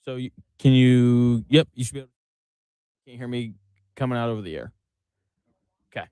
So can you? Yep, you should be able. Can you hear me coming out over the air? Okay.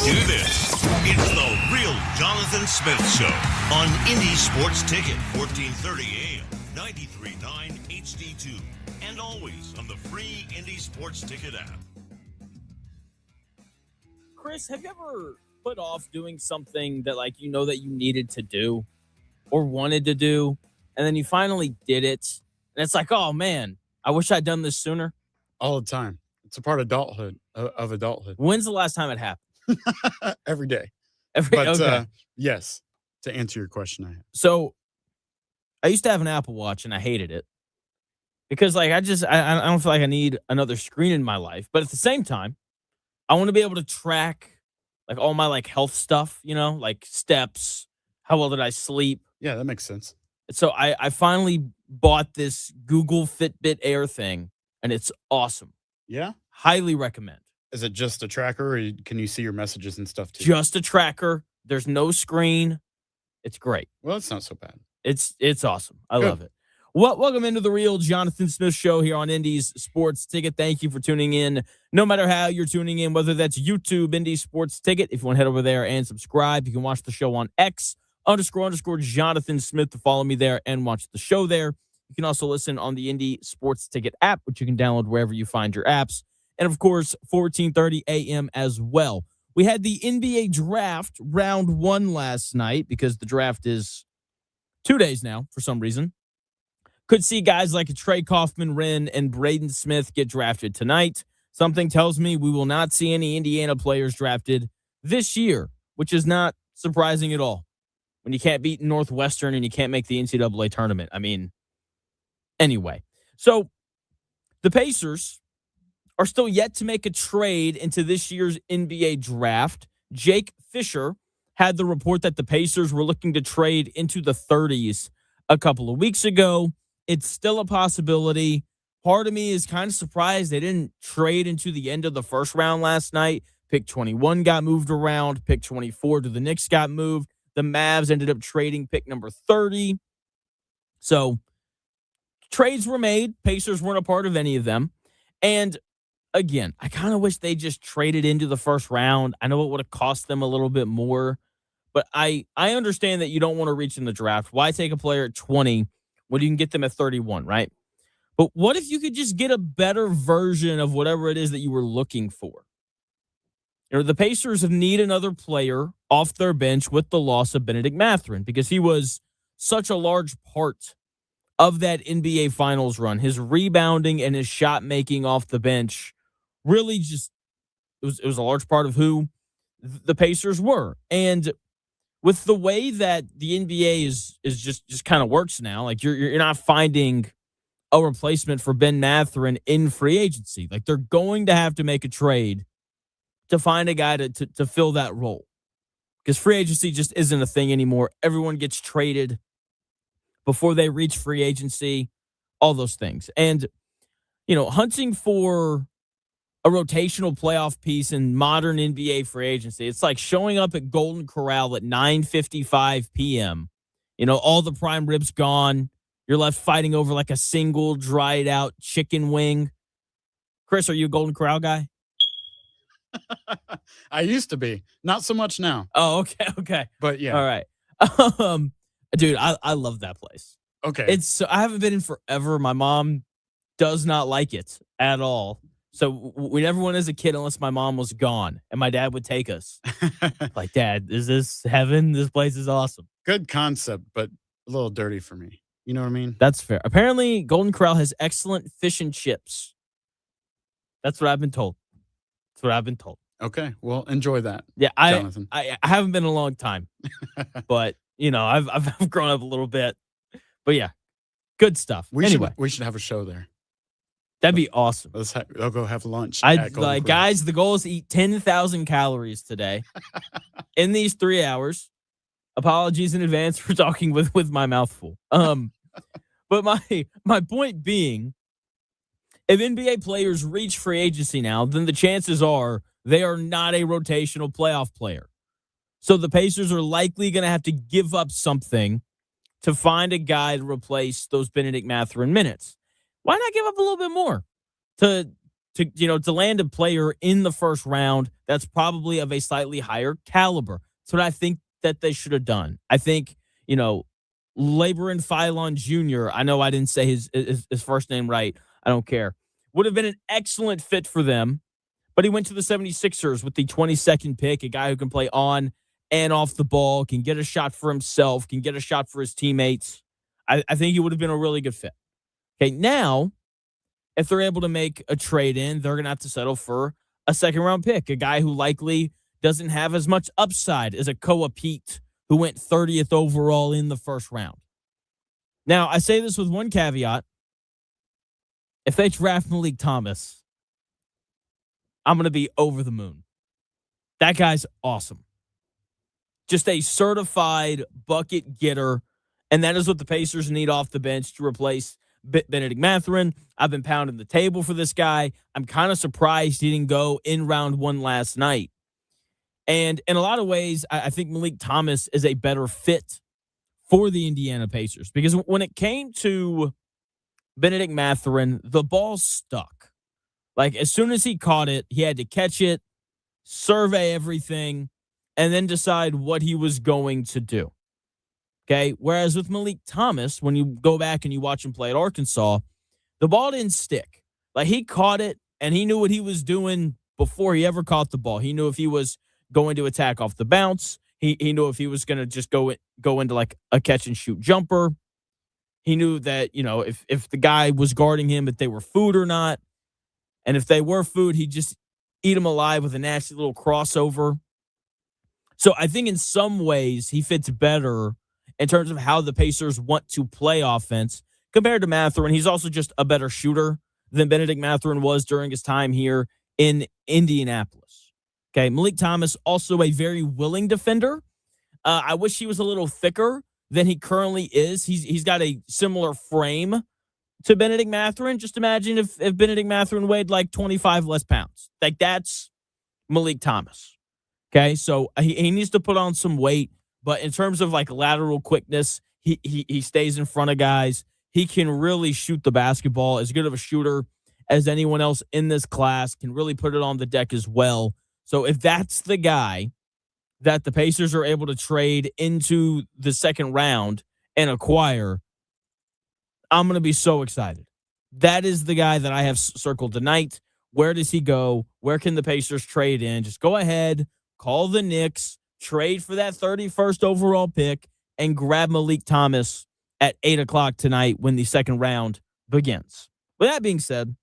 do this. It's the Real Jonathan Smith Show on Indie Sports Ticket, 1430 AM, 93.9 HD2, and always on the free Indie Sports Ticket app. Chris, have you ever put off doing something that, like, you know that you needed to do or wanted to do, and then you finally did it, and it's like, oh, man, I wish I'd done this sooner? All the time. It's a part of adulthood. When's the last time it happened? Every day. Okay. Yes, to answer your question, I have. So I used to have an Apple Watch, and I hated it because, like, I don't feel like I need another screen in my life. But at the same time, I want to be able to track, like, all my, like, health stuff, you know, like steps, how well did I sleep? Yeah, that makes sense. So I finally bought this Google Fitbit Air thing, and it's awesome. Yeah? Highly recommend. Is it just a tracker, or can you see your messages and stuff too? Just a tracker. There's no screen. It's great. Well, it's not so bad. It's awesome. I love it. Well, welcome into the Real Jonathan Smith Show here on Indy's Sports Ticket. Thank you for tuning in. No matter how you're tuning in, whether that's YouTube, Indy Sports Ticket, if you want to head over there and subscribe, you can watch the show on X__Jonathan Smith to follow me there and watch the show there. You can also listen on the Indy Sports Ticket app, which you can download wherever you find your apps. And, of course, 14:30 a.m. as well. We had the NBA draft round 1 last night because the draft is 2 days now for some reason. Could see guys like Trey Kaufman-Wren and Braden Smith get drafted tonight. Something tells me we will not see any Indiana players drafted this year, which is not surprising at all. When you can't beat Northwestern and you can't make the NCAA tournament. I mean, anyway. So the Pacers are still yet to make a trade into this year's NBA draft. Jake Fisher had the report that the Pacers were looking to trade into the 30s a couple of weeks ago. It's still a possibility. Part of me is kind of surprised they didn't trade into the end of the first round last night. Pick 21 got moved around. Pick 24 to the Knicks got moved. The Mavs ended up trading pick number 30. So trades were made. Pacers weren't a part of any of them. And again, I kind of wish they just traded into the first round. I know it would have cost them a little bit more, but I understand that you don't want to reach in the draft. Why take a player at 20 when you can get them at 31, right? But what if you could just get a better version of whatever it is that you were looking for? You know, the Pacers need another player off their bench with the loss of Benedict Mathurin because he was such a large part of that NBA Finals run. His rebounding and his shot making off the bench really just it was a large part of who the Pacers were. And with the way that the NBA is just kind of works now, like you're not finding a replacement for Ben Mathurin in free agency. Like they're going to have to make a trade to find a guy to fill that role. Because free agency just isn't a thing anymore. Everyone gets traded before they reach free agency, all those things. And, you know, hunting for a rotational playoff piece in modern NBA free agency, it's like showing up at Golden Corral at 9:55 p.m. You know, all the prime ribs gone. You're left fighting over like a single dried out chicken wing. Chris, are you a Golden Corral guy? I used to be. Not so much now. Oh, okay. But yeah. All right. Dude, I love that place. Okay. I haven't been in forever. My mom does not like it at all. So we never went as a kid unless my mom was gone and my dad would take us. Like, Dad, is this heaven? This place is awesome. Good concept, but a little dirty for me. You know what I mean? That's fair. Apparently, Golden Corral has excellent fish and chips. That's what I've been told. Okay, well, enjoy that. Yeah, Jonathan. I haven't been in a long time, but you know, I've grown up a little bit. But yeah, good stuff. We should have a show there. That'd be awesome. I'll go have lunch. Guys, the goal is to eat 10,000 calories today in these 3 hours. Apologies in advance for talking with my mouth full. But my point being, if NBA players reach free agency now, then the chances are they are not a rotational playoff player. So the Pacers are likely going to have to give up something to find a guy to replace those Benedict Mathurin minutes. Why not give up a little bit more to to land a player in the first round that's probably of a slightly higher caliber. That's what I think that they should have done. I think, Labor and Phylon Jr., I know I didn't say his first name right. I don't care. Would have been an excellent fit for them, but he went to the 76ers with the 22nd pick, a guy who can play on and off the ball, can get a shot for himself, can get a shot for his teammates. I think he would have been a really good fit. Okay, now, if they're able to make a trade in, they're going to have to settle for a second-round pick, a guy who likely doesn't have as much upside as a Koa Pete, who went 30th overall in the first round. Now, I say this with one caveat. If they draft Malik Thomas, I'm going to be over the moon. That guy's awesome. Just a certified bucket getter, and that is what the Pacers need off the bench to replace Benedict Mathurin. I've been pounding the table for this guy. I'm kind of surprised he didn't go in round one last night. And in a lot of ways, I think Malik Thomas is a better fit for the Indiana Pacers because when it came to Benedict Mathurin, the ball stuck. Like, as soon as he caught it, he had to catch it, survey everything, and then decide what he was going to do. Okay? Whereas with Malik Thomas, when you go back and you watch him play at Arkansas, the ball didn't stick. Like, he caught it, and he knew what he was doing before he ever caught the ball. He knew if he was going to attack off the bounce. He knew if he was going to just go into like a catch and shoot jumper. He knew that, if the guy was guarding him, if they were food or not. And if they were food, he'd just eat them alive with a nasty little crossover. So I think in some ways he fits better in terms of how the Pacers want to play offense compared to Mathurin. He's also just a better shooter than Benedict Mathurin was during his time here in Indianapolis. Okay, Malik Thomas, also a very willing defender. I wish he was a little thicker than he currently is. He's got a similar frame to Benedict Mathurin. Just imagine if Benedict Mathurin weighed like 25 less pounds. Like, that's Malik Thomas. Okay, so he needs to put on some weight, but in terms of like lateral quickness, he stays in front of guys. He can really shoot the basketball, as good of a shooter as anyone else in this class, can really put it on the deck as well. So if that's the guy that the Pacers are able to trade into the second round and acquire, I'm going to be so excited. That is the guy that I have circled tonight. Where does he go? Where can the Pacers trade in? Just go ahead, call the Knicks, trade for that 31st overall pick, and grab Malik Thomas at 8 o'clock tonight when the second round begins. With that being said,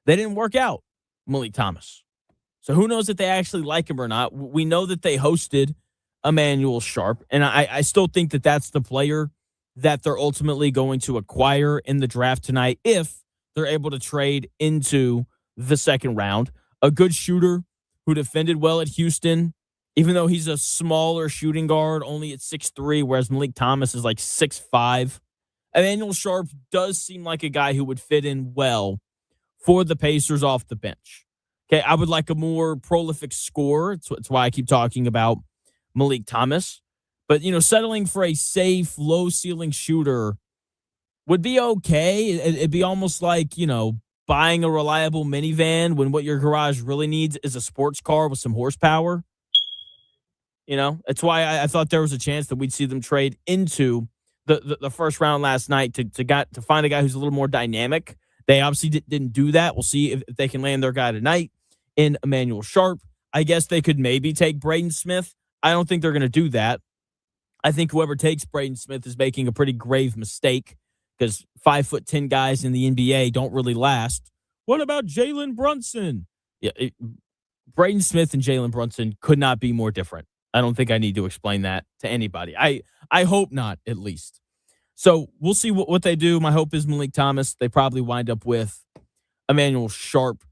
they didn't work out Malik Thomas. So who knows if they actually like him or not. We know that they hosted Emmanuel Sharp, and I still think that that's the player that they're ultimately going to acquire in the draft tonight if they're able to trade into the second round. A good shooter who defended well at Houston, even though he's a smaller shooting guard, only at 6'3", whereas Malik Thomas is like 6'5". Emmanuel Sharp does seem like a guy who would fit in well for the Pacers off the bench. Okay, I would like a more prolific scorer. That's why I keep talking about Malik Thomas. But, settling for a safe, low-ceiling shooter would be okay. It'd be almost like, buying a reliable minivan when what your garage really needs is a sports car with some horsepower. That's why I thought there was a chance that we'd see them trade into the first round last night to find a guy who's a little more dynamic. They obviously didn't do that. We'll see if they can land their guy tonight in Emmanuel Sharp. I guess they could maybe take Braden Smith. I don't think they're going to do that. I think whoever takes Braden Smith is making a pretty grave mistake because 5'10" guys in the NBA don't really last. What about Jalen Brunson? Yeah, Braden Smith and Jalen Brunson could not be more different. I don't think I need to explain that to anybody. I hope not, at least. So we'll see what they do. My hope is Malik Thomas. They probably wind up with Emmanuel Sharp.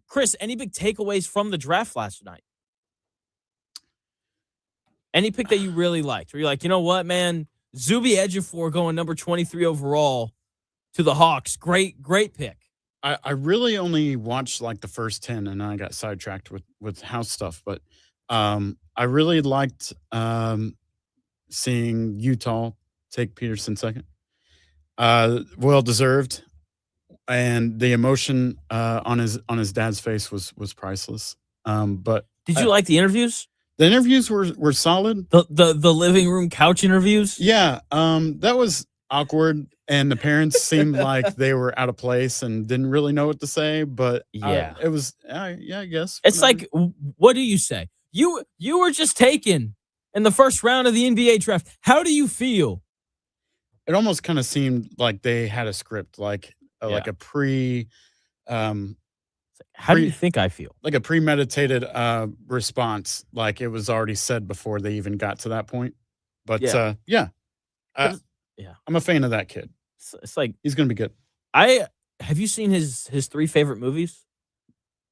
Chris, any big takeaways from the draft last night? Any pick that you really liked? Where you're like, you know what, man? Zuby Ejiofor going number 23 overall to the Hawks. Great pick. I really only watched like the first 10 and I got sidetracked with house stuff. But I really liked seeing Utah take Peterson second. Well deserved. and the emotion on his dad's face was priceless. But Did you like the interviews? the interviews were solid. The living room couch interviews? Yeah, that was awkward, and the parents seemed like they were out of place and didn't really know what to say. But Yeah. it was yeah, I guess It's whatever. like, what do you say? You were just taken in the first round of the NBA draft. How do you feel? It almost kind of seemed like they had a script, like Yeah. a um How do you pre think I feel? like a premeditated response, like it was already said before they even got to that point. But Yeah. yeah, But I, yeah. I'm a fan of that kid. It's like, He's gonna be good. have you seen his 3 favorite movies?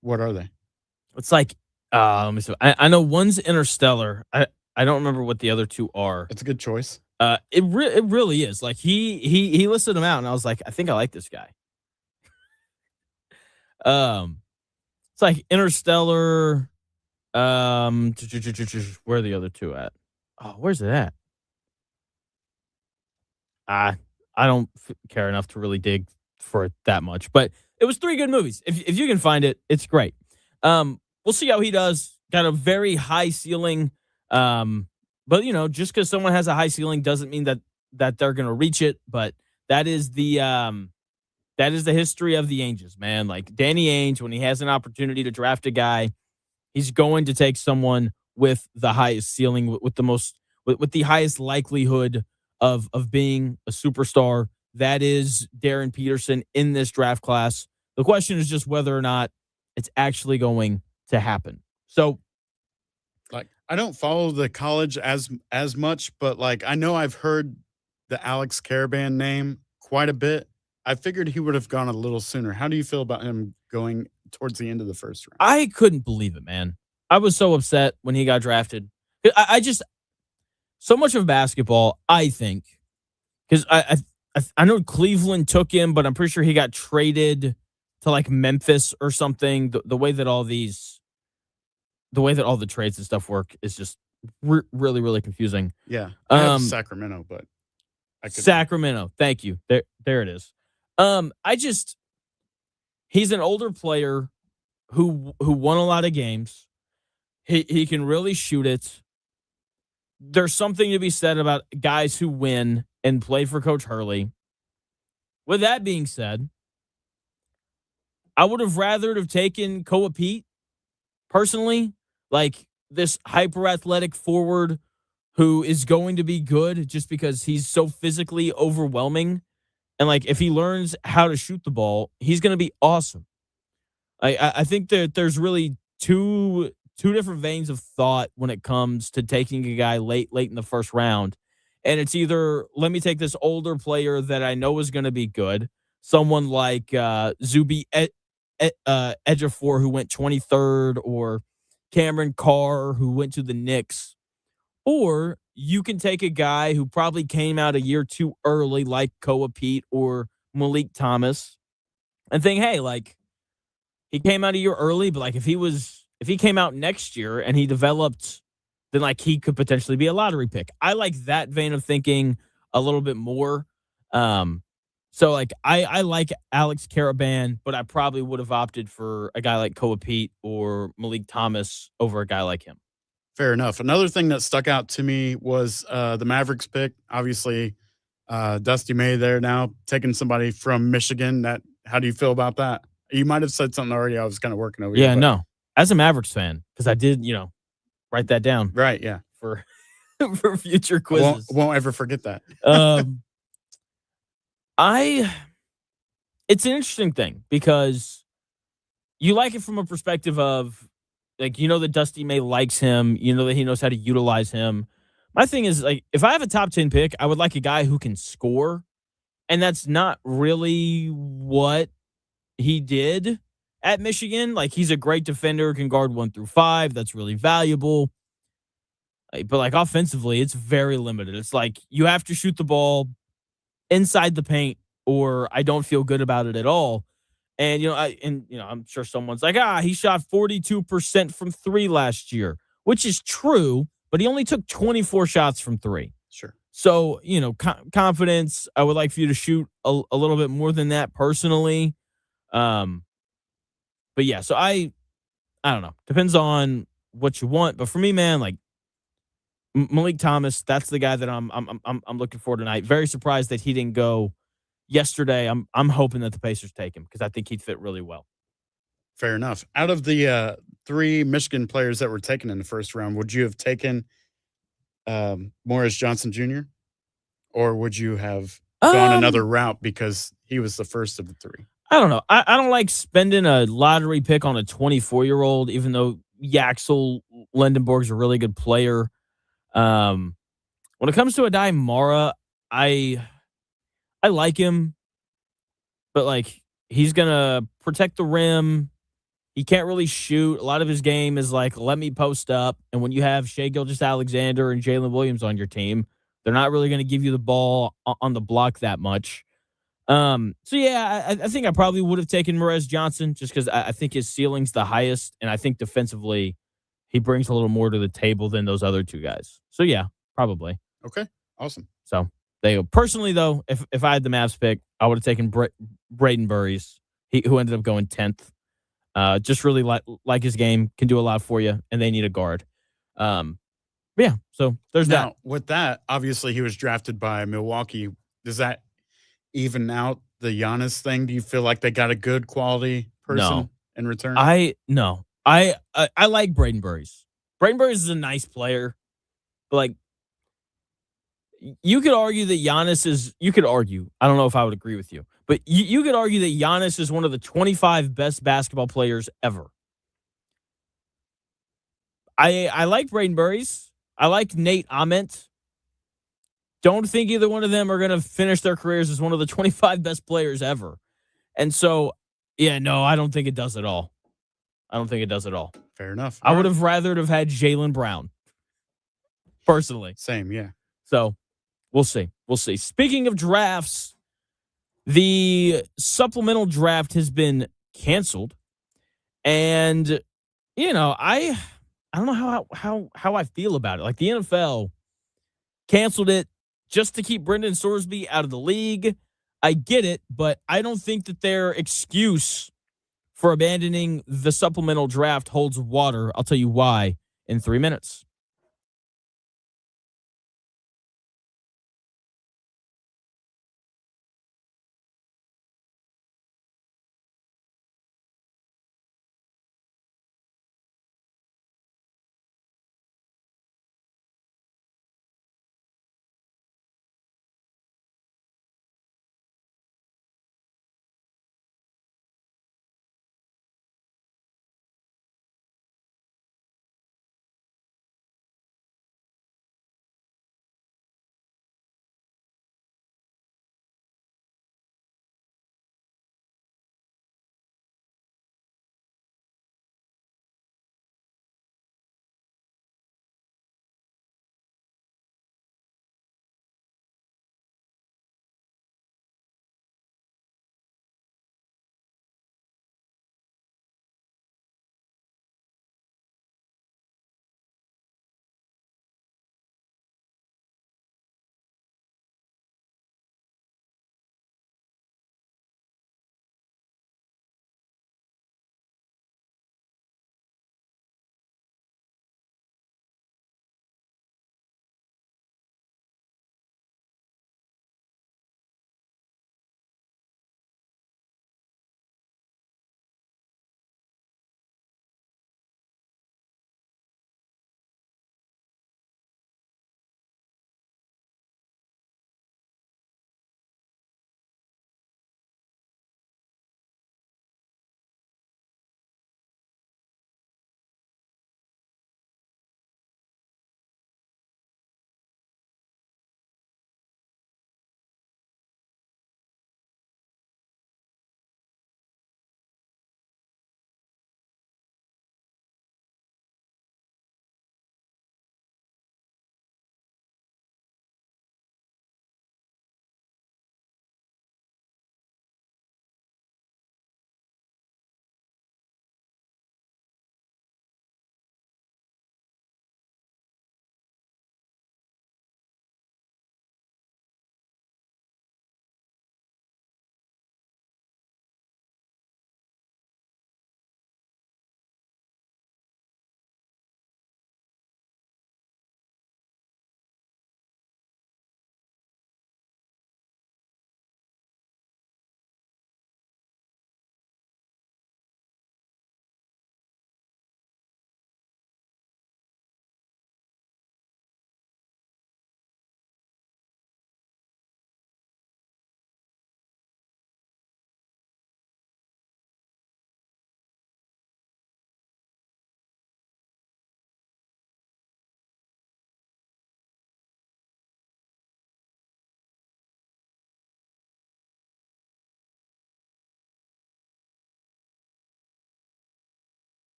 What are they? It's like, let me see. I know one's Interstellar. I don't remember what the other 2 are. It's a good choice. It really is. Like he listed them out, and I was like, I think I like this guy. It's like Interstellar. Where are the other 2 at? Oh, where's it at? I don't care enough to really dig for it that much, but it was 3 good movies. If you can find it, it's great. We'll see how he does. Got a very high ceiling. But just because someone has a high ceiling doesn't mean that they're gonna reach it. But that is the history of the Angels, man. Like Danny Ainge, when he has an opportunity to draft a guy, he's going to take someone with the highest ceiling, with the highest likelihood of being a superstar. That is Darren Peterson in this draft class. The question is just whether or not it's actually going to happen. So, Like, I don't follow the college as much, but like I know I've heard the Alex Caravan name quite a bit. I figured he would have gone a little sooner. How do you feel about him going towards the end of the first round? I couldn't believe it, man. I was so upset when he got drafted. I just so much of basketball, I think, because I know Cleveland took him, but I'm pretty sure he got traded to like Memphis or something. The way that all the trades and stuff work is just really, really confusing. Yeah, I have Sacramento, but Sacramento. Thank you. There it is. He's an older player who won a lot of games. He can really shoot it. There's something to be said about guys who win and play for Coach Hurley. With that being said, I would have rather have taken Koa Pete personally, like this hyper athletic forward who is going to be good just because he's so physically overwhelming. And like if he learns how to shoot the ball, he's going to be awesome. I think that there's really two different veins of thought when it comes to taking a guy late in the first round. And it's either let me take this older player that I know is going to be good, someone like Zuby Ejiofor, who went 23rd, or Cameron Carr, who went to the Knicks. Or you can take a guy who probably came out a year too early, like Koa Pete or Malik Thomas, and think, hey, like he came out a year early, but like if he came out next year and he developed, then like he could potentially be a lottery pick. I like that vein of thinking a little bit more. So like I like Alex Caravan, but I probably would have opted for a guy like Koa Pete or Malik Thomas over a guy like him. fair enough. Another thing that stuck out to me was the Mavericks pick. Obviously, Dusty May there now, taking somebody from Michigan. How do you feel about that? You might have said something already. I was kind of working over. Yeah, no. As a Mavericks fan, because I did, write that down. Right, yeah. For for future quizzes. Won't ever forget that. It's an interesting thing because you like it from a perspective of like, that Dusty May likes him, that he knows how to utilize him. My thing is like, if I have a top 10 pick, I would like a guy who can score. And that's not really what he did at Michigan. Like he's a great defender, can guard 1 through 5. That's really valuable. But like offensively, it's very limited. It's like you have to shoot the ball inside the paint or I don't feel good about it at all. And, I'm sure someone's like, he shot 42% from 3 last year, which is true, but he only took 24 shots from 3. Sure. So, confidence, I would like for you to shoot a little bit more than that personally. Um, but yeah, so I don't know. Depends on what you want. But for me, man, like Malik Thomas, that's the guy that I'm looking for tonight. Very surprised that he didn't go yesterday. I'm hoping that the Pacers take him because I think he'd fit really well. Fair enough. Out of the 3 Michigan players that were taken in the first round, would you have taken Morris Johnson Jr. or would you have gone another Um, route because he was the first of the 3? I don't know. I don't like spending a lottery pick on a 24-year-old, even though Yaxel Lendenborg's a really good player. When it comes to Adai Mara, I I like him, but like he's gonna protect the rim. He can't really shoot. A lot of his game is like, let me post up. And when you have Shea Gilgeous-Alexander and Jalen Williams on your team, they're not really going to give you the ball on the block that much. So yeah, I think I probably would have taken Morez Johnson just because I think his ceiling's the highest, and I think defensively he brings a little more to the table than those other 2 guys. So yeah, probably. Okay, awesome. So they go. Personally, though, if I had the Mavs pick, I would have taken Braden Burries, who ended up going 10th. Just really like his game, can do a lot for you, and they need a guard. Yeah, so there's that. Now, with that, obviously he was drafted by Milwaukee. Does that even out the Giannis thing? Do you feel like they got a good quality person No, in return? no. I like Braden Burries. Braden Burries is a nice player, but like you could argue that Giannis is. You could argue. I don't know if I would agree with you, but you could argue that Giannis is one of the 25 best basketball players ever. I like Braden Burries. I like Nate Ament. Don't think either one of them are going to finish their careers as one of the 25 best players ever. And so, yeah, no, I don't think it does at all. I don't think it does at all. Fair enough. I All would right. have rather have had Jaylen Brown, personally. Same, yeah. So we'll see. We'll see. Speaking of drafts, the supplemental draft has been canceled. And, you know, I don't know how I feel about it. Like the NFL canceled it just to keep Brendan Sorsby out of the league. I get it, but I don't think that their excuse for abandoning the supplemental draft holds water. I'll tell you why in 3 minutes.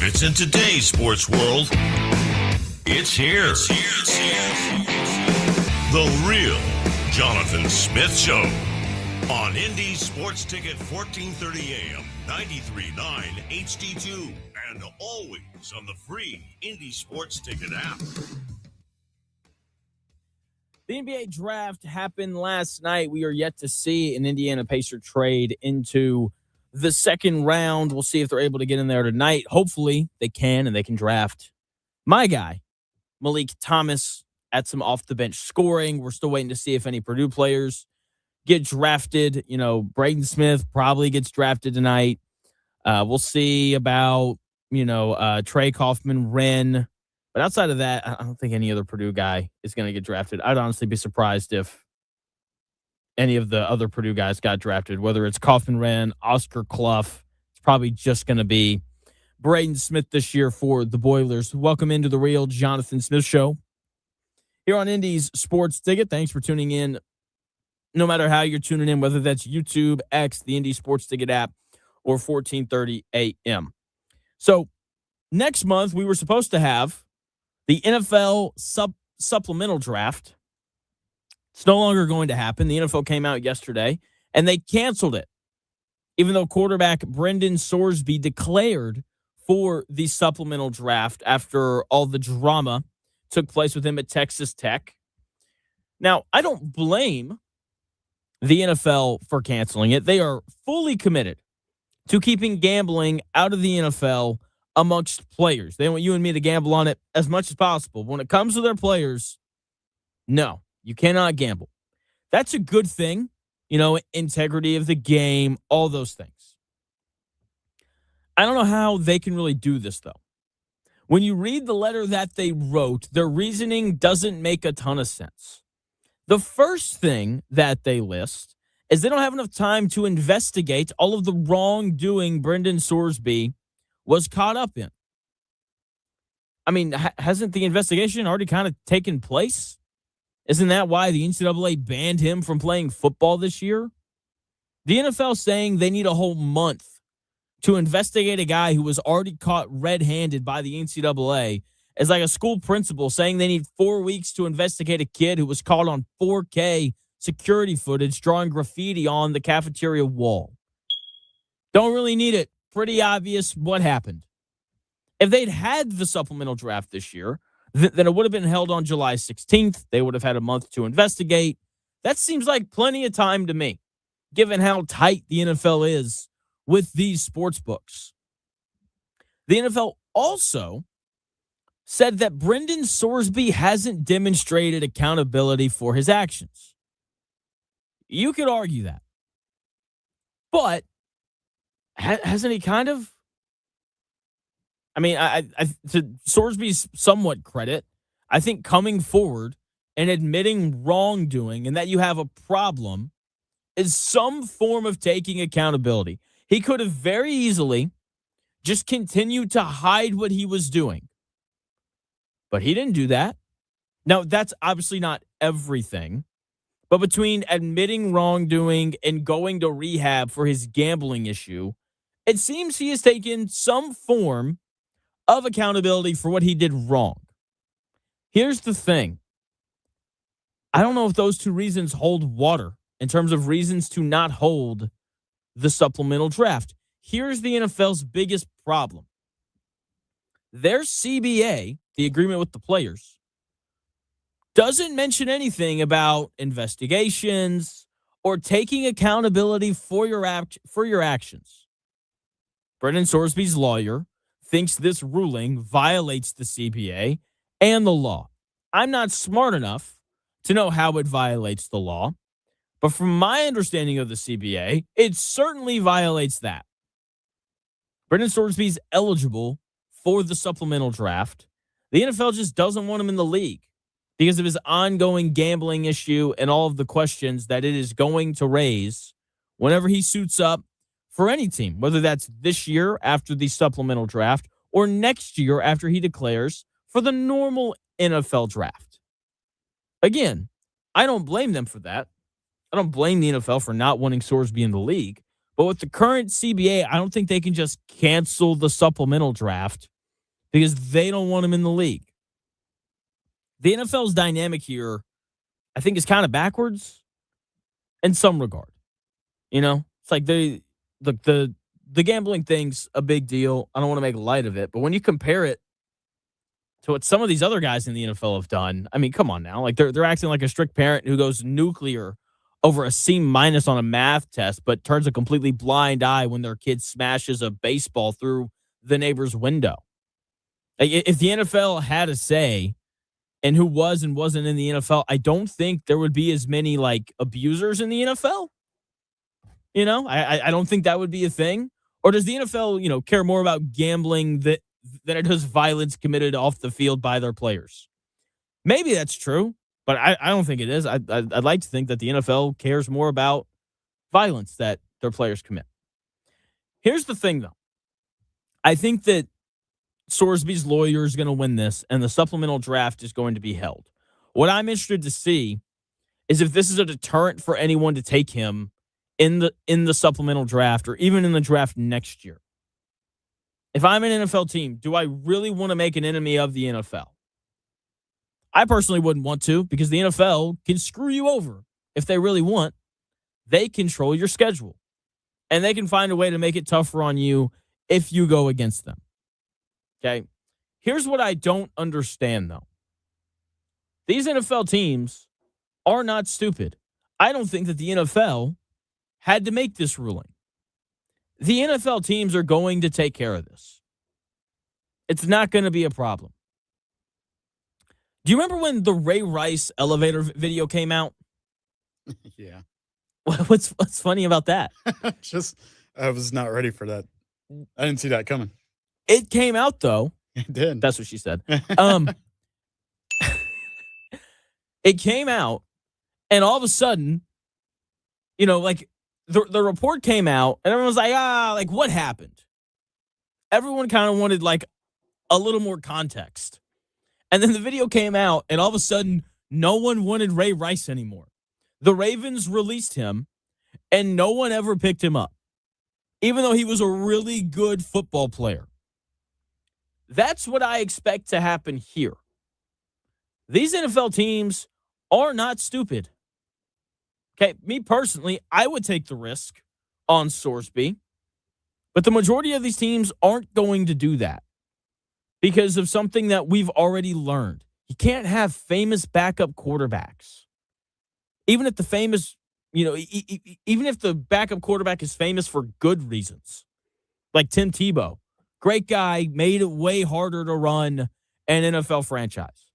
If it's in today's sports world, it's here. The Real Jonathan Smith Show on Indy Sports Ticket 1430 AM, 93.9 HD2, and always on the free Indy Sports Ticket app. The NBA draft happened last night. We are yet to see an Indiana Pacer trade into the second round. We'll see if they're able to get in there tonight. Hopefully they can, and they can draft my guy, Malik Thomas, at some off-the-bench scoring. We're still waiting to see if any Purdue players get drafted. You know, Braden Smith probably gets drafted tonight. We'll see about, Trey Kaufman-Renn. But outside of that, I don't think any other Purdue guy is going to get drafted. I'd honestly be surprised if any of the other Purdue guys got drafted, whether it's Kaufman-Renn, Oscar Clough. It's probably just going to be Braden Smith this year for the Boilers. Welcome into the Real Jonathan Smith Show here on Indy's Sports Ticket. Thanks for tuning in. No matter how you're tuning in, whether that's YouTube, X, the Indy Sports Ticket app, or 1430 AM. So next month, we were supposed to have the NFL supplemental draft. It's no longer going to happen. The NFL came out yesterday, and they canceled it, even though quarterback Brendan Sorsby declared for the supplemental draft after all the drama took place with him at Texas Tech. Now, I don't blame the NFL for canceling it. They are fully committed to keeping gambling out of the NFL amongst players. They want you and me to gamble on it as much as possible. When it comes to their players, no, you cannot gamble. That's a good thing. Integrity of the game, all those things. I don't know how they can really do this, though. When you read the letter that they wrote, their reasoning doesn't make a ton of sense. The first thing that they list is they don't have enough time to investigate all of the wrongdoing Brendan Sorsby was caught up in. I mean, hasn't the investigation already kind of taken place? Isn't that why the NCAA banned him from playing football this year? The NFL saying they need a whole month to investigate a guy who was already caught red-handed by the NCAA is like a school principal saying they need 4 weeks to investigate a kid who was caught on 4K security footage drawing graffiti on the cafeteria wall. Don't really need it. Pretty obvious what happened. If they'd had the supplemental draft this year, then it would have been held on July 16th. They would have had a month to investigate. That seems like plenty of time to me, given how tight the NFL is with these sports books. The NFL also said that Brendan Sorsby hasn't demonstrated accountability for his actions. You could argue that. But hasn't he kind of? I mean, to Sorsby's somewhat credit, I think coming forward and admitting wrongdoing and that you have a problem is some form of taking accountability. He could have very easily just continued to hide what he was doing. But he didn't do that. Now, that's obviously not everything. But between admitting wrongdoing and going to rehab for his gambling issue, it seems he has taken some form of accountability for what he did wrong. Here's the thing. I don't know if those two reasons hold water in terms of reasons to not hold the supplemental draft. Here's the NFL's biggest problem. Their CBA, the agreement with the players, doesn't mention anything about investigations or taking accountability for your actions. Brendan Sorsby's lawyer thinks this ruling violates the CBA and the law. I'm not smart enough to know how it violates the law, but from my understanding of the CBA, it certainly violates that. Brendan Sorsby's eligible for the supplemental draft. The NFL just doesn't want him in the league because of his ongoing gambling issue and all of the questions that it is going to raise whenever he suits up for any team, whether that's this year after the supplemental draft or next year after he declares for the normal NFL draft. Again, I don't blame them for that. I don't blame the NFL for not wanting Sorsby in the league. But with the current CBA, I don't think they can just cancel the supplemental draft because they don't want him in the league. The NFL's dynamic here, I think, is kind of backwards in some regard. It's like the gambling thing's a big deal. I don't want to make light of it, but when you compare it to what some of these other guys in the NFL have done, I mean, come on now. Like they're acting like a strict parent who goes nuclear over a C- on a math test, but turns a completely blind eye when their kid smashes a baseball through the neighbor's window. Like, if the NFL had a say in who was and wasn't in the NFL, I don't think there would be as many like abusers in the NFL. I don't think that would be a thing. Or does the NFL, care more about gambling than it does violence committed off the field by their players? Maybe that's true, but I don't think it is. I'd like to think that the NFL cares more about violence that their players commit. Here's the thing, though. I think that Sorsby's lawyer is going to win this, and the supplemental draft is going to be held. What I'm interested to see is if this is a deterrent for anyone to take him in the supplemental draft or even in the draft next year. If I'm an NFL team, do I really want to make an enemy of the NFL? I personally wouldn't want to because the NFL can screw you over if they really want. They control your schedule, and they can find a way to make it tougher on you if you go against them. Okay? Here's what I don't understand, though. These NFL teams are not stupid. I don't think that the NFL had to make this ruling. The NFL teams are going to take care of this. It's not going to be a problem. Do you remember when the Ray Rice elevator video came out? Yeah. What's funny about that? I was not ready for that. I didn't see that coming. It came out, though. It did. That's what she said. It came out, and all of a sudden, the report came out, and everyone was like, what happened? Everyone kind of wanted, a little more context. And then the video came out, and all of a sudden, no one wanted Ray Rice anymore. The Ravens released him, and no one ever picked him up, even though he was a really good football player. That's what I expect to happen here. These NFL teams are not stupid. Okay, me personally, I would take the risk on Sorsby, but the majority of these teams aren't going to do that because of something that we've already learned. You can't have famous backup quarterbacks. Even if the famous, even if the backup quarterback is famous for good reasons, like Tim Tebow. Great guy, made it way harder to run an NFL franchise.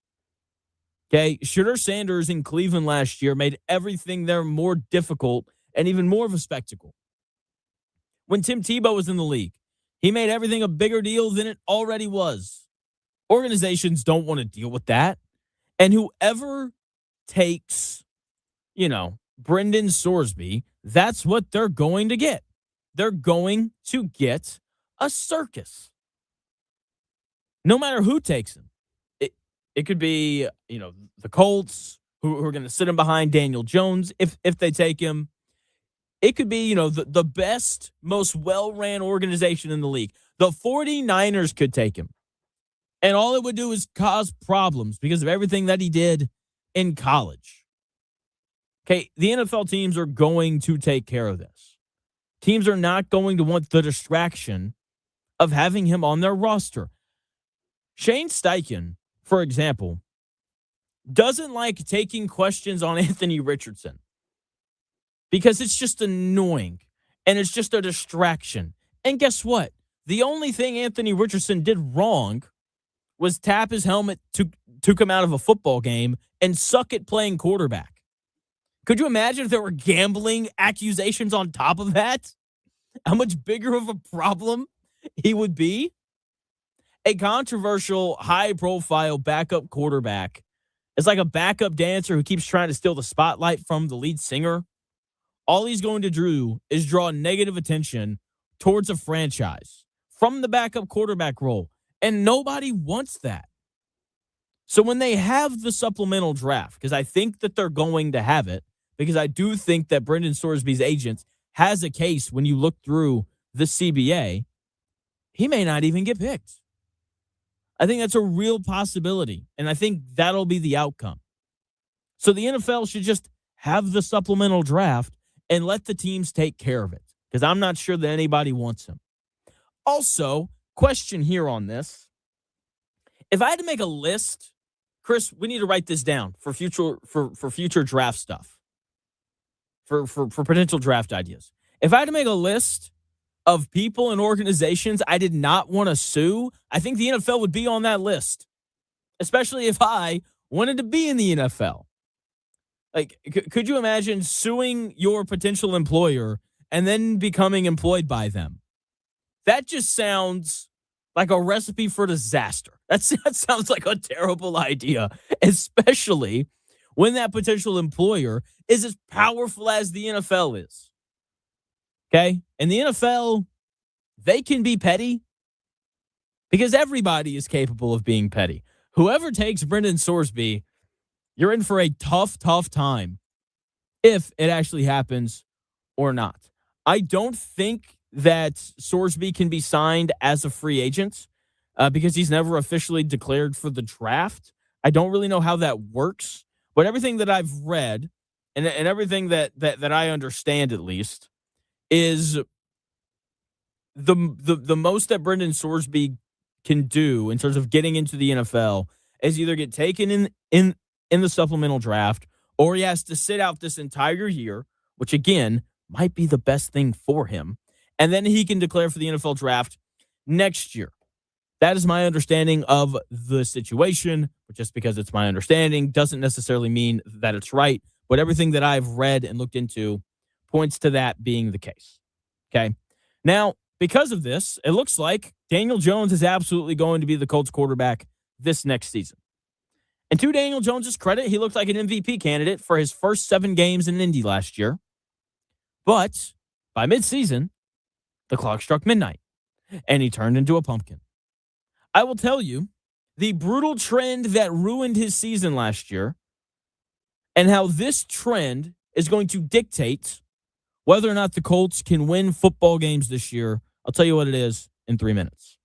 Okay, Shedeur Sanders in Cleveland last year made everything there more difficult and even more of a spectacle. When Tim Tebow was in the league, he made everything a bigger deal than it already was. Organizations don't want to deal with that. And whoever takes, Brendan Sorsby, that's what they're going to get. They're going to get a circus. No matter who takes him. It could be, the Colts who are going to sit him behind Daniel Jones if they take him. It could be, the best, most well-ran organization in the league. The 49ers could take him. And all it would do is cause problems because of everything that he did in college. Okay, the NFL teams are going to take care of this. Teams are not going to want the distraction of having him on their roster. Shane Steichen, for example, doesn't like taking questions on Anthony Richardson because it's just annoying and it's just a distraction. And guess what? The only thing Anthony Richardson did wrong was tap his helmet to come out of a football game and suck at playing quarterback. Could you imagine if there were gambling accusations on top of that? How much bigger of a problem he would be? A controversial, high-profile backup quarterback is like a backup dancer who keeps trying to steal the spotlight from the lead singer. All he's going to do is draw negative attention towards a franchise from the backup quarterback role, and nobody wants that. So when they have the supplemental draft, because I think that they're going to have it, because I do think that Brendan Sorsby's agents has a case when you look through the CBA, he may not even get picked. I think that's a real possibility, and I think that'll be the outcome. So the NFL should just have the supplemental draft and let the teams take care of it, because I'm not sure that anybody wants him. Also, question here on this. If I had to make a list, Chris, we need to write this down for future draft stuff, for potential draft ideas. If I had to make a list of people and organizations I did not want to sue, I think the NFL would be on that list, especially if I wanted to be in the NFL. Like, could you imagine suing your potential employer and then becoming employed by them? That just sounds like a recipe for disaster. That sounds like a terrible idea, especially when that potential employer is as powerful as the NFL is. Okay? And the NFL, they can be petty because everybody is capable of being petty. Whoever takes Brendan Sorsby, you're in for a tough, tough time if it actually happens or not. I don't think that Sorsby can be signed as a free agent because he's never officially declared for the draft. I don't really know how that works, but everything that I've read and everything that I understand, at least, is the most that Brendan Sorsby can do in terms of getting into the NFL is either get taken in the supplemental draft, or he has to sit out this entire year, which again might be the best thing for him, and then he can declare for the NFL draft next year. That is my understanding of the situation, but just because it's my understanding doesn't necessarily mean that it's right. But everything that I've read and looked into points to that being the case. Okay. Now, because of this, it looks like Daniel Jones is absolutely going to be the Colts quarterback this next season. And to Daniel Jones' credit, he looked like an MVP candidate for his first 7 games in Indy last year. But by midseason, the clock struck midnight, and he turned into a pumpkin. I will tell you, the brutal trend that ruined his season last year and how this trend is going to dictate whether or not the Colts can win football games this year. I'll tell you what it is in 3 minutes.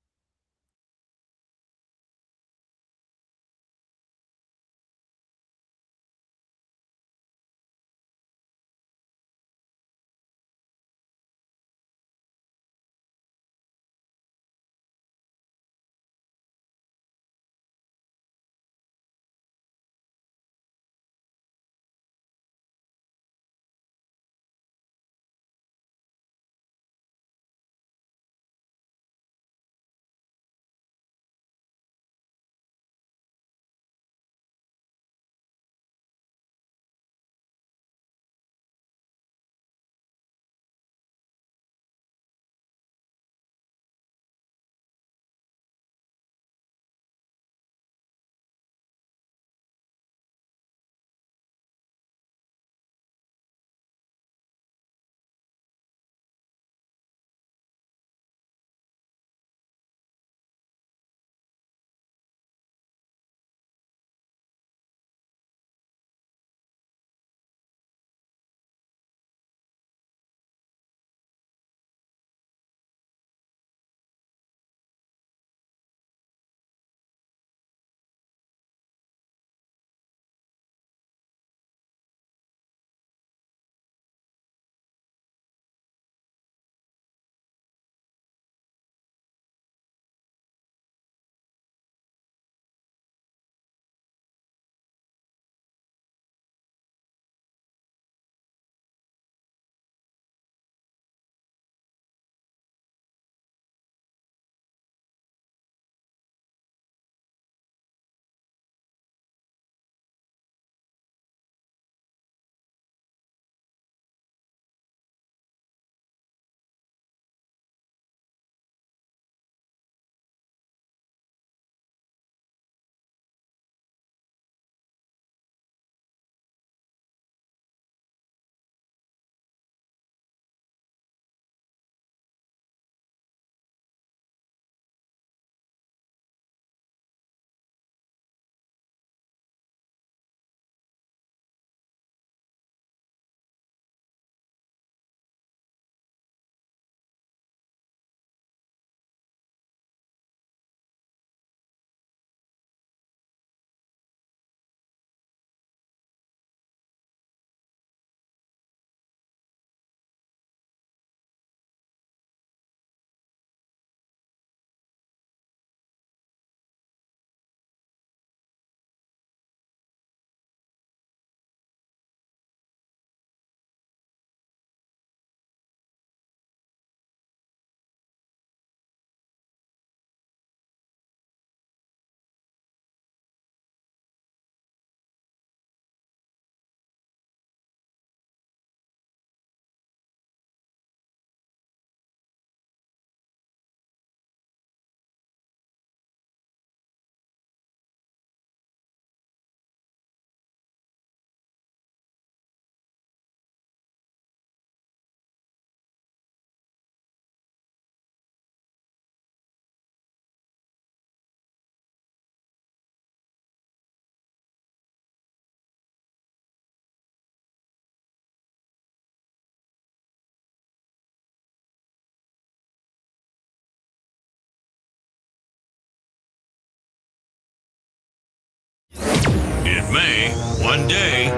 may, one day,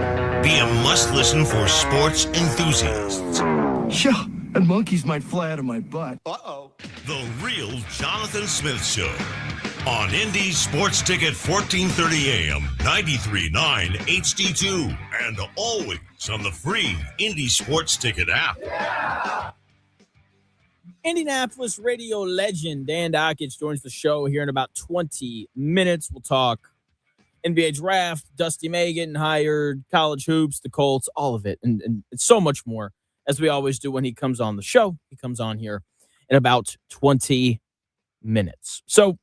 be a must-listen for sports enthusiasts. Yeah, and monkeys might fly out of my butt. Uh-oh. The Real Jonathan Smith Show on Indy Sports Ticket 1430 AM, 93.9 HD2, and always on the free Indy Sports Ticket app. Yeah. Indianapolis radio legend Dan Dakich joins the show here in about 20 minutes. We'll talk NBA draft, Dusty Magan hired, college hoops, the Colts, all of it, and so much more, as we always do when he comes on the show. He comes on here in about 20 minutes. So,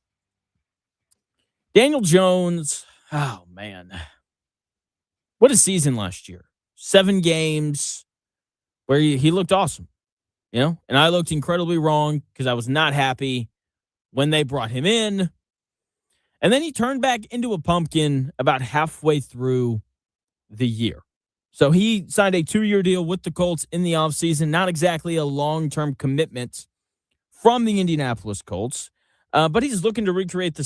Daniel Jones, oh, man. What a season last year. 7 games where he looked awesome, you know? And I looked incredibly wrong because I was not happy when they brought him in. And then he turned back into a pumpkin about halfway through the year. So he signed a 2-year deal with the Colts in the offseason. Not exactly a long-term commitment from the Indianapolis Colts. But he's looking to recreate the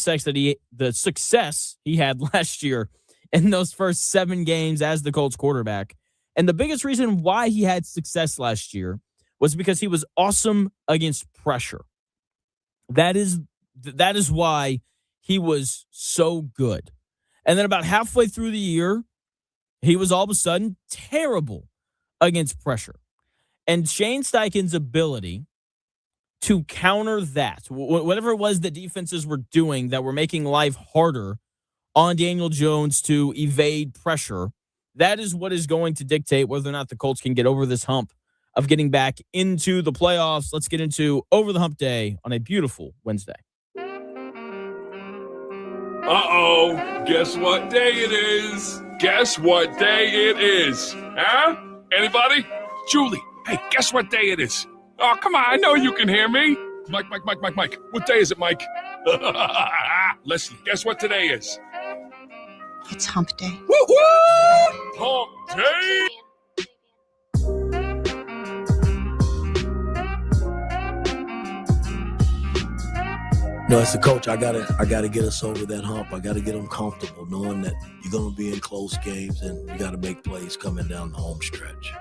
success he had last year in those first 7 games as the Colts quarterback. And the biggest reason why he had success last year was because he was awesome against pressure. That is why he was so good. And then about halfway through the year, he was all of a sudden terrible against pressure. And Shane Steichen's ability to counter that, whatever it was that defenses were doing that were making life harder on Daniel Jones to evade pressure, that is what is going to dictate whether or not the Colts can get over this hump of getting back into the playoffs. Let's get into Over the Hump Day on a beautiful Wednesday. Uh-oh, guess what day it is? Guess what day it is? Huh? Anybody? Julie, hey, guess what day it is? Oh, come on, I know you can hear me. Mike. What day is it, Mike? Leslie, guess what today is? It's Hump Day. Woo-hoo! Hump Day! No, as a coach, I gotta get us over that hump. I gotta get them comfortable, knowing that you're gonna be in close games and you gotta make plays coming down the home stretch.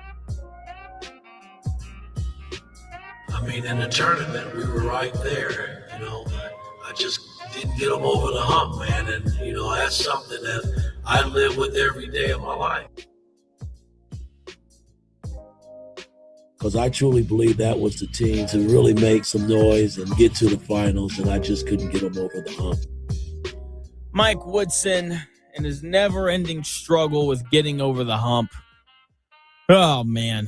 I mean, in the tournament, we were right there. You know, I just didn't get them over the hump, man. And you know, that's something that I live with every day of my life. Because I truly believe that was the team to really make some noise and get to the finals, and I just couldn't get them over the hump. Mike Woodson and his never-ending struggle with getting over the hump. Oh, man.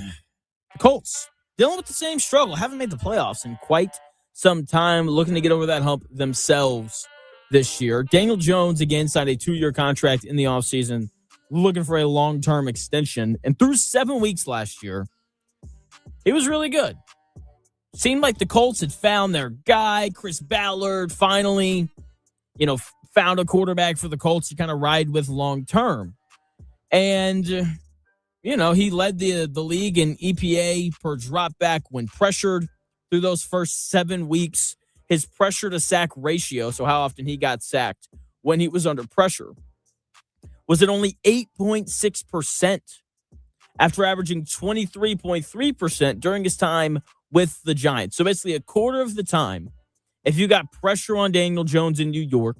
The Colts dealing with the same struggle. Haven't made the playoffs in quite some time, looking to get over that hump themselves this year. Daniel Jones, again, signed a 2-year contract in the offseason, looking for a long-term extension. And through 7 weeks last year, he was really good. Seemed like the Colts had found their guy, Chris Ballard, finally, found a quarterback for the Colts to kind of ride with long term. And, he led the league in EPA per drop back when pressured through those first 7 weeks. His pressure to sack ratio, so how often he got sacked when he was under pressure, was at only 8.6%. after averaging 23.3% during his time with the Giants. So basically a quarter of the time, if you got pressure on Daniel Jones in New York,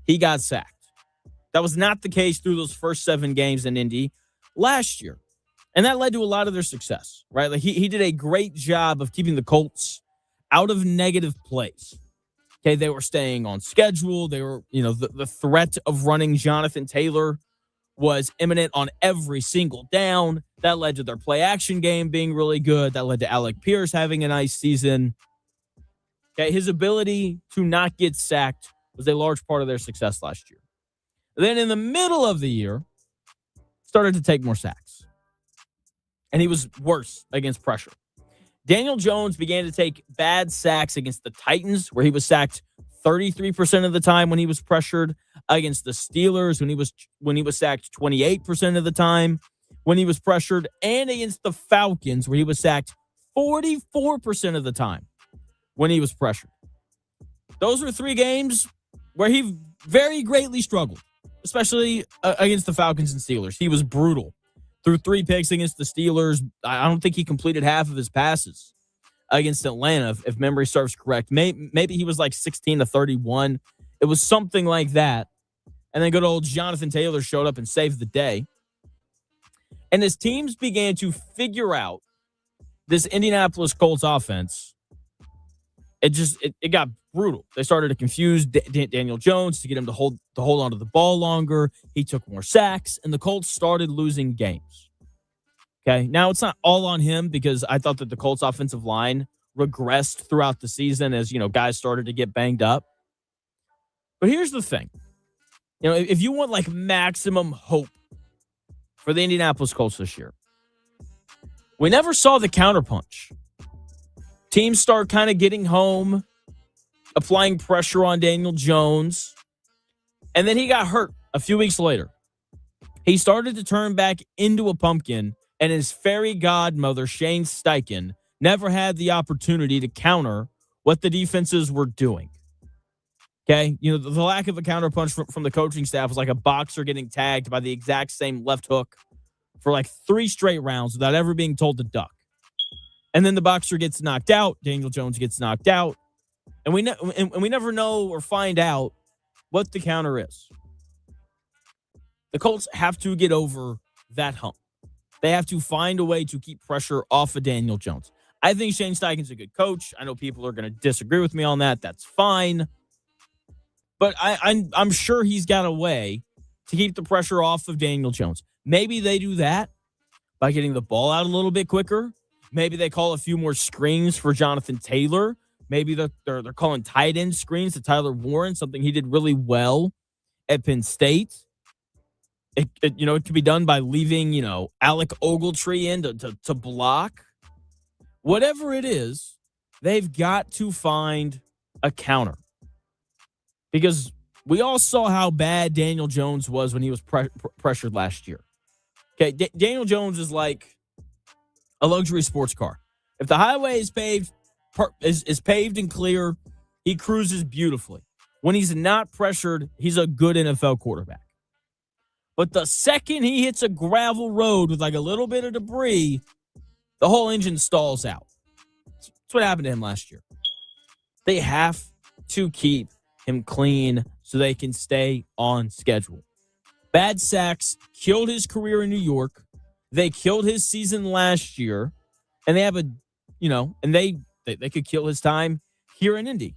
he got sacked. That was not the case through those first 7 games in Indy last year. And that led to a lot of their success, right? Like he did a great job of keeping the Colts out of negative plays. Okay, they were staying on schedule. They were, the threat of running Jonathan Taylor was imminent on every single down. That led to their play action game being really good. That led to Alec Pierce having a nice season. Okay, his ability to not get sacked was a large part of their success last year. Then in the middle of the year, started to take more sacks. And he was worse against pressure. Daniel Jones began to take bad sacks against the Titans, where he was sacked 33% of the time when he was pressured, against the Steelers when he was sacked 28% of the time when he was pressured, and against the Falcons where he was sacked 44% of the time when he was pressured. Those were 3 games where he very greatly struggled. especially against the Falcons and Steelers. He was brutal. Threw 3 picks against the Steelers. I don't think he completed half of his passes against Atlanta, if memory serves correct. Maybe he was like 16 to 31. It was something like that. And then good old Jonathan Taylor showed up and saved the day. And as teams began to figure out this Indianapolis Colts offense, it got brutal. They started to confuse Daniel Jones to get him to hold onto the ball longer. He took more sacks, and the Colts started losing games. Okay, now it's not all on him because I thought that the Colts offensive line regressed throughout the season as, guys started to get banged up. But here's the thing. If you want like maximum hope for the Indianapolis Colts this year, we never saw the counterpunch. Teams start kind of getting home, applying pressure on Daniel Jones, and then he got hurt a few weeks later. He started to turn back into a pumpkin, and his fairy godmother, Shane Steichen, never had the opportunity to counter what the defenses were doing. Okay? The lack of a counterpunch from the coaching staff was like a boxer getting tagged by the exact same left hook for like 3 straight rounds without ever being told to duck. And then the boxer gets knocked out. Daniel Jones gets knocked out. And we never know or find out what the counter is. The Colts have to get over that hump. They have to find a way to keep pressure off of Daniel Jones. I think Shane Steichen's a good coach. I know people are going to disagree with me on that. That's fine. But I'm sure he's got a way to keep the pressure off of Daniel Jones. Maybe they do that by getting the ball out a little bit quicker. Maybe they call a few more screens for Jonathan Taylor. Maybe they're calling tight end screens to Tyler Warren, something he did really well at Penn State. It could be done by leaving, Alec Ogletree in to block. Whatever it is, they've got to find a counter. Because we all saw how bad Daniel Jones was when he was pressured last year. Okay, Daniel Jones is like a luxury sports car. If the highway is paved and clear, he cruises beautifully. When he's not pressured, he's a good NFL quarterback. But the second he hits a gravel road with like a little bit of debris, the whole engine stalls out. That's what happened to him last year. They have to keep him clean so they can stay on schedule. Bad sacks killed his career in New York. They killed his season last year, and they have they could kill his time here in Indy.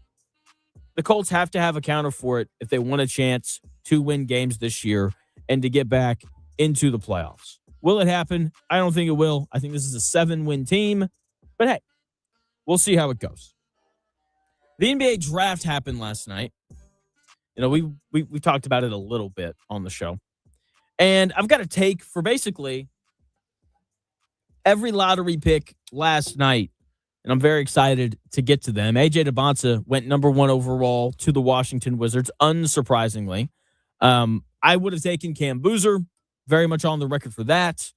The Colts have to have a counter for it if they want a chance to win games this year and to get back into the playoffs. Will it happen? I don't think it will. I think this is a 7-win team, but hey, we'll see how it goes. The NBA draft happened last night. We talked about it a little bit on the show. And I've got a take for basically every lottery pick last night, and I'm very excited to get to them. A.J. Debonsa went number 1 overall to the Washington Wizards, unsurprisingly. I would have taken Cam Boozer, very much on the record for that.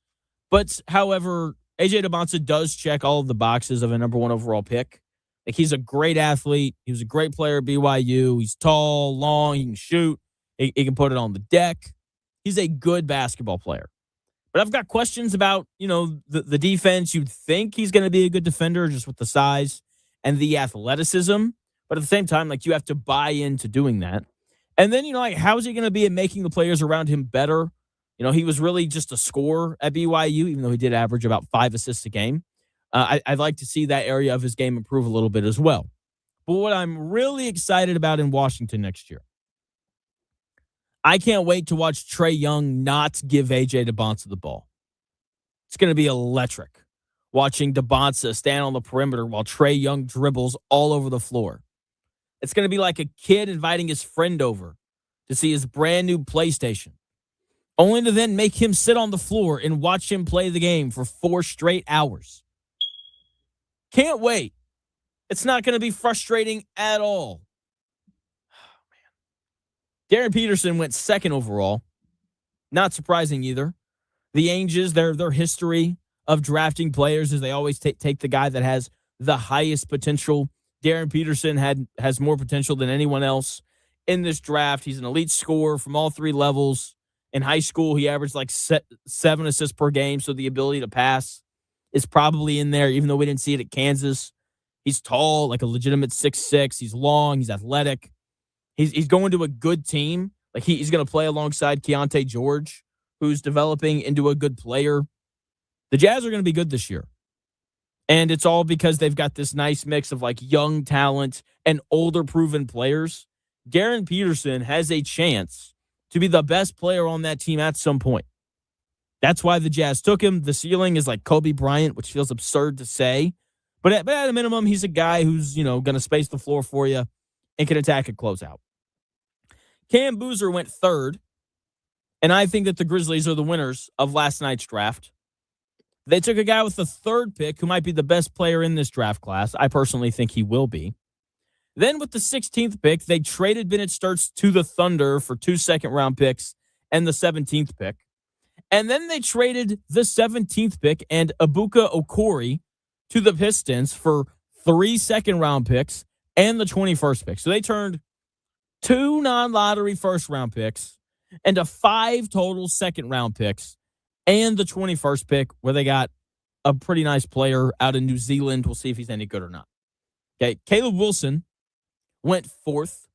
But, however, A.J. Debonsa does check all of the boxes of a number 1 overall pick. Like, he's a great athlete. He was a great player at BYU. He's tall, long, he can shoot. He can put it on the deck. He's a good basketball player. But I've got questions about, the defense. You'd think he's going to be a good defender just with the size and the athleticism. But at the same time, you have to buy into doing that. And then, how is he going to be at making the players around him better? He was really just a scorer at BYU, even though he did average about 5 assists a game. I'd like to see that area of his game improve a little bit as well. But what I'm really excited about in Washington next year, I can't wait to watch Trae Young not give A.J. Debonsa the ball. It's going to be electric watching Debonsa stand on the perimeter while Trae Young dribbles all over the floor. It's going to be like a kid inviting his friend over to see his brand new PlayStation, only to then make him sit on the floor and watch him play the game for 4 straight hours. Can't wait. It's not going to be frustrating at all. Darren Peterson went 2nd overall. Not surprising either. The Angels, their history of drafting players is they always take the guy that has the highest potential. Darren Peterson has more potential than anyone else in this draft. He's an elite scorer from all three levels. In high school, he averaged like 7 assists per game, so the ability to pass is probably in there, even though we didn't see it at Kansas. He's tall, like a legitimate 6'6". He's long. He's athletic. He's going to a good team. Like he's going to play alongside Keontae George, who's developing into a good player. The Jazz are going to be good this year. And it's all because they've got this nice mix of like young talent and older proven players. Garen Peterson has a chance to be the best player on that team at some point. That's why the Jazz took him. The ceiling is like Kobe Bryant, which feels absurd to say. But at a minimum, he's a guy who's, going to space the floor for you and can attack at closeout. Cam Boozer went third, and I think that the Grizzlies are the winners of last night's draft. They took a guy with the third pick who might be the best player in this draft class. I personally think he will be. Then with the 16th pick, they traded Bennett Sturts to the Thunder for 2 second-round picks and the 17th pick. And then they traded the 17th pick and Ibuka Okori to the Pistons for 3 second-round picks and the 21st pick. So they turned 2 non-lottery first-round picks into 5 total second-round picks and the 21st pick, where they got a pretty nice player out in New Zealand. We'll see if he's any good or not. Okay, Caleb Wilson went fourth.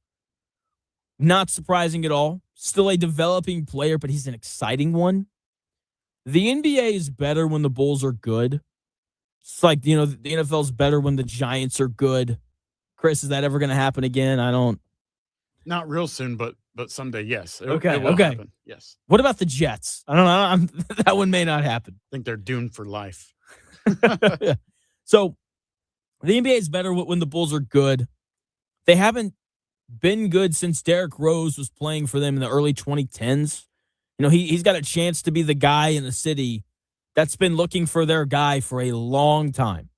Not surprising at all. Still a developing player, but he's an exciting one. The NBA is better when the Bulls are good. It's like, the NFL is better when the Giants are good. Chris, is that ever going to happen again? I don't. Not real soon, but someday, yes. It will Okay. happen. Yes. What about the Jets? I don't know. That one may not happen. I think they're doomed for life. So the NBA is better when the Bulls are good. They haven't been good since Derrick Rose was playing for them in the early 2010s. He's got a chance to be the guy in the city that's been looking for their guy for a long time.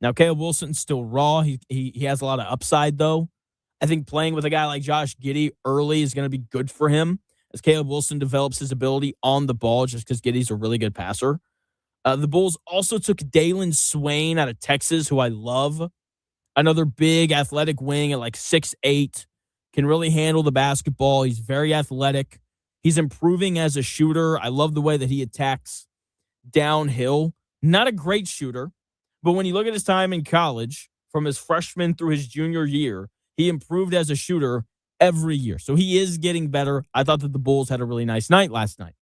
Now, Caleb Wilson's still raw. He has a lot of upside, though. I think playing with a guy like Josh Giddey early is going to be good for him as Caleb Wilson develops his ability on the ball, just because Giddey's a really good passer. The Bulls also took Dalen Swain out of Texas, who I love. Another big athletic wing at like 6'8", can really handle the basketball. He's very athletic. He's improving as a shooter. I love the way that he attacks downhill. Not a great shooter, but when you look at his time in college, from his freshman through his junior year, he improved as a shooter every year. So he is getting better. I thought that the Bulls had a really nice night last night.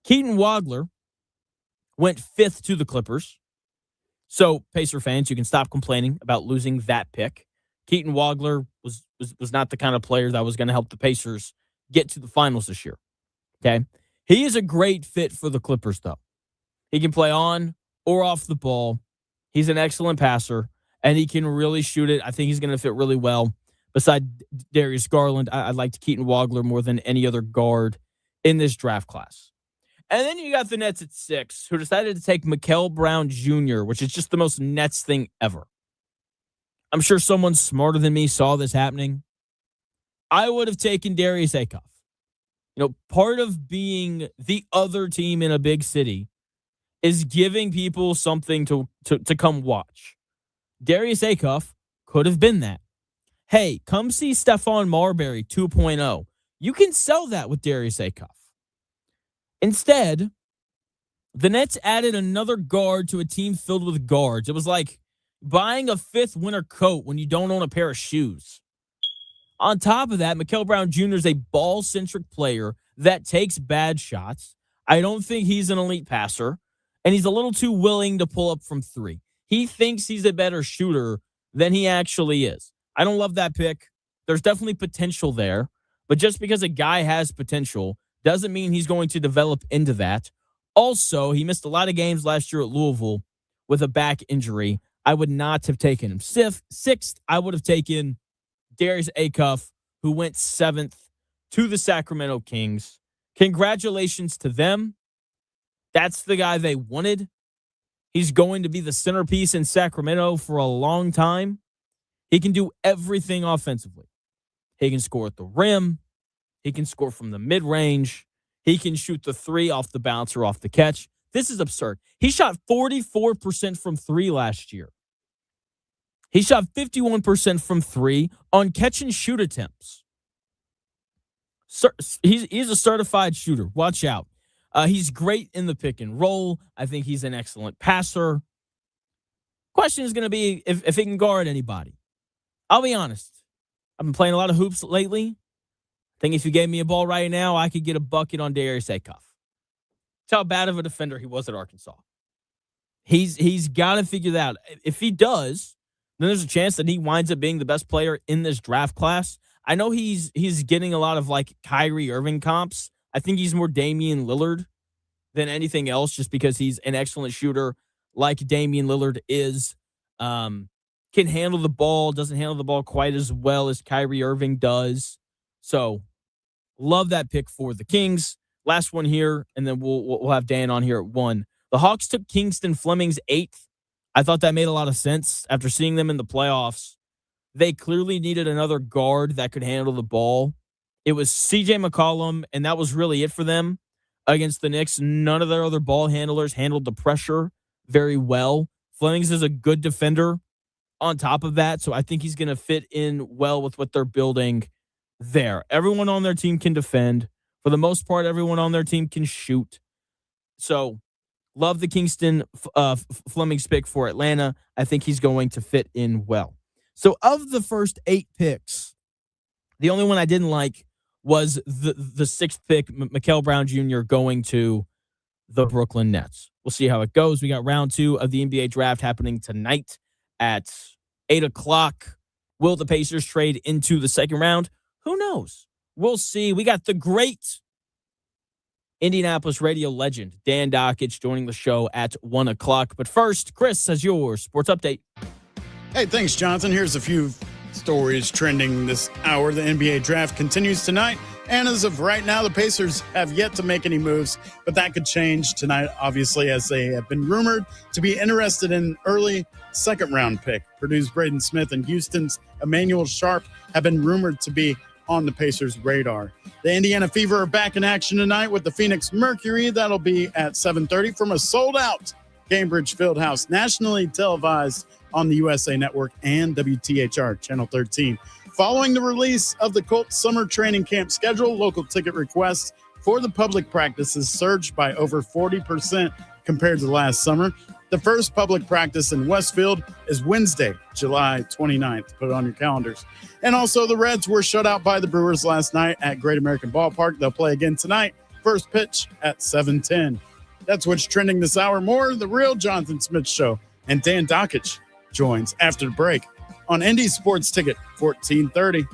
Keaton Wagler went fifth to the Clippers. So, Pacer fans, you can stop complaining about losing that pick. Keaton Wagler was not the kind of player that was going to help the Pacers get to the finals this year. Okay? He is a great fit for the Clippers, though. He can play on or off the ball. He's an excellent passer, and he can really shoot it. I think he's going to fit really well. Beside Darius Garland, I liked Keaton Wagler more than any other guard in this draft class. And then you got the Nets at 6, who decided to take Mikael Brown Jr., which is just the most Nets thing ever. I'm sure someone smarter than me saw this happening. I would have taken Darius Acuff. Part of being the other team in a big city is giving people something to come watch. Darius Acuff could have been that. Hey, come see Stephon Marbury 2.0. You can sell that with Darius Acuff. Instead, the Nets added another guard to a team filled with guards. It was like buying a fifth winter coat when you don't own a pair of shoes. On top of that, Mikael Brown Jr. is a ball-centric player that takes bad shots. I don't think he's an elite passer, and he's a little too willing to pull up from three. He thinks he's a better shooter than he actually is. I don't love that pick. There's definitely potential there, but just because a guy has potential doesn't mean he's going to develop into that. Also, he missed a lot of games last year at Louisville with a back injury. I would not have taken him. Sixth, I would have taken Darius Acuff, who went 7th to the Sacramento Kings. Congratulations to them. That's the guy they wanted. He's going to be the centerpiece in Sacramento for a long time. He can do everything offensively. He can score at the rim. He can score from the mid-range. He can shoot the three off the bounce or off the catch. This is absurd. He shot 44% from three last year. He shot 51% from three on catch and shoot attempts. He's a certified shooter. Watch out. He's great in the pick and roll. I think he's an excellent passer. Question is going to be if he can guard anybody. I'll be honest. I've been playing a lot of hoops lately. I think if you gave me a ball right now, I could get a bucket on Darius Acuff. That's how bad of a defender he was at Arkansas. He's got to figure that out. If he does, then there's a chance that he winds up being the best player in this draft class. I know he's getting a lot of like Kyrie Irving comps. I think he's more Damian Lillard than anything else, just because he's an excellent shooter like Damian Lillard is. Can handle the ball, doesn't handle the ball quite as well as Kyrie Irving does. So love that pick for the Kings. Last one here, and then we'll have Dan on here at 1. The Hawks took Kingston Fleming's 8th. I thought that made a lot of sense after seeing them in the playoffs. They clearly needed another guard that could handle the ball. It was CJ McCollum, and that was really it for them against the Knicks. None of their other ball handlers handled the pressure very well. Flemings is a good defender on top of that, so I think he's going to fit in well with what they're building there. Everyone on their team can defend. For the most part, everyone on their team can shoot. So love the Kingston Fleming's pick for Atlanta. I think he's going to fit in well. So of the first 8 picks, the only one I didn't like was the 6th pick, Mikal Brown Jr. going to the Brooklyn Nets. We'll see how it goes. We got round 2 of the NBA draft happening tonight at 8 o'clock. Will the Pacers trade into the second round? Who knows? We'll see. We got the great Indianapolis radio legend, Dan Dakich, joining the show at 1 o'clock. But first, Chris has your sports update. Hey, thanks, Jonathan. Here's a few stories trending this hour. The NBA draft continues tonight. And as of right now, the Pacers have yet to make any moves, but that could change tonight, obviously, as they have been rumored to be interested in an early second-round pick. Purdue's Braden Smith and Houston's Emmanuel Sharp have been rumored to be on the Pacers' radar. The Indiana Fever are back in action tonight with the Phoenix Mercury. That'll be at 7:30 from a sold-out Cambridge Fieldhouse, nationally televised on the USA Network and WTHR Channel 13. Following the release of the Colts summer training camp schedule, local ticket requests for the public practices surged by over 40% compared to last summer. The first public practice in Westfield is Wednesday, July 29th. Put it on your calendars. And also, the Reds were shut out by the Brewers last night at Great American Ballpark. They'll play again tonight. First pitch at 7:10. That's what's trending this hour. More The Real Jonathan Smith Show. And Dan Dakich joins after the break on Indy Sports Ticket 1430.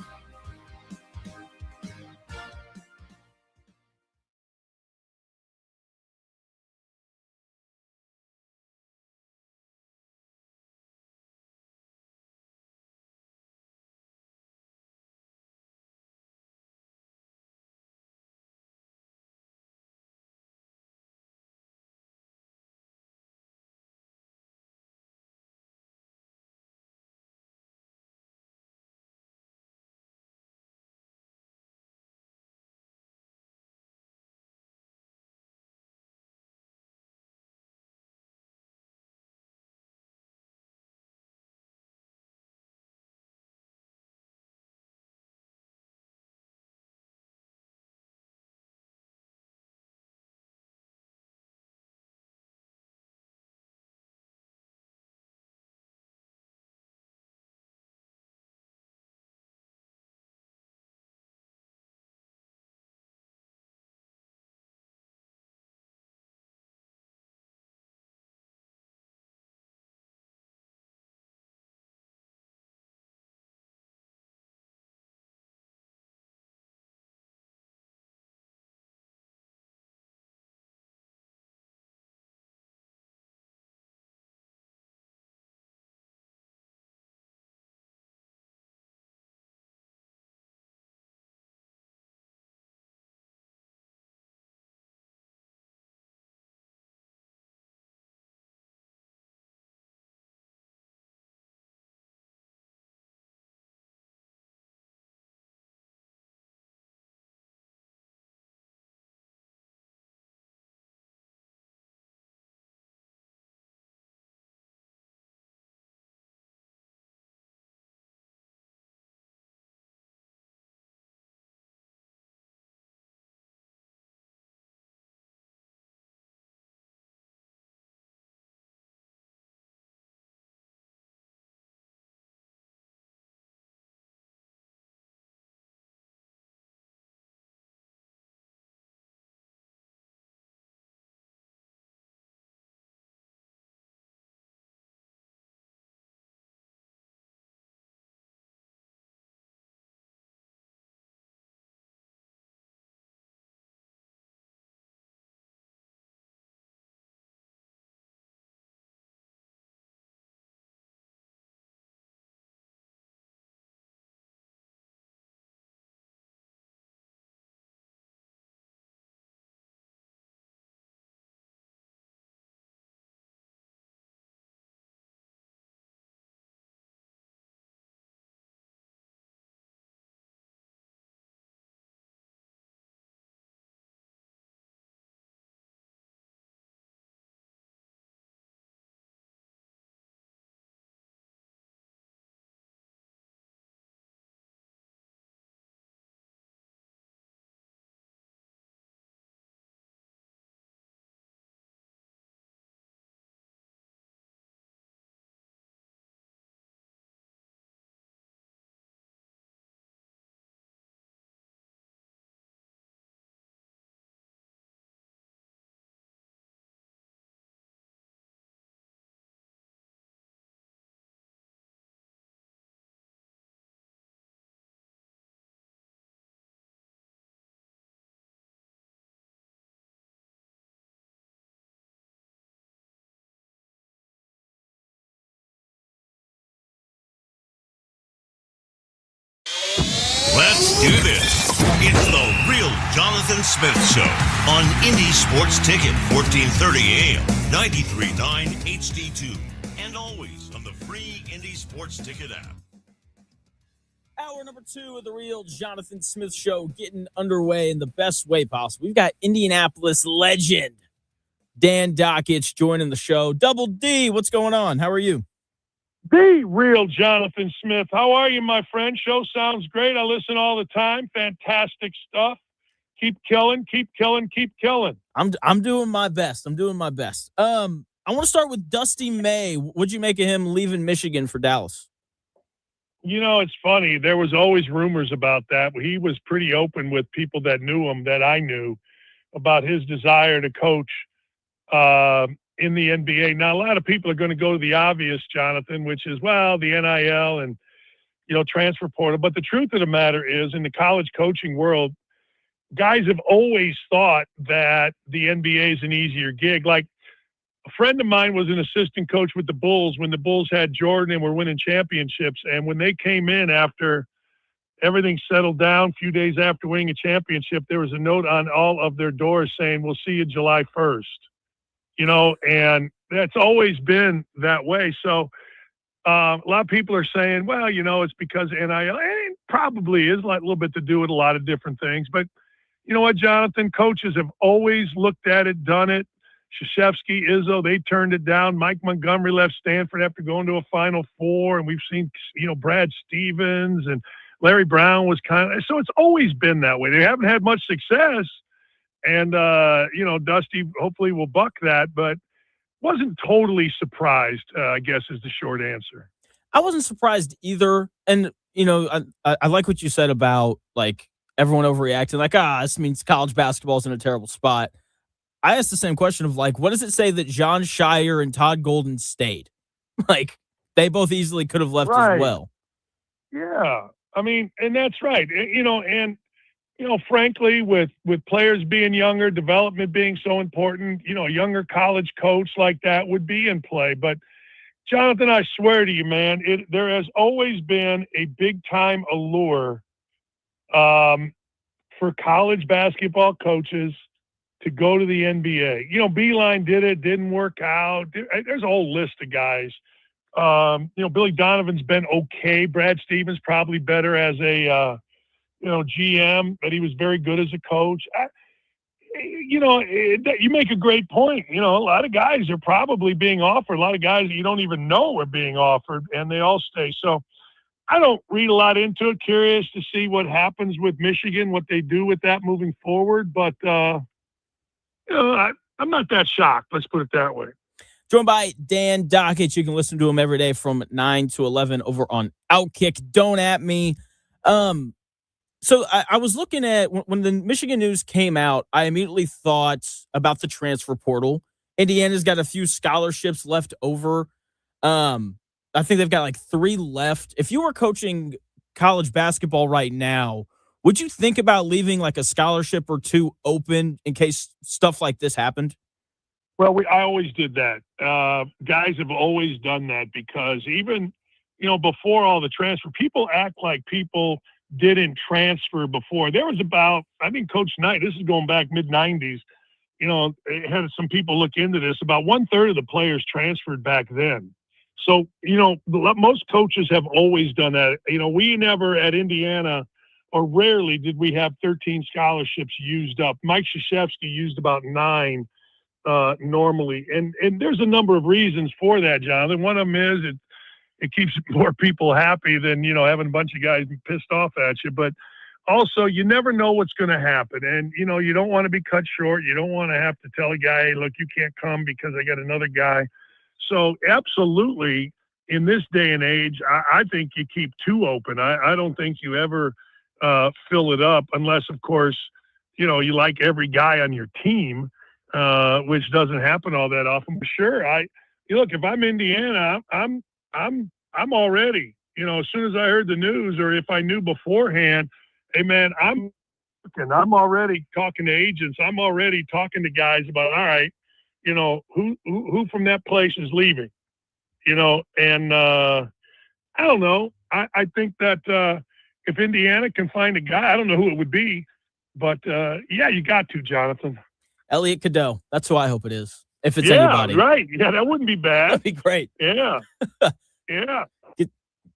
do this. It's the Real Jonathan Smith Show on Indy Sports Ticket, 1430 AM, 93.9 HD2, and always on the free Indy Sports Ticket app. Hour number 2 of the Real Jonathan Smith Show getting underway in the best way possible. We've got Indianapolis legend Dan Dakich joining the show. Double D, what's going on? How are you? The Real Jonathan Smith. How are you, my friend? Show sounds great. I listen all the time. Fantastic stuff. Keep killing, keep killing, keep killing. I'm doing my best. I want to start with Dusty May. What'd you make of him leaving Michigan for Dallas? You know, it's funny. There was always rumors about that. He was pretty open with people that knew him, that I knew, about his desire to coach in the NBA. Now, a lot of people are going to go to the obvious, Jonathan, which is, well, the NIL and, transfer portal. But the truth of the matter is, in the college coaching world, guys have always thought that the NBA is an easier gig. Like, a friend of mine was an assistant coach with the Bulls when the Bulls had Jordan and were winning championships. And when they came in after everything settled down, a few days after winning a championship, there was a note on all of their doors saying, "We'll see you July 1st." And that's always been that way. So a lot of people are saying, well, it's because NIL, and it probably is a little bit to do with a lot of different things. But you know what, Jonathan? Coaches have always looked at it, done it. Krzyzewski, Izzo, they turned it down. Mike Montgomery left Stanford after going to a Final Four, and we've seen, Brad Stevens and Larry Brown was so it's always been that way. They haven't had much success, and Dusty hopefully will buck that, but wasn't totally surprised, I guess is the short answer. I wasn't surprised either, and I like what you said about like everyone overreacting, like this means college basketball is in a terrible spot. I asked the same question of like, what does it say that John Shire and Todd Golden stayed? Like, they both easily could have left as well. Yeah. I mean, and that's right. Frankly, with players being younger, development being so important, a younger college coach like that would be in play. But, Jonathan, I swear to you, man, there has always been a big-time allure for college basketball coaches to go to the NBA. Beeline did it, didn't work out. There's a whole list of guys. Billy Donovan's been okay. Brad Stevens probably better as a, GM, but he was very good as a coach. You make a great point. A lot of guys are probably being offered. A lot of guys that you don't even know are being offered, and they all stay. So I don't read a lot into it. Curious to see what happens with Michigan, what they do with that moving forward. But, I'm not that shocked. Let's put it that way. Joined by Dan Dakich. You can listen to him every day from 9 to 11 over on Outkick. Don't at me. So I was looking at when the Michigan news came out, I immediately thought about the transfer portal. Indiana's got a few scholarships left over. I think they've got like 3 left. If you were coaching college basketball right now, would you think about leaving like a scholarship or 2 open in case stuff like this happened? Well, I always did that. Guys have always done that because even, before all the transfer, people act like people didn't transfer before. There was about, I think Coach Knight, this is going back mid-90s, had some people look into this. About 1/3 of the players transferred back then. So, most coaches have always done that. We never at Indiana, or rarely did we have 13 scholarships used up. Mike Krzyzewski used about 9 normally. And there's a number of reasons for that, Jonathan. One of them is it keeps more people happy than, having a bunch of guys be pissed off at you. But also, you never know what's going to happen. And, you don't want to be cut short. You don't want to have to tell a guy, hey, look, you can't come because I got another guy. So absolutely, in this day and age, I think you keep 2 open. I don't think you ever fill it up unless, of course, you like every guy on your team, which doesn't happen all that often. But sure, look, if I'm Indiana, I'm all ready. As soon as I heard the news, or if I knew beforehand, hey man, I'm already talking to agents. I'm already talking to guys about, all right, who from that place is leaving, and I don't know. I think that if Indiana can find a guy, I don't know who it would be, but yeah, you got to, Jonathan. Elliot Cadeau. That's who I hope it is. If it's Yeah, anybody. right. Yeah, that wouldn't be bad. That'd be great. Yeah. Yeah.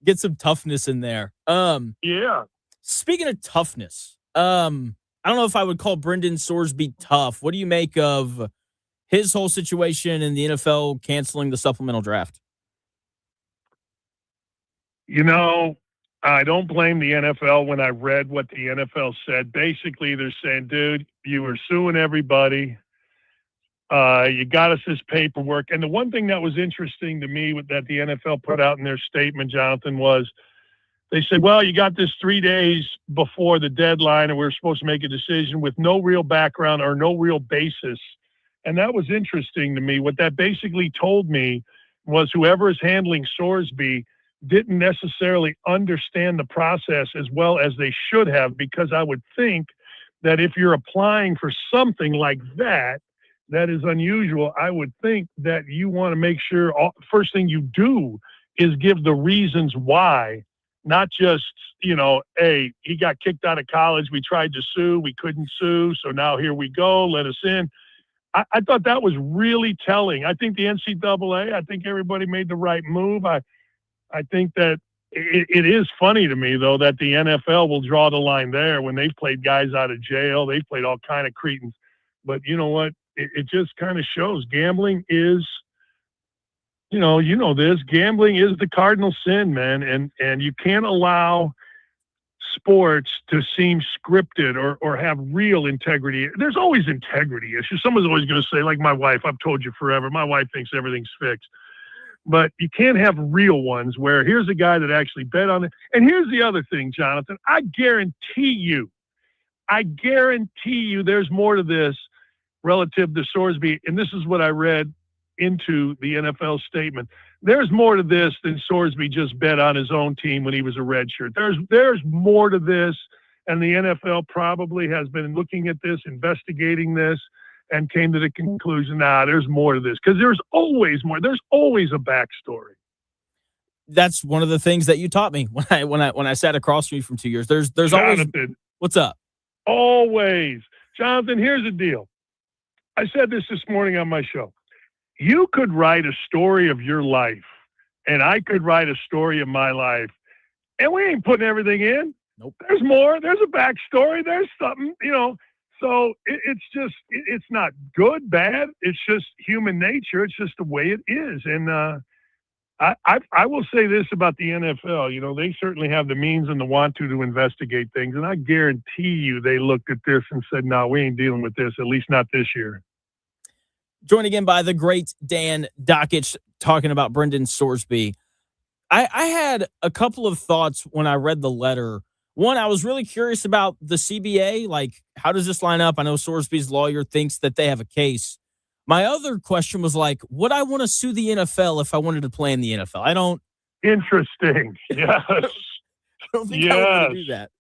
Get some toughness in there. Yeah. Speaking of toughness, I don't know if I would call Brendan Sorsby tough. What do you make of his whole situation and the NFL canceling the supplemental draft? I don't blame the NFL when I read what the NFL said. Basically, they're saying, dude, you were suing everybody. You got us this paperwork. And the one thing that was interesting to me that the NFL put out in their statement, Jonathan, was they said, well, you got this 3 days before the deadline and we were supposed to make a decision with no real background or no real basis. And that was interesting to me. What that basically told me was whoever is handling Sorsby didn't necessarily understand the process as well as they should have, because I would think that if you're applying for something like that is unusual, I would think that you want to make sure first thing you do is give the reasons why, not just, hey, he got kicked out of college. We tried to sue. We couldn't sue. So now here we go. Let us in. I thought that was really telling. I think the NCAA, I think everybody made the right move. I think that it is funny to me, though, that the NFL will draw the line there when they've played guys out of jail. They've played all kind of cretins. But you know what? It just kind of shows gambling is, this. Gambling is the cardinal sin, man. And you can't allow sports to seem scripted or have real integrity. There's always integrity issues. Someone's always going to say, like my wife, I've told you forever, my wife thinks everything's fixed. But you can't have real ones where here's a guy that actually bet on it. And here's the other thing, Jonathan. I guarantee you there's more to this relative to Sorsby. And this is what I read into the NFL statement. There's more to this than Sorsby just bet on his own team when he was a redshirt. There's more to this. And the NFL probably has been looking at this, investigating this, and came to the conclusion, there's more to this, because there's always more. There's always a backstory. That's one of the things that you taught me when I sat across from you from 2 years. There's Jonathan, always. What's up? Always, Jonathan. Here's the deal. I said this morning on my show. You could write a story of your life, and I could write a story of my life, and we ain't putting everything in. Nope. There's more. There's a backstory. There's something, So it's not good, bad. It's just human nature. It's just the way it is. And I will say this about the NFL. They certainly have the means and the want to investigate things. And I guarantee you they looked at this and said, no, we ain't dealing with this, at least not this year. Joined again by the great Dan Dakich talking about Brendan Sorsby. I had a couple of thoughts when I read the letter. One, I was really curious about the CBA. Like, how does this line up? I know Sorsby's lawyer thinks that they have a case. My other question was like, would I want to sue the NFL if I wanted to play in the NFL? I don't. Interesting. Yes. I don't think I would want to do that.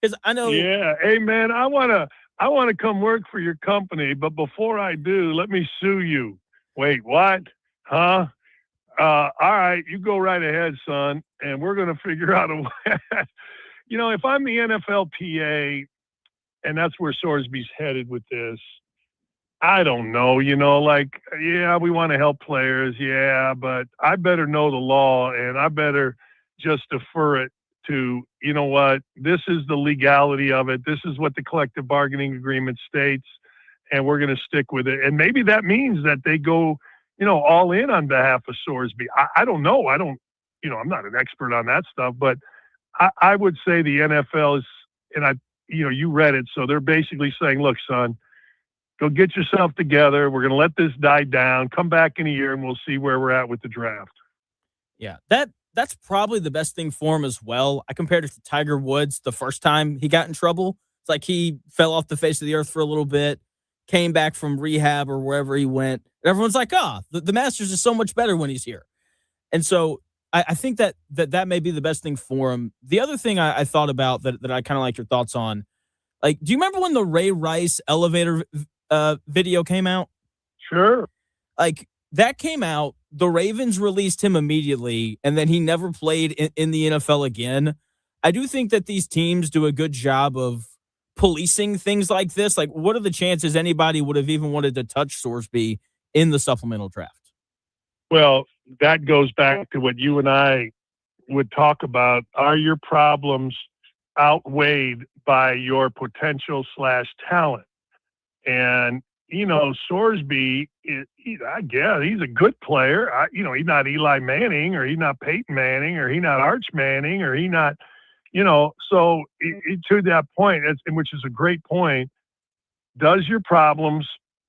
Because I know. Yeah. Hey, man, I want to come work for your company, but before I do, let me sue you. Wait, what? Huh? All right, you go right ahead, son, and we're going to figure out a way. If I'm the NFLPA, and that's where Sorsby's headed with this, I don't know, yeah, we want to help players, yeah, but I better know the law, and I better just defer it to, what, this is the legality of it. This is what the collective bargaining agreement states, and we're going to stick with it. And maybe that means that they go, all in on behalf of Sorsby. I don't know. I'm not an expert on that stuff, but I would say the NFL is, and you read it. So they're basically saying, look, son, go get yourself together. We're going to let this die down. Come back in a year and we'll see where we're at with the draft. Yeah, that's probably the best thing for him as well. I compared it to Tiger Woods the first time he got in trouble. It's like he fell off the face of the earth for a little bit, came back from rehab or wherever he went. And everyone's like, the Masters is so much better when he's here. And so I think that may be the best thing for him. The other thing I thought about that I kind of like your thoughts on, like, do you remember when the Ray Rice elevator video came out? Sure. Like, that came out, the Ravens released him immediately, and then he never played in the NFL again. I do think that these teams do a good job of policing things like this. Like, what are the chances anybody would have even wanted to touch Sorsby in the supplemental draft? Well, that goes back to what you and I would talk about. Are your problems outweighed by your potential / talent? And, Sorsby, I guess he's a good player. He's not Eli Manning, or he's not Peyton Manning, or he's not Arch Manning, or he's not, so to that point, which is a great point, does your problems,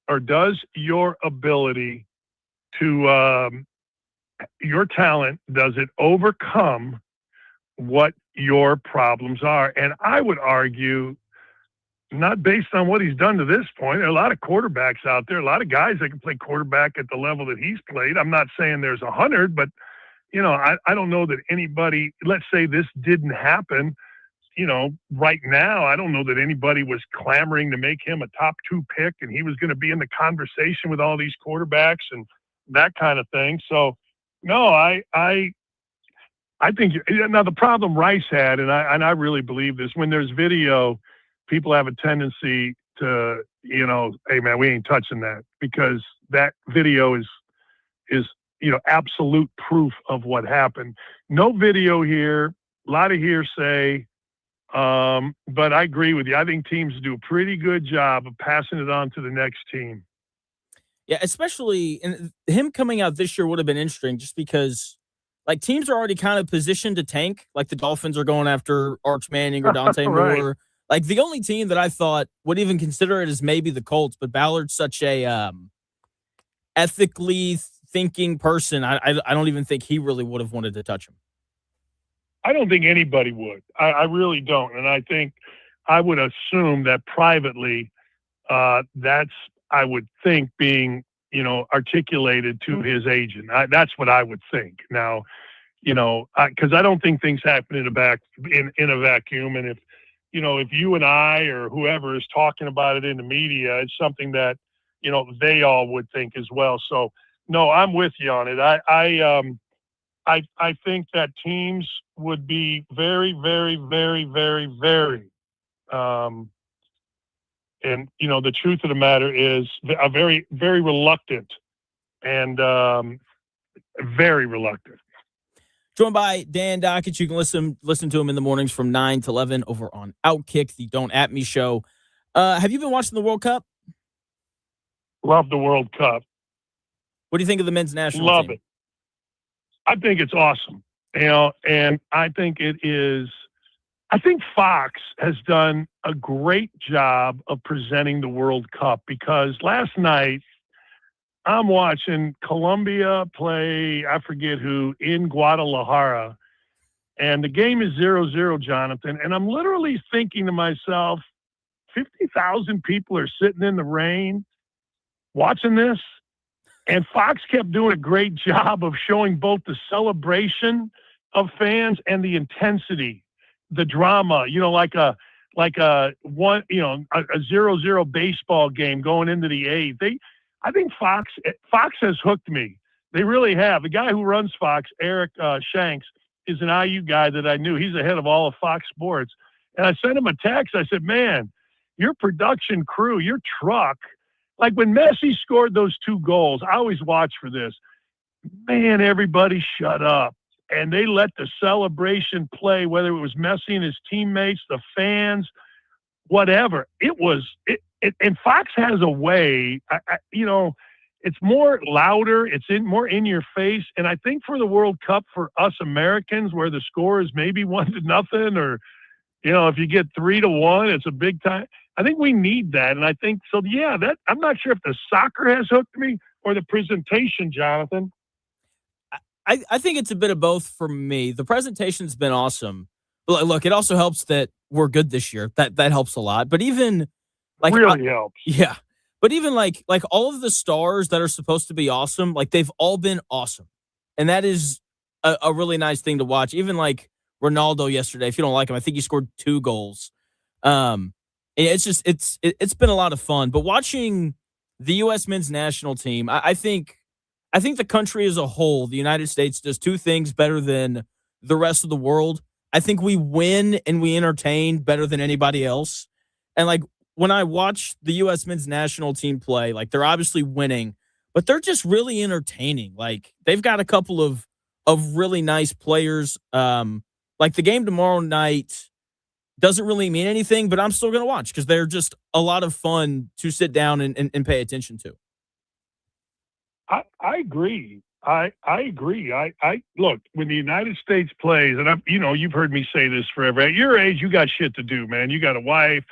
or does your ability to, your talent, does it overcome what your problems are? And I would argue, not based on what he's done to this point. There are a lot of quarterbacks out there, a lot of guys that can play quarterback at the level that he's played. I'm not saying there's 100, but, I don't know that anybody, let's say this didn't happen, right now, I don't know that anybody was clamoring to make him a top 2 pick and he was going to be in the conversation with all these quarterbacks and that kind of thing. So, no, I think now the problem Rice had, and I really believe this, when there's video, people have a tendency to, hey man, we ain't touching that, because that video is absolute proof of what happened. No video here, a lot of hearsay. But I agree with you. I think teams do a pretty good job of passing it on to the next team. Yeah, especially and him coming out this year would have been interesting, just because like teams are already kind of positioned to tank. Like the Dolphins are going after Arch Manning or Dante Right. Moore. Like the only team that I thought would even consider it is maybe the Colts, but Ballard's such a ethically thinking person. I don't even think he really would have wanted to touch him. I don't think anybody would. I really don't. And I think I would assume that privately, that's, I would think, being, articulated to his agent. That's what I would think. Now, because I don't think things happen in a vacuum. And if you and I or whoever is talking about it in the media, it's something that, they all would think as well. So, no, I'm with you on it. I think that teams would be very, very, very, very, very, and the truth of the matter is a very, very reluctant and very reluctant. Joined by Dan Dakich. You can listen to him in the mornings from 9 to 11 over on Outkick, the Don't At Me show. Have you been watching the World Cup? Love the World Cup. What do you think of the men's national Love team? it. I think it's awesome, and I think it is. I think Fox has done a great job of presenting the World Cup, because last night I'm watching Colombia play, I forget who, in Guadalajara, and the game is 0-0, Jonathan, and I'm literally thinking to myself, 50,000 people are sitting in the rain watching this. And Fox kept doing a great job of showing both the celebration of fans and the intensity, the drama, like a 0-0 baseball game going into the eighth. I think Fox has hooked me. They really have. The guy who runs Fox, Eric Shanks, is an IU guy that I knew. He's the head of all of Fox Sports. And I sent him a text. I said, man, your production crew, your truck, like when Messi scored those 2 goals, I always watch for this. Man, everybody shut up. And they let the celebration play, whether it was Messi and his teammates, the fans, whatever. And Fox has a way, it's more louder. It's more in your face. And I think for the World Cup, for us Americans, where the score is maybe 1-0, or, if you get 3-1, it's a big time. I think we need that. And I think so. Yeah, I'm not sure if the soccer has hooked me or the presentation, Jonathan. I think it's a bit of both for me. The presentation's been awesome. But look, it also helps that we're good this year. That helps a lot. But even really helps. Yeah. But even like all of the stars that are supposed to be awesome, like they've all been awesome. And that is a really nice thing to watch. Even like Ronaldo yesterday, if you don't like him, I think he scored 2 goals. It's just it's been a lot of fun. But watching the U.S. men's national team, I think the country as a whole, the United States, does 2 things better than the rest of the world. I think we win and we entertain better than anybody else. And like when I watch the U.S. men's national team play, like they're obviously winning, but they're just really entertaining. Like they've got a couple of really nice players. Like the game tomorrow night doesn't really mean anything, but I'm still going to watch because they're just a lot of fun to sit down and pay attention to. I agree. I agree. I look, when the United States plays, and you've heard me say this forever. At your age, you got shit to do, man. You got a wife,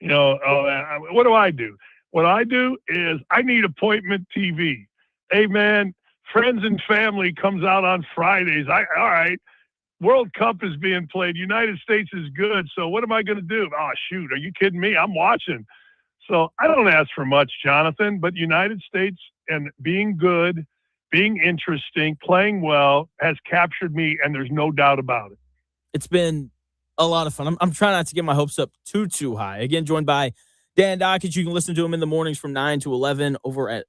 all that. What do? What I do is I need appointment TV. Hey, man, friends and family comes out on Fridays. All right. World Cup is being played. United States is good. So what am I going to do? Oh, shoot. Are you kidding me? I'm watching. So I don't ask for much, Jonathan, but United States and being good, being interesting, playing well has captured me, and there's no doubt about it. It's been a lot of fun. I'm trying not to get my hopes up too high. Again, joined by Dan Dakich. You can listen to him in the mornings from 9 to 11 over at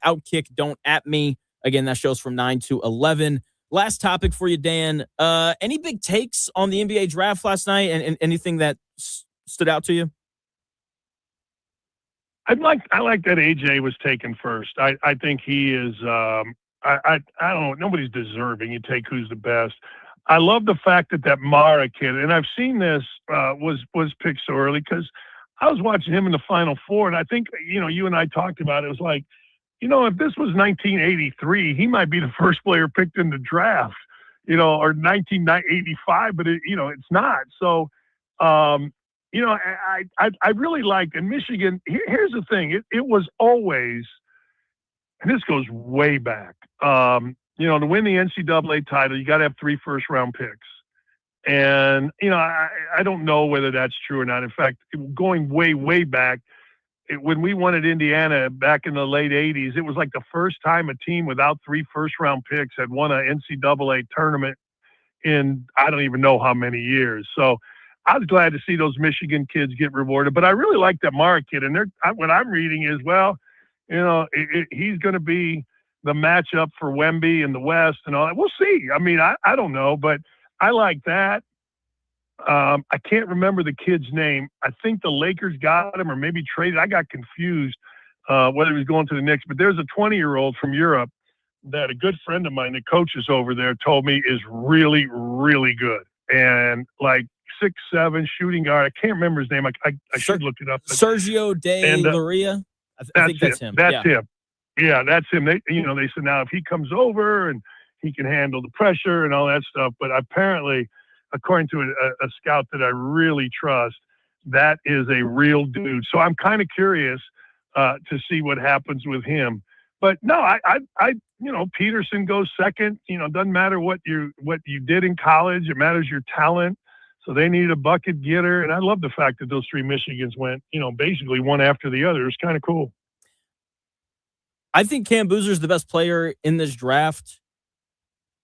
Outkick. Don't at me. Again, that show's from 9 to 11. Last topic for you, Dan. Any big takes on the NBA draft last night and anything that stood out to you? I like that AJ was taken first. I think he is. I don't know. Nobody's deserving. You take who's the best. I love the fact that Mara kid, and I've seen this was picked so early because I was watching him in the Final Four, and I think you and I talked about it. It was like, if this was 1983, he might be the first player picked in the draft, or 1985, but it's not. So. I really liked in Michigan. Here's the thing. It was always, and this goes way back, to win the NCAA title, you got to have 3 first-round picks. And, I don't know whether that's true or not. In fact, going way, way back, when we won at Indiana back in the late 80s, it was like the first time a team without 3 first-round picks had won an NCAA tournament in I don't even know how many years. So, I was glad to see those Michigan kids get rewarded, but I really like that Mara kid. And what I'm reading is, he's going to be the matchup for Wemby in the West and all that. We'll see. I mean, I don't know, but I like that. I can't remember the kid's name. I think the Lakers got him or maybe traded. I got confused whether he was going to the Knicks, but there's a 20-year-old from Europe that a good friend of mine that coaches over there told me is really, really good. And like, 6'7" shooting guard. I can't remember his name. I should look it up. Sergio De Luria. I think that's him. That's him. Yeah, that's him. They said now if he comes over and he can handle the pressure and all that stuff. But apparently, according to a scout that I really trust, that is a real dude. So I'm kind of curious to see what happens with him. But no, Peterson goes second. Doesn't matter what you did in college. It matters your talent. So they need a bucket getter. And I love the fact that those 3 Michigans went, basically one after the other. It's kind of cool. I think Cam Boozer is the best player in this draft.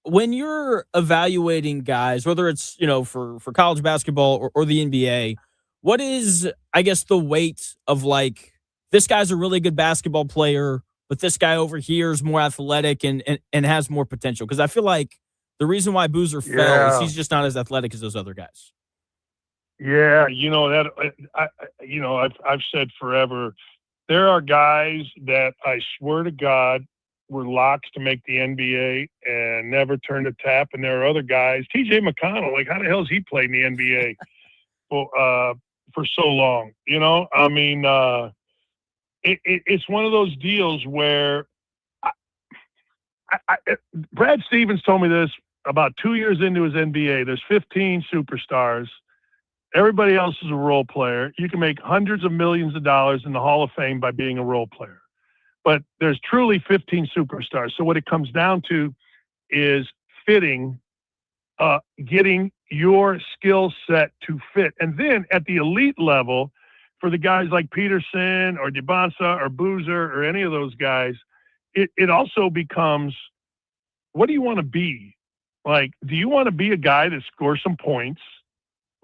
When you're evaluating guys, whether it's, for college basketball or the NBA, what is, I guess, the weight of like, this guy's a really good basketball player, but this guy over here is more athletic and has more potential? Because I feel like the reason why Boozer fell is he's just not as athletic as those other guys. Yeah, I've said forever, there are guys that I swear to God were locks to make the NBA and never turned a tap, and there are other guys. T.J. McConnell, like how the hell has he played in the NBA for so long? I mean, it's one of those deals where Brad Stevens told me this about 2 years into his NBA. There's 15 superstars. Everybody else is a role player. You can make hundreds of millions of dollars in the Hall of Fame by being a role player. But there's truly 15 superstars. So what it comes down to is fitting, getting your skill set to fit. And then at the elite level, for the guys like Peterson or DeBonsa or Boozer or any of those guys, it also becomes, what do you want to be? Like, do you want to be a guy that scores some points?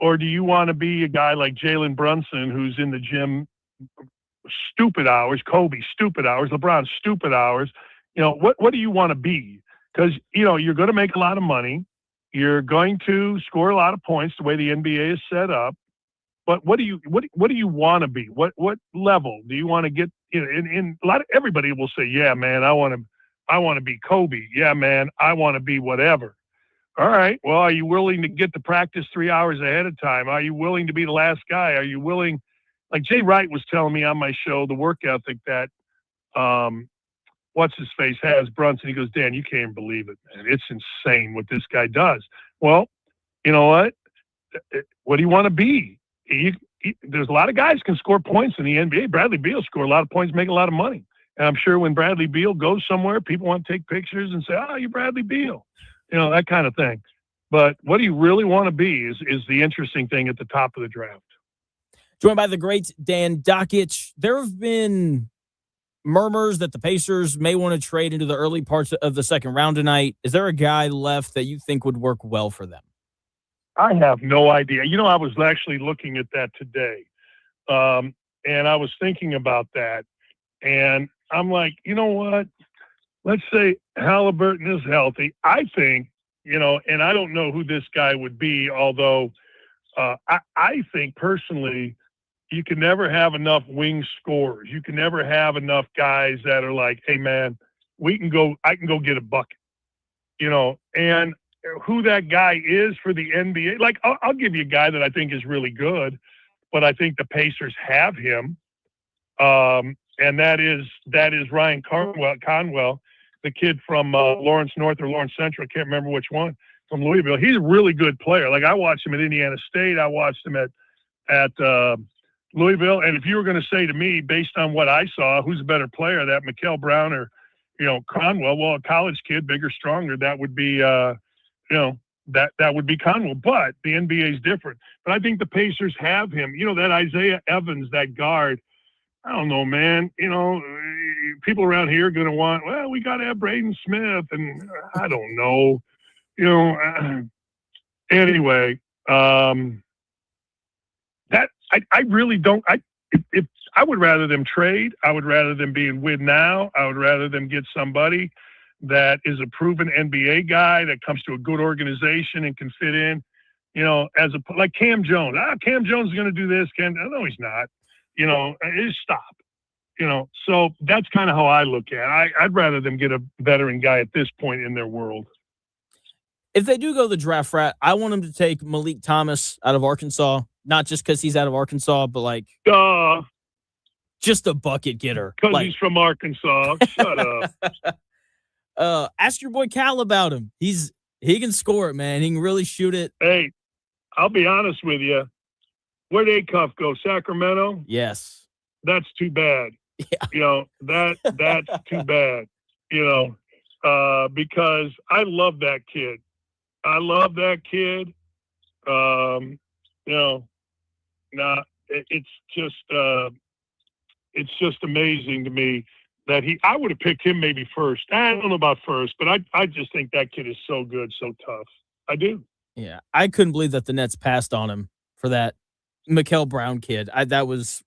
Or do you want to be a guy like Jalen Brunson who's in the gym stupid hours, Kobe stupid hours, LeBron stupid hours? What do you want to be? Because, you're going to make a lot of money. You're going to score a lot of points the way the NBA is set up. But what do you want to be? What level do you want to get? In a lot of everybody will say, yeah, man, I want to be Kobe. Yeah, man, I want to be whatever. All right. Well, are you willing to get to practice 3 hours ahead of time? Are you willing to be the last guy? Are you willing? Like Jay Wright was telling me on my show, the work ethic that what's his face has, Brunson. He goes, Dan, you can't believe it, man. It's insane what this guy does. Well, you know what? What do you want to be? There's a lot of guys can score points in the NBA. Bradley Beal scored a lot of points, make a lot of money. And I'm sure when Bradley Beal goes somewhere, people want to take pictures and say, oh, you're Bradley Beal. That kind of thing. But what do you really want to be is the interesting thing at the top of the draft. Joined by the great Dan Dakich. There have been murmurs that the Pacers may want to trade into the early parts of the second round tonight. Is there a guy left that you think would work well for them? I have no idea. I was actually looking at that today. And I was thinking about that. And I'm like, you know what? Let's say Halliburton is healthy. I think, and I don't know who this guy would be, although I think personally, you can never have enough wing scorers. You can never have enough guys that are like, hey, man, I can go get a bucket, and who that guy is for the NBA. Like, I'll give you a guy that I think is really good, but I think the Pacers have him. And that is Ryan Conwell, the kid from Lawrence North or Lawrence Central. I can't remember which one, from Louisville. He's a really good player. Like, I watched him at Indiana State. I watched him at Louisville. And if you were going to say to me, based on what I saw, who's a better player, that Mikael Brown or, Conwell, well, a college kid, bigger, stronger, that would be, that would be Conwell. But the NBA is different. But I think the Pacers have him. That Isaiah Evans, that guard, I don't know, man. People around here are going to want, well, we got to have Braden Smith. And I don't know. Anyway, that I really don't. If I would rather them trade. I would rather them be in win now. I would rather them get somebody that is a proven NBA guy that comes to a good organization and can fit in, like Cam Jones. Cam Jones is going to do this. No, he's not. Just stop. So that's kind of how I look at it. I'd rather them get a veteran guy at this point in their world. If they do go the draft route, I want them to take Malik Thomas out of Arkansas, not just because he's out of Arkansas, but like just a bucket getter. Because he's from Arkansas. Shut up. Ask your boy Cal about him. He can score it, man. He can really shoot it. Hey, I'll be honest with you. Where'd Acuff go? Sacramento? Yes. That's too bad. Yeah. That's too bad. Because I love that kid. It's just amazing to me that I would have picked him maybe first. I don't know about first, but I just think that kid is so good, so tough. I do. Yeah. I couldn't believe that the Nets passed on him for that Mikael Brown kid. That was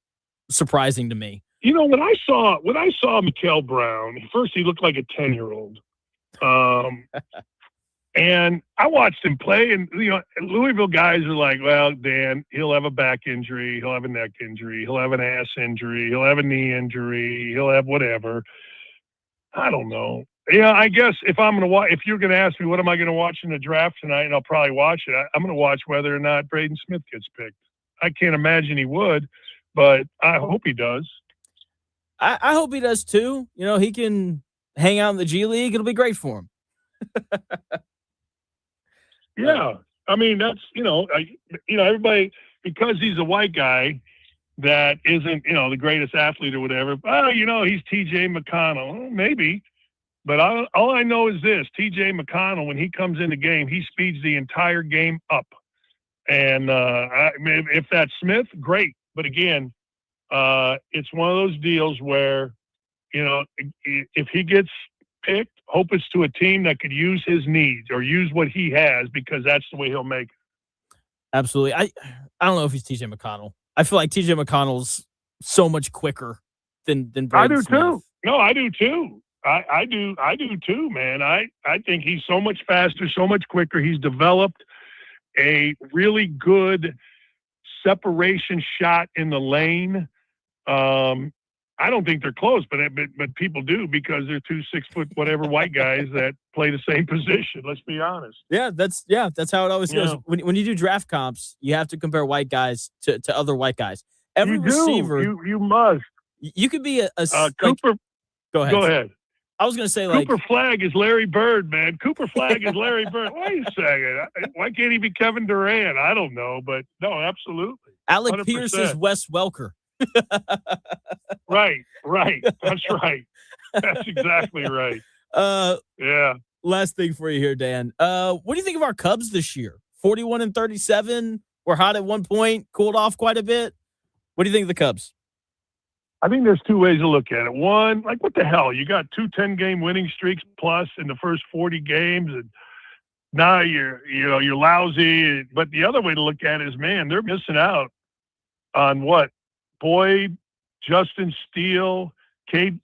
surprising to me. When I saw Mikael Brown, first he looked like a 10-year-old. And I watched him play, and Louisville guys are like, well, Dan, he'll have a back injury, he'll have a neck injury, he'll have an ass injury, he'll have a knee injury, he'll have whatever. I don't know. Yeah, I guess if you're going to ask me what am I going to watch in the draft tonight, and I'll probably watch it, I'm going to watch whether or not Braden Smith gets picked. I can't imagine he would, but I hope he does. I hope he does too. He can hang out in the G League. It'll be great for him. Yeah. I mean, that's, everybody, because he's a white guy that isn't, the greatest athlete or whatever. Oh, he's TJ McConnell. Well, maybe. But all I know is this, TJ McConnell, when he comes in the game, he speeds the entire game up. And if that's Smith, great. But again, it's one of those deals where, if he gets picked, hope it's to a team that could use his needs or use what he has, because that's the way he'll make it. Absolutely. I don't know if he's TJ McConnell. I feel like TJ McConnell's so much quicker than Braden Smith. I do too. No, I do too. I do too, man. I think he's so much faster, so much quicker. He's developed a really good separation shot in the lane. I don't think they're close, but people do because they're 2 6-foot whatever white guys that play the same position. Let's be honest. Yeah, that's how it always goes. When you do draft comps, you have to compare white guys to other white guys. Every receiver, you must. You could be a Cooper. Go ahead. Go ahead. I was going to say, Cooper Flagg is Larry Bird, man. Cooper Flagg is Larry Bird. Wait a second. Why can't he be Kevin Durant? I don't know, but no, absolutely. Alec 100%. Pierce is Wes Welker. Right. That's right. That's exactly right. Yeah. Last thing for you here, Dan. What do you think of our Cubs this year? 41-37. We're hot at one point, cooled off quite a bit. What do you think of the Cubs? I think there's two ways to look at it. One, like, what the hell? You got 2 10-game winning streaks plus in the first 40 games, and now you're lousy. But the other way to look at it is, man, they're missing out on what? Boyd, Justin Steele, Cade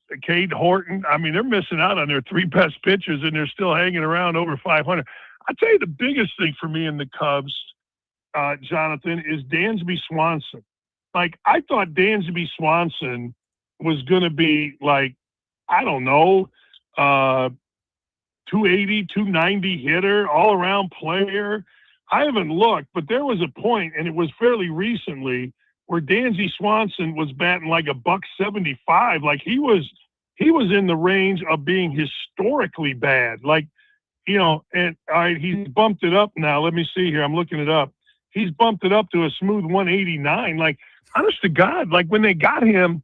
Horton. I mean, they're missing out on their 3 best pitchers, and they're still hanging around over 500. I'll tell you the biggest thing for me in the Cubs, Jonathan, is Dansby Swanson. Like, I thought Dansby Swanson was going to be, like, I don't know, 280, 290 hitter, all-around player. I haven't looked, but there was a point, and it was fairly recently, where Dansby Swanson was batting like $175. Like, he was in the range of being historically bad. Like, and all right, he's bumped it up now. Let me see here. I'm looking it up. He's bumped it up to a smooth 189. Like, honest to God, like, when they got him,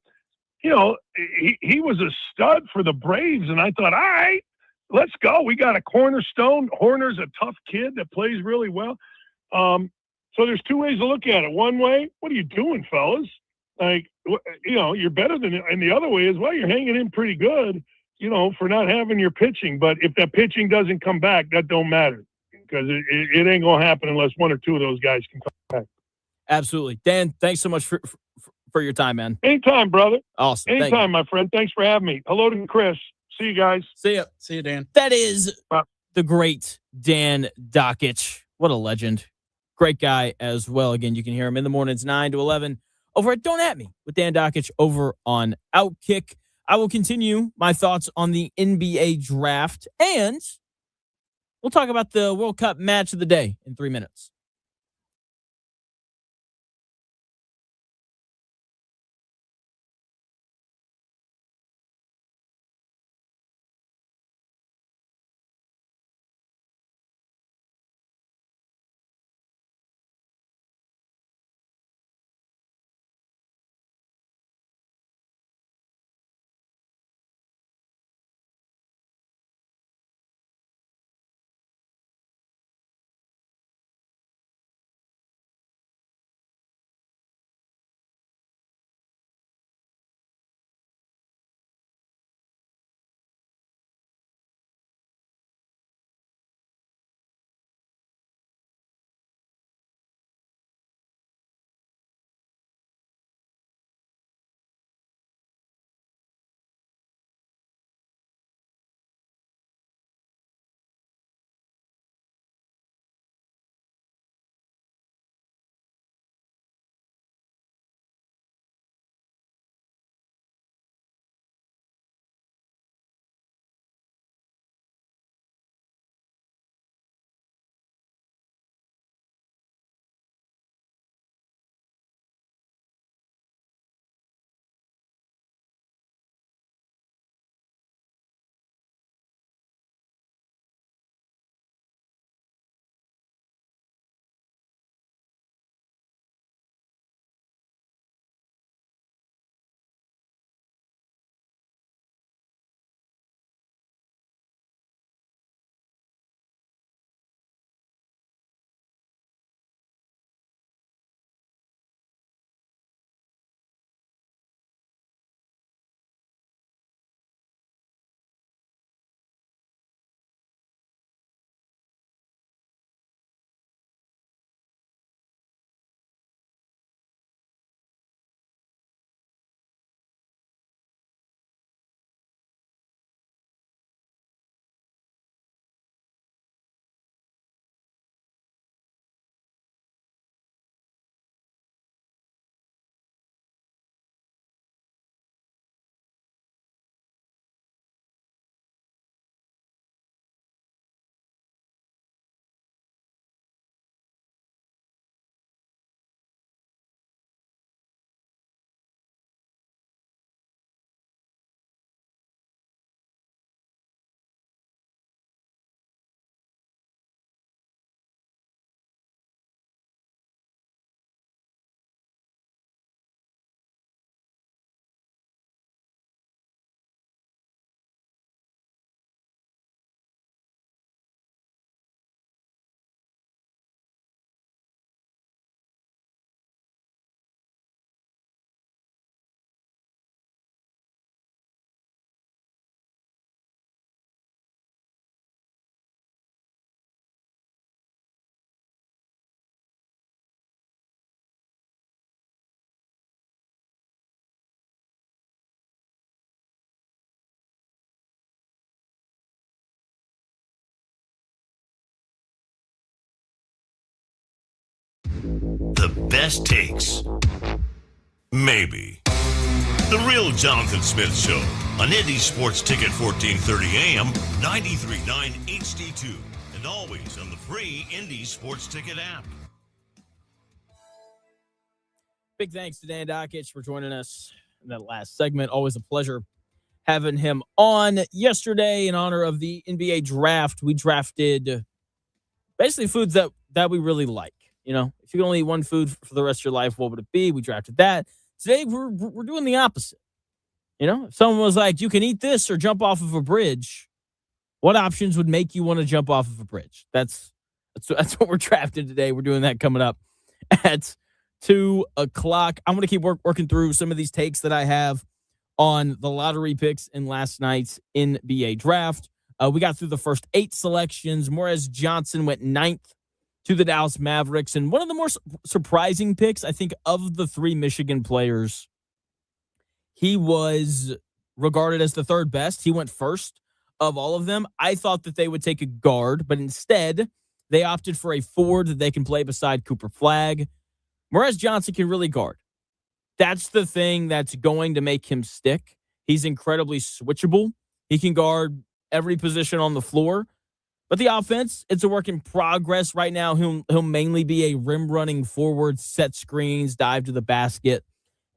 he was a stud for the Braves. And I thought, all right, let's go. We got a cornerstone. Horner's a tough kid that plays really well. So there's 2 ways to look at it. One way, what are you doing, fellas? Like, you're better than it. And the other way is, well, you're hanging in pretty good, for not having your pitching. But if that pitching doesn't come back, that don't matter, because it ain't going to happen unless 1 or 2 of those guys can come back. Absolutely. Dan, thanks so much for your time, man. Anytime, brother. Awesome. Anytime, my friend. Thanks for having me. Hello to Chris. See you guys. See ya. See you, Dan. That is the great Dan Dakich. What a legend. Great guy as well. Again, you can hear him in the mornings 9 to 11 over at Don't At Me with Dan Dakich over on Outkick. I will continue my thoughts on the NBA draft, and we'll talk about the World Cup match of the day in 3 minutes. the best takes. Maybe. The Real Jonathan Smith Show on Indy Sports Ticket 1430 AM, 93.9 HD2, and always on the free Indy Sports Ticket app. Big thanks to Dan Dakich for joining us in that last segment. Always a pleasure having him on. Yesterday, in honor of the NBA draft, we drafted basically foods that we really like. You know, if you could only eat one food for the rest of your life, what would it be? We drafted that. Today, we're doing the opposite. You know, if someone was like, you can eat this or jump off of a bridge, what options would make you want to jump off of a bridge? That's what we're drafting today. We're doing that coming up at 2 o'clock. I'm going to keep working through some of these takes that I have on the lottery picks in last night's NBA draft. We got through the first 8 selections. Morez Johnson went 9th to the Dallas Mavericks. And one of the more surprising picks, I think, of the 3 Michigan players, he was regarded as the third best. He went first of all of them. I thought that they would take a guard, but instead they opted for a forward that they can play beside Cooper Flagg. Morez Johnson can really guard. That's the thing that's going to make him stick. He's incredibly switchable. He can guard every position on the floor. But the offense, it's a work in progress. Right now, he'll mainly be a rim-running forward, set screens, dive to the basket.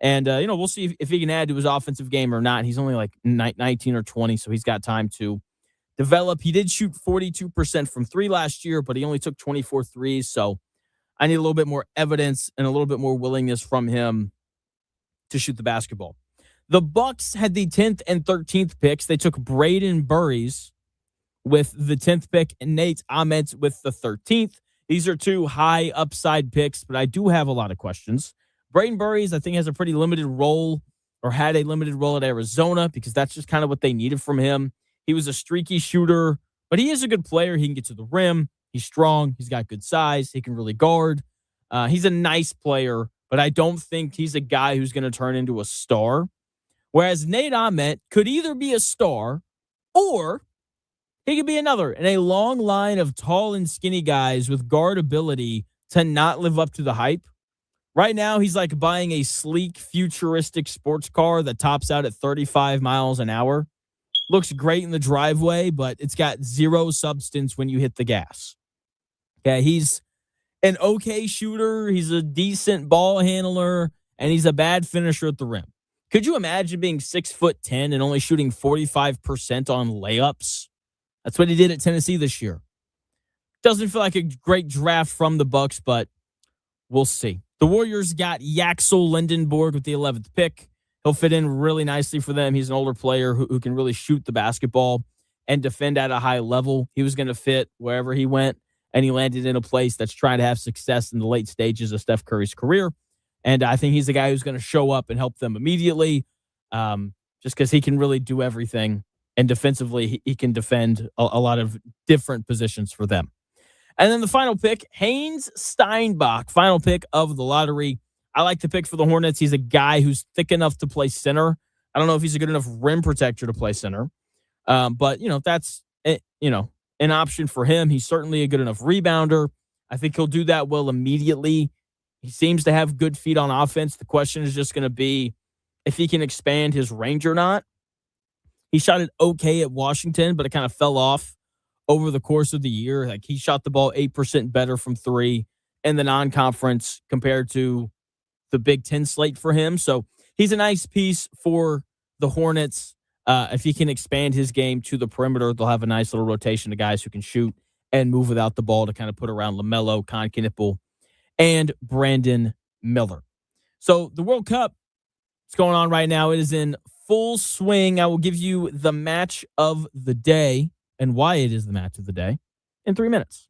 And, we'll see if he can add to his offensive game or not. He's only like 19 or 20, so he's got time to develop. He did shoot 42% from 3 last year, but he only took 24 threes. So I need a little bit more evidence and a little bit more willingness from him to shoot the basketball. The Bucks had the 10th and 13th picks. They took Braden Burries with the 10th pick and Nate Ahmed with the 13th. These are 2 high upside picks, but I do have a lot of questions. Braden Burries, I think, has a pretty limited role, or had a limited role at Arizona, because that's just kind of what they needed from him. He was a streaky shooter, but he is a good player. He can get to the rim. He's strong. He's got good size. He can really guard. He's a nice player, but I don't think he's a guy who's going to turn into a star. Whereas Nate Ahmed could either be a star or he could be another in a long line of tall and skinny guys with guard ability to not live up to the hype. Right now, he's like buying a sleek, futuristic sports car that tops out at 35 miles an hour. Looks great in the driveway, but it's got zero substance when you hit the gas. Okay, he's an okay shooter. He's a decent ball handler, and he's a bad finisher at the rim. Could you imagine being 6'10" and only shooting 45% on layups? That's what he did at Tennessee this year. Doesn't feel like a great draft from the Bucks, but we'll see. The Warriors got Yaxel Lindenborg with the 11th pick. He'll fit in really nicely for them. He's an older player who can really shoot the basketball and defend at a high level. He was going to fit wherever he went, and he landed in a place that's trying to have success in the late stages of Steph Curry's career. And I think he's a guy who's going to show up and help them immediately, just because he can really do everything. And defensively, he can defend a lot of different positions for them. And then the final pick, Haynes Steinbach, final pick of the lottery. I like the pick for the Hornets. He's a guy who's thick enough to play center. I don't know if he's a good enough rim protector to play center. But, that's, an option for him. He's certainly a good enough rebounder. I think he'll do that well immediately. He seems to have good feet on offense. The question is just going to be if he can expand his range or not. He shot it okay at Washington, but it kind of fell off over the course of the year. Like, he shot the ball 8% better from 3 in the non-conference compared to the Big Ten slate for him. So he's a nice piece for the Hornets. If he can expand his game to the perimeter, they'll have a nice little rotation of guys who can shoot and move without the ball to kind of put around LaMelo, Conkinipple, and Brandon Miller. So the World Cup is going on right now. It is in full swing. I will give you the match of the day and why it is the match of the day in 3 minutes.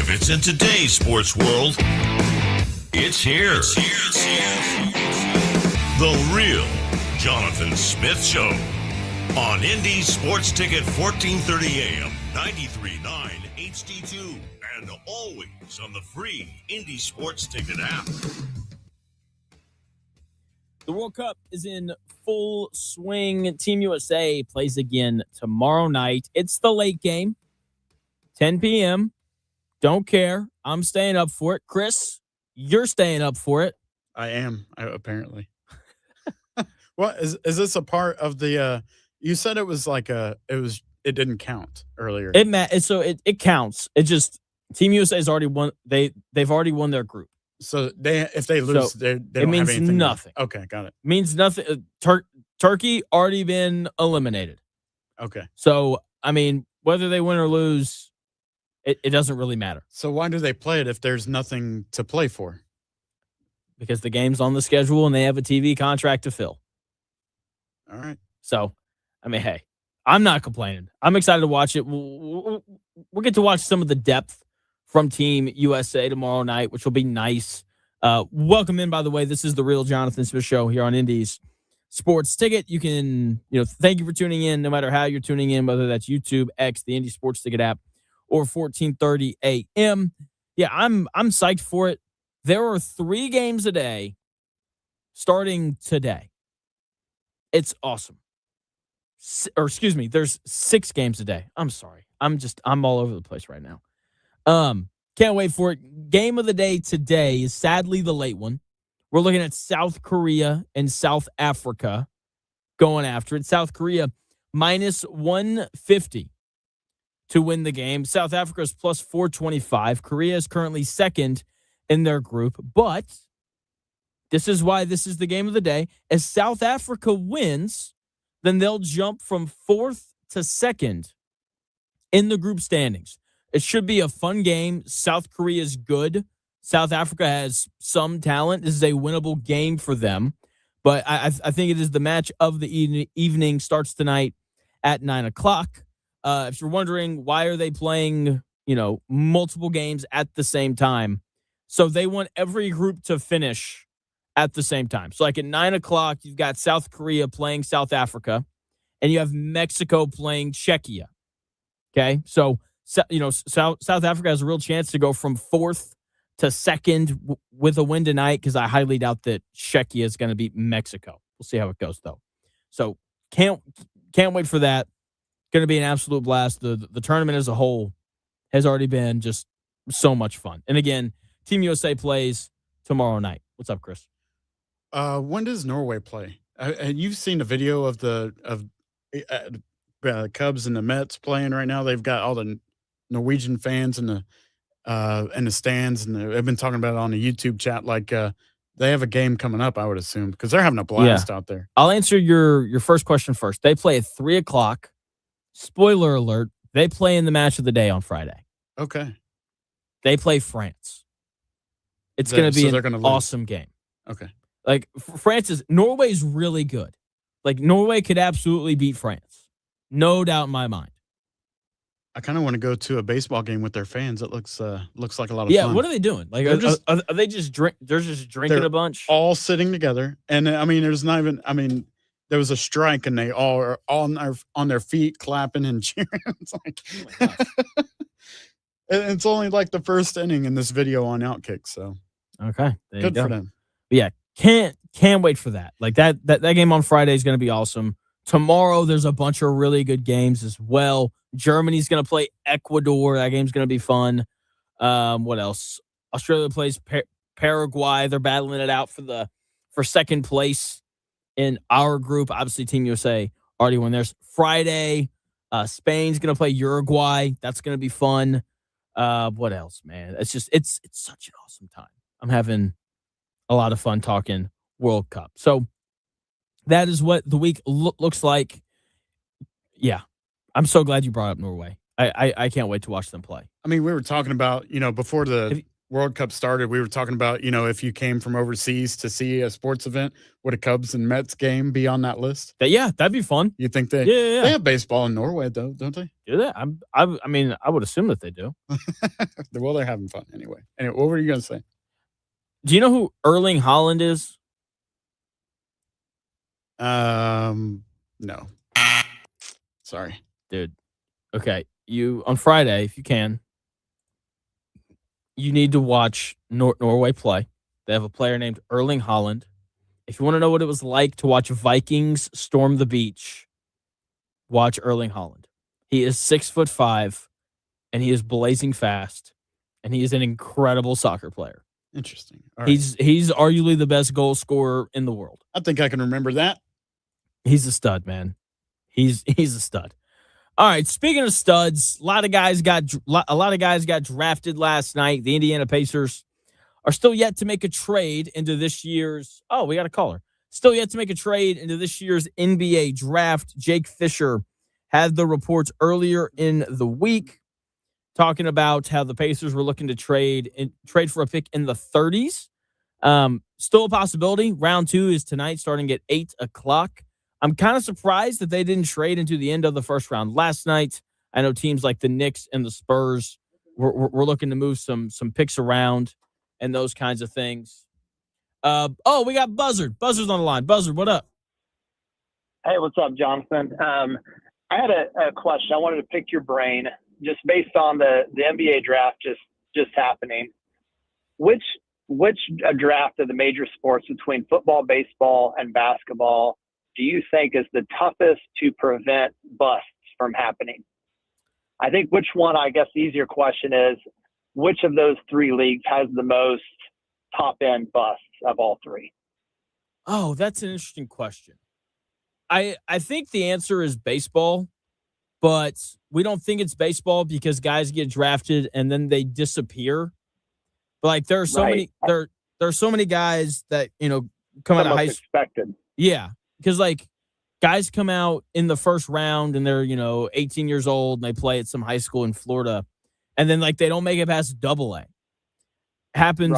If it's in today's sports world, it's here. The Real Jonathan Smith Show on Indy Sports Ticket 1430 AM, 93.9 HD2, and always on the free Indy Sports Ticket app. The World Cup is in full swing. Team USA plays again tomorrow night. It's the late game, 10 p.m. Don't care. I'm staying up for it. Chris, you're staying up for it. I am, apparently. What is this a part of the you said it was like it didn't count earlier. It counts. It just Team USA has already won. They've already won their group. So if they lose, they don't means have anything. nothing. Okay, got it. Means nothing. Turkey already been eliminated. Okay. So I mean, whether they win or lose, it doesn't really matter. So why do they play it if there's nothing to play for? Because the game's on the schedule and they have a TV contract to fill. All right. So, I mean, hey, I'm not complaining. I'm excited to watch it. We'll get to watch some of the depth from Team USA tomorrow night, which will be nice. Welcome in, by the way. This is the Real Jonathan Smith Show here on Indy's Sports Ticket. You can, thank you for tuning in, no matter how you're tuning in, whether that's YouTube, X, the Indy Sports Ticket app, or 1430 AM. Yeah, I'm psyched for it. There are 3 games a day starting today. It's awesome. There's 6 games a day. I'm sorry. I'm all over the place right now. Can't wait for it. Game of the day today is sadly the late one. We're looking at South Korea and South Africa going after it. South Korea minus 150 to win the game. South Africa is plus 425. Korea is currently second in their group, but this is why this is the game of the day. As South Africa wins, then they'll jump from 4th to 2nd in the group standings. It should be a fun game. South Korea is good. South Africa has some talent. This is a winnable game for them. But I think it is the match of the evening. Starts tonight at 9 o'clock. If you're wondering, why are they playing, multiple games at the same time? So they want every group to finish at the same time. So like at 9 o'clock, you've got South Korea playing South Africa, and you have Mexico playing Czechia. Okay? So, South Africa has a real chance to go from 4th to 2nd with a win tonight, because I highly doubt that Czechia is going to beat Mexico. We'll see how it goes, though. So can't wait for that. Going to be an absolute blast. The tournament as a whole has already been just so much fun. And again, Team USA plays tomorrow night. What's up, Chris? When does Norway play? You've seen the video of the Cubs and the Mets playing right now. They've got all the Norwegian fans in the stands, and they've been talking about it on the YouTube chat. Like they have a game coming up, I would assume, because they're having a blast out there. I'll answer your first question first. They play at 3 o'clock. Spoiler alert: they play in the match of the day on Friday. Okay. They play France. It's going to be an awesome game. Okay. Like Norway's really good. Like Norway could absolutely beat France. No doubt in my mind. I kind of want to go to a baseball game with their fans. It looks like a lot of fun. Yeah, what are they doing? Like, are they just they're just drinking a bunch? All sitting together. And I mean, there's not even, there was a strike and they all are on their feet clapping and cheering. It's like, oh it's only like the first inning in this video on Outkick. So, okay. Good for them. But yeah, can't wait for that. Like that game on Friday is going to be awesome. Tomorrow, there's a bunch of really good games as well. Germany's going to play Ecuador. That game's going to be fun. What else? Australia plays Paraguay. They're battling it out for second place in our group. Obviously, Team USA already won theirs. Friday, Spain's going to play Uruguay. That's going to be fun. What else, man? It's such an awesome time. I'm having a lot of fun talking World Cup. So that is what the week looks like. Yeah. I'm so glad you brought up Norway. I can't wait to watch them play. I mean, we were talking about, before the World Cup started, we were talking about, if you came from overseas to see a sports event, would a Cubs and Mets game be on that list? Yeah, that'd be fun. You think they? Yeah. They have baseball in Norway, though, don't they? Do that? I mean, I would assume that they do. Well, they're having fun anyway. Anyway, what were you going to say? Do you know who Erling Haaland is? No. Sorry. Dude. Okay. You, on Friday, if you can, you need to watch Norway play. They have a player named Erling Haaland. If you want to know what it was like to watch Vikings storm the beach, watch Erling Haaland. He is 6'5", and he is blazing fast, and he is an incredible soccer player. Interesting. All right. He's arguably the best goal scorer in the world. I think I can remember that. He's a stud, man. He's a stud. All right. Speaking of studs, a lot of guys got drafted last night. The Indiana Pacers are still yet to make a trade into this year's. Oh, we got a caller. Still yet to make a trade into this year's NBA draft. Jake Fisher had the reports earlier in the week talking about how the Pacers were looking to trade for a pick in the 30s. Still a possibility. Round 2 is tonight, starting at 8:00. I'm kind of surprised that they didn't trade into the end of the first round last night. I know teams like the Knicks and the Spurs were looking to move some picks around and those kinds of things. We got Buzzard. Buzzard's on the line. Buzzard, what up? Hey, what's up, Jonathan? I had a question. I wanted to pick your brain just based on the NBA draft just happening. Which draft of the major sports between football, baseball, and basketball do you think is the toughest to prevent busts from happening? I think which one, I guess the easier question is, which of those 3 leagues has the most top-end busts of all 3? Oh, that's an interesting question. I think the answer is baseball, but we don't think it's baseball because guys get drafted and then they disappear. But like there are so many there are so many guys that, come out of high school. Expected. Yeah. Because like guys come out in the first round and they're, 18 years old and they play at some high school in Florida. And then like they don't make it past AA. Happens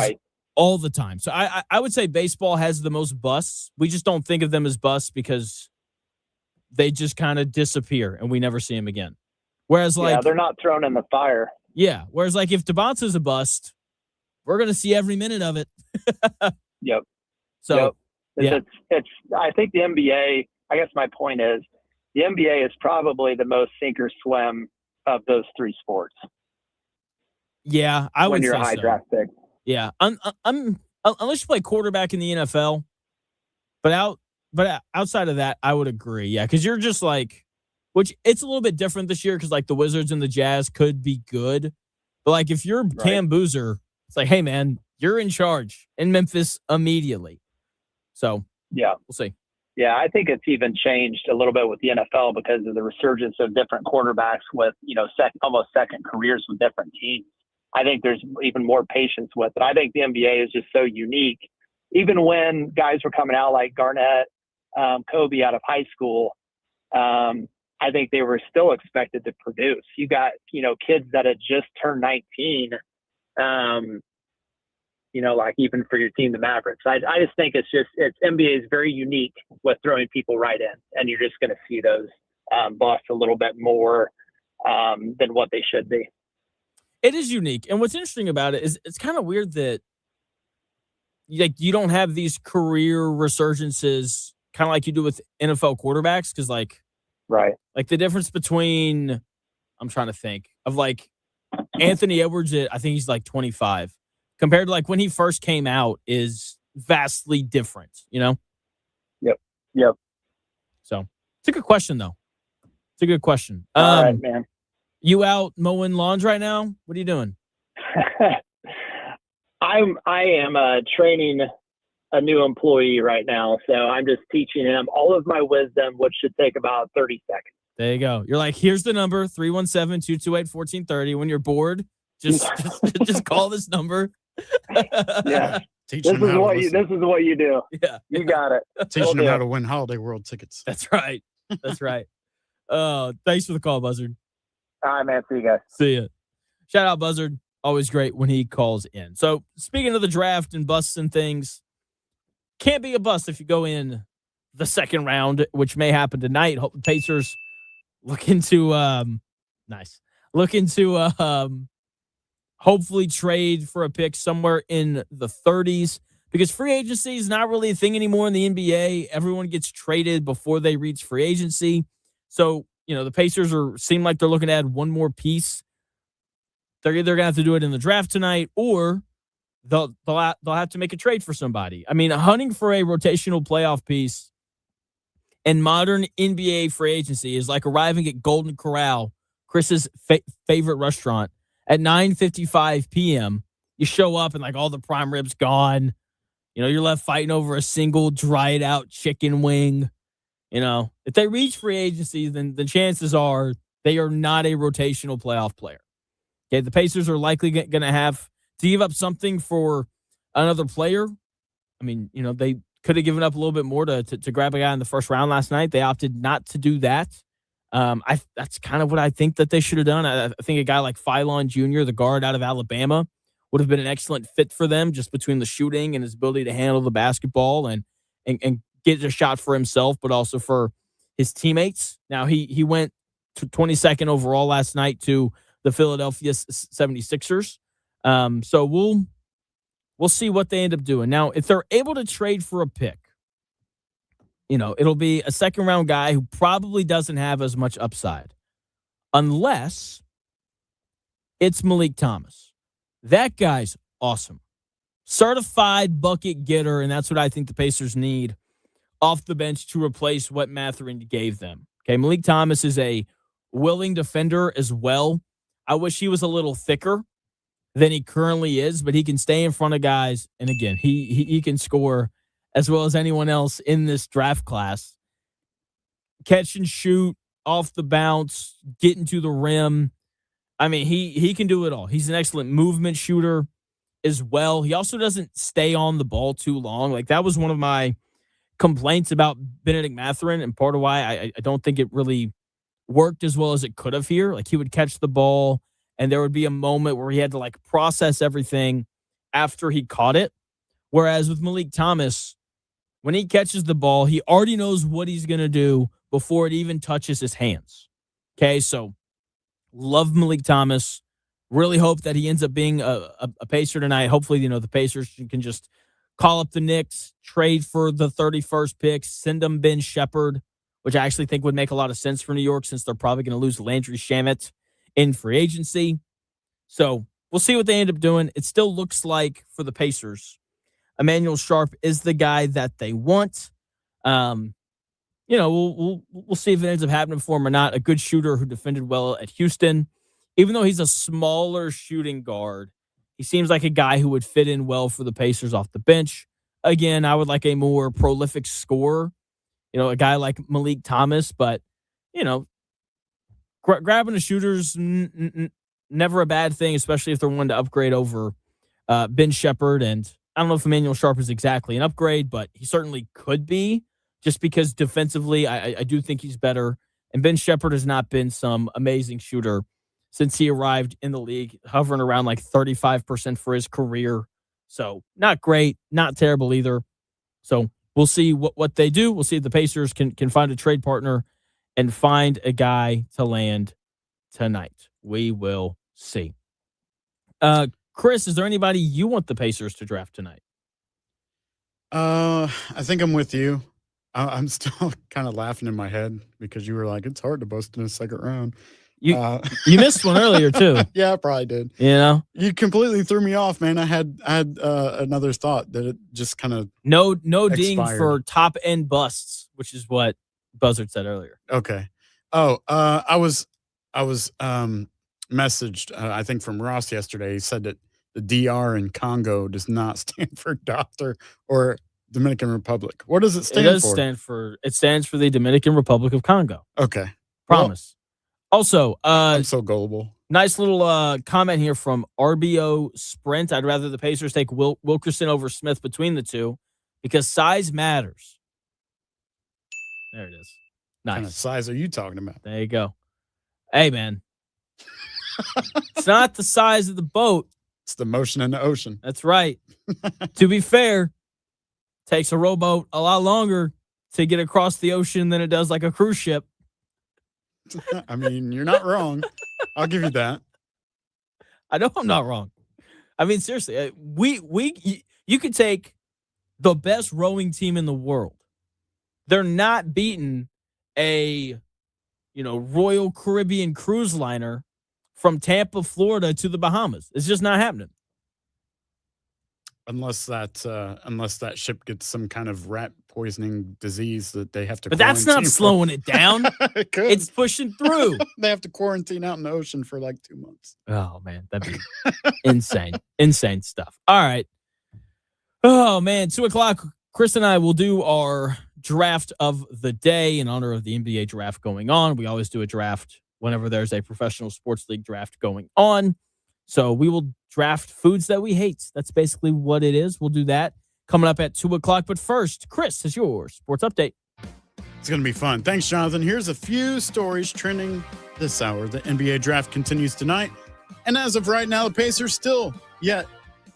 all the time. So I would say baseball has the most busts. We just don't think of them as busts because they just kind of disappear and we never see them again. Whereas they're not thrown in the fire. Yeah. Whereas like if Devonta's a bust, we're gonna see every minute of it. Yep. So yep. It's I think the NBA, I guess my point is the NBA is probably the most sink or swim of those 3 sports. Yeah, I would say so. When you're a high draft pick. Yeah. I'm unless you play quarterback in the NFL, but outside of that, I would agree. Yeah, because you're just like, which it's a little bit different this year because like the Wizards and the Jazz could be good, but like if you're Cam Boozer, it's like, hey man, you're in charge in Memphis immediately. So yeah, we'll see. Yeah, I think it's even changed a little bit with the NFL because of the resurgence of different quarterbacks with almost second careers with different teams. I think there's even more patience with it. I think the NBA is just so unique. Even when guys were coming out like Garnett, Kobe out of high school, I think they were still expected to produce. You got, kids that had just turned 19, like even for your team, the Mavericks. I just think it's NBA is very unique with throwing people right in, and you're just going to see those busts a little bit more than what they should be. It is unique. And what's interesting about it is it's kind of weird that you don't have these career resurgences kind of like you do with NFL quarterbacks. Cause like the difference between, I'm trying to think of like Anthony Edwards, I think he's like 25 compared to like when he first came out is vastly different, Yep. So it's a good question though. It's a good question. All right, man. You out mowing lawns right now? What are you doing? I am training a new employee right now, so I'm just teaching him all of my wisdom, which should take about 30 seconds. There you go. You're like, here's the number 317-228-1430. When you're bored, just call this number. Yeah. This is what you do. Yeah, you got it. Teaching them how to win Holiday World tickets. That's right. That's right. Thanks for the call, Buzzard. All right, man. See you guys. See ya. Shout out, Buzzard. Always great when he calls in. So speaking of the draft and busts and things, can't be a bust if you go in the second round, which may happen tonight. Pacers looking to looking to hopefully trade for a pick somewhere in the 30s, because free agency is not really a thing anymore in the NBA. Everyone gets traded before they reach free agency. So, the Pacers seem like they're looking to add one more piece. They're either going to have to do it in the draft tonight, or they'll have to make a trade for somebody. I mean, hunting for a rotational playoff piece in modern NBA free agency is like arriving at Golden Corral, Chris's favorite restaurant, at 9:55 p.m. You show up and like all the prime ribs gone. You're left fighting over a single dried out chicken wing. If they reach free agency, then the chances are they are not a rotational playoff player. Okay, the Pacers are likely going to have to give up something for another player. I mean, they could have given up a little bit more to grab a guy in the first round last night. They opted not to do that. That's kind of what I think that they should have done. I think a guy like Philon Jr., the guard out of Alabama, would have been an excellent fit for them, just between the shooting and his ability to handle the basketball and get a shot for himself, but also for his teammates. Now, he went to 22nd overall last night to the Philadelphia 76ers. So we'll see what they end up doing. Now, if they're able to trade for a pick, it'll be a second round guy who probably doesn't have as much upside, unless it's Malik Thomas. That guy's awesome. Certified bucket getter, and that's what I think the Pacers need off the bench to replace what Mathurin gave them. Okay, Malik Thomas is a willing defender as well. I wish he was a little thicker than he currently is, but he can stay in front of guys. And again, he can score as well as anyone else in this draft class. Catch and shoot, off the bounce, getting to the rim. I mean, he can do it all. He's an excellent movement shooter as well. He also doesn't stay on the ball too long. Like, that was one of my complaints about Benedict Mathurin, and part of why I don't think it really worked as well as it could have here. Like, he would catch the ball, and there would be a moment where he had to process everything after he caught it. Whereas with Malik Thomas, when he catches the ball, he already knows what he's going to do before it even touches his hands. Okay, so love Malik Thomas. Really hope that he ends up being a Pacer tonight. Hopefully, the Pacers can just call up the Knicks, trade for the 31st pick, send them Ben Shepherd, which I actually think would make a lot of sense for New York, since they're probably going to lose Landry Shamet in free agency. So we'll see what they end up doing. It still looks like, for the Pacers, Emmanuel Sharp is the guy that they want. We'll see if it ends up happening for him or not. A good shooter who defended well at Houston. Even though he's a smaller shooting guard, he seems like a guy who would fit in well for the Pacers off the bench. Again, I would like a more prolific scorer, a guy like Malik Thomas, but, grabbing a shooter's never a bad thing, especially if they're one to upgrade over Ben Shepherd. And I don't know if Emmanuel Sharp is exactly an upgrade, but he certainly could be, just because defensively, I do think he's better. And Ben Shepherd has not been some amazing shooter since he arrived in the league, hovering around 35% for his career. So not great, not terrible either. So we'll see what they do. We'll see if the Pacers can find a trade partner and find a guy to land tonight. We will see. Chris, is there anybody you want the Pacers to draft tonight? I think I'm with you. I'm still kind of laughing in my head because you were like, it's hard to bust in a second round. You missed one earlier too. Yeah, I probably did. You completely threw me off, man. I had another thought that it just kind of no ding for top end busts, which is what Buzzard said earlier. Okay. Oh, I was messaged, I think from Ross yesterday. He said that the DR in Congo does not stand for doctor or Dominican Republic. What does it stand for? It stands for the Dominican Republic of Congo. Okay. Promise. Also, I'm so gullible. Nice little comment here from RBO Sprint. I'd rather the Pacers take Wilkerson over Smith between the two because size matters. There it is. Nice. What kind of size are you talking about? There you go. Hey, man. It's not the size of the boat. It's the motion in the ocean. That's right. To be fair, takes a rowboat a lot longer to get across the ocean than it does like a cruise ship. I mean, you're not wrong. I'll give you that. I know I'm not wrong. I mean, seriously, you could take the best rowing team in the world. They're not beating a, Royal Caribbean cruise liner from Tampa, Florida to the Bahamas. It's just not happening. Unless that ship gets some kind of rat poisoning disease that they have to. But that's not slowing it down. It's pushing through. They have to quarantine out in the ocean for like 2 months. Oh man, that'd be insane stuff. All right. Oh man, 2:00. Chris and I will do our draft of the day in honor of the NBA draft going on. We always do a draft whenever there's a professional sports league draft going on. So we will draft foods that we hate. That's basically what it is. We'll do that coming up at 2:00. But first, Chris, is your sports update. It's going to be fun. Thanks, Jonathan. Here's a few stories trending this hour. The NBA draft continues tonight. And as of right now, the Pacers still yet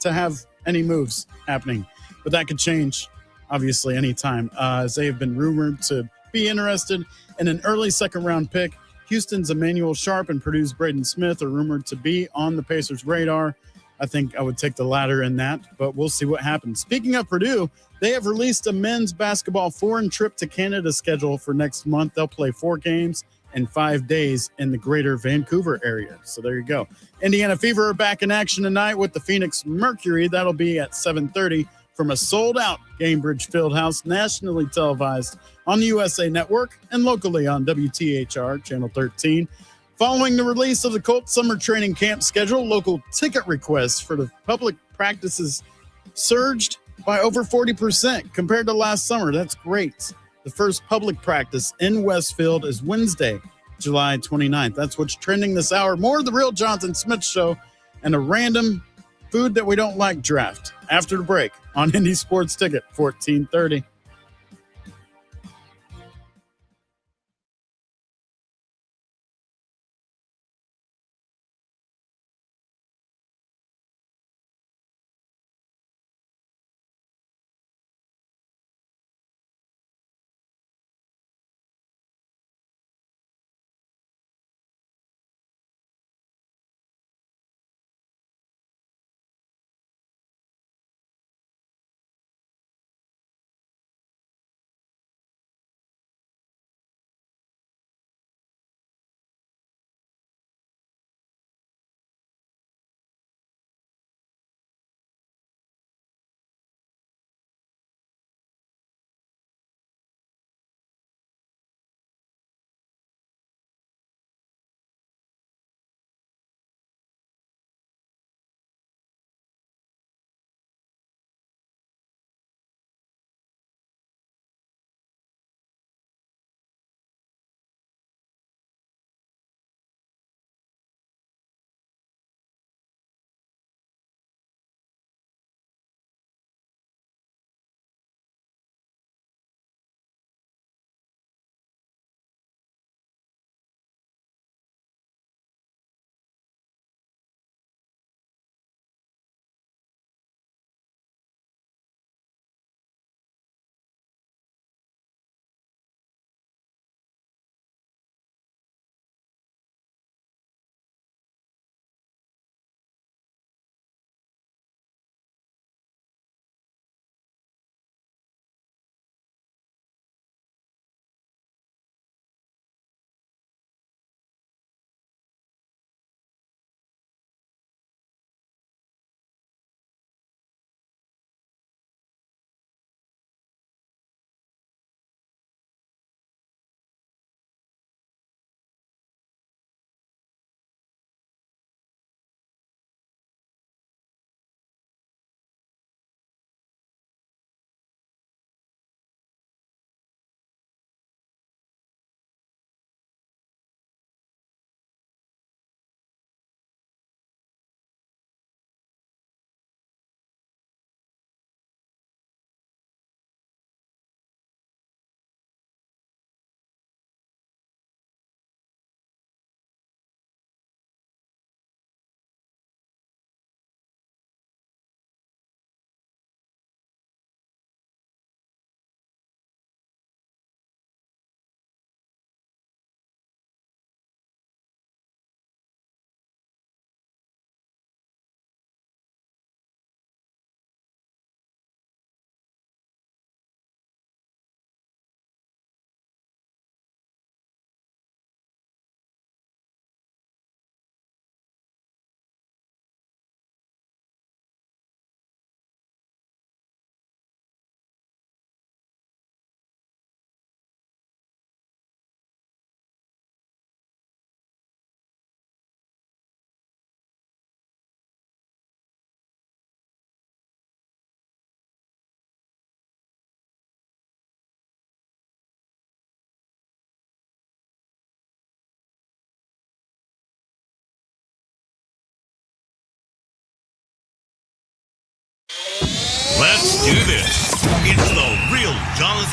to have any moves happening. But that could change, obviously, anytime. As they have been rumored to be interested in an early second-round pick. Houston's Emmanuel Sharp and Purdue's Braden Smith are rumored to be on the Pacers' radar. I think I would take the latter in that, but we'll see what happens. Speaking of Purdue, they have released a men's basketball foreign trip to Canada schedule for next month. They'll play 4 games in 5 days in the greater Vancouver area. So there you go. Indiana Fever are back in action tonight with the Phoenix Mercury. That'll be at 7:30 from a sold-out Gainbridge Fieldhouse, nationally televised on the USA Network and locally on WTHR Channel 13. Following the release of the Colts summer training camp schedule, local ticket requests for the public practices surged by over 40% compared to last summer. That's great. The first public practice in Westfield is Wednesday, July 29th. That's what's trending this hour. More of the Real Jonathan Smith Show and a random food that we don't like draft after the break on Indy Sports Ticket, 1430.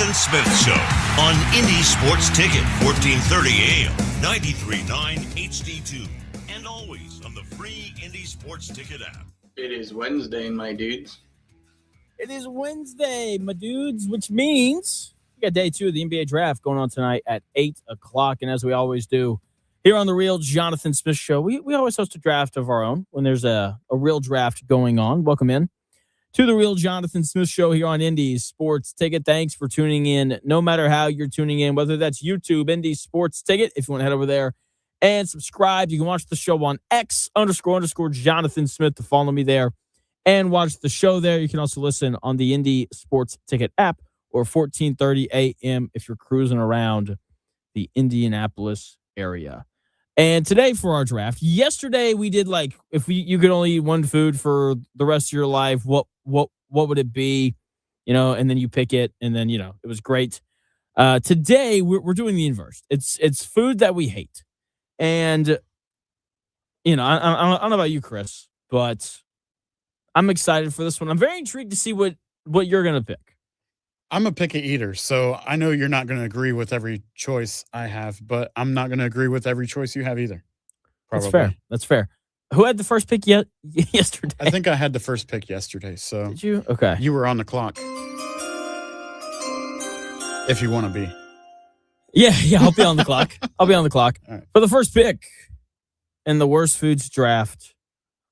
and Smith Show on Indy Sports Ticket, 1430 AM, 93.9 HD2, and always on the free Indy Sports Ticket app. It is Wednesday, my dudes. It is Wednesday, my dudes, which means we got day 2 of the NBA draft going on tonight at 8 o'clock. And as we always do here on the Real Jonathan Smith Show, we always host a draft of our own when there's a real draft going on. Welcome in to the Real Jonathan Smith Show here on Indy Sports Ticket. Thanks for tuning in, no matter how you're tuning in, whether that's YouTube, Indy Sports Ticket. If you want to head over there and subscribe, you can watch the show on X__Jonathan Smith to follow me there and watch the show there. You can also listen on the Indy Sports Ticket app or 1430 AM if you're cruising around the Indianapolis area. And today for our draft, yesterday we did like, if you could only eat one food for the rest of your life, what would it be? You know, and then you pick it, and then, you know, it was great. Today we're doing the inverse. It's food that we hate. And, you know, I don't know about you, Chris, but I'm excited for this one. I'm very intrigued to see what you're going to pick. I'm a picky eater, so I know you're not going to agree with every choice I have, but I'm not going to agree with every choice you have either. Probably. That's fair. Who had the first pick yesterday? I think I had the first pick yesterday. So did you? Okay. You were on the clock. If you want to be. Yeah, I'll be on the clock. I'll be on the clock. All right. For the first pick in the worst foods draft,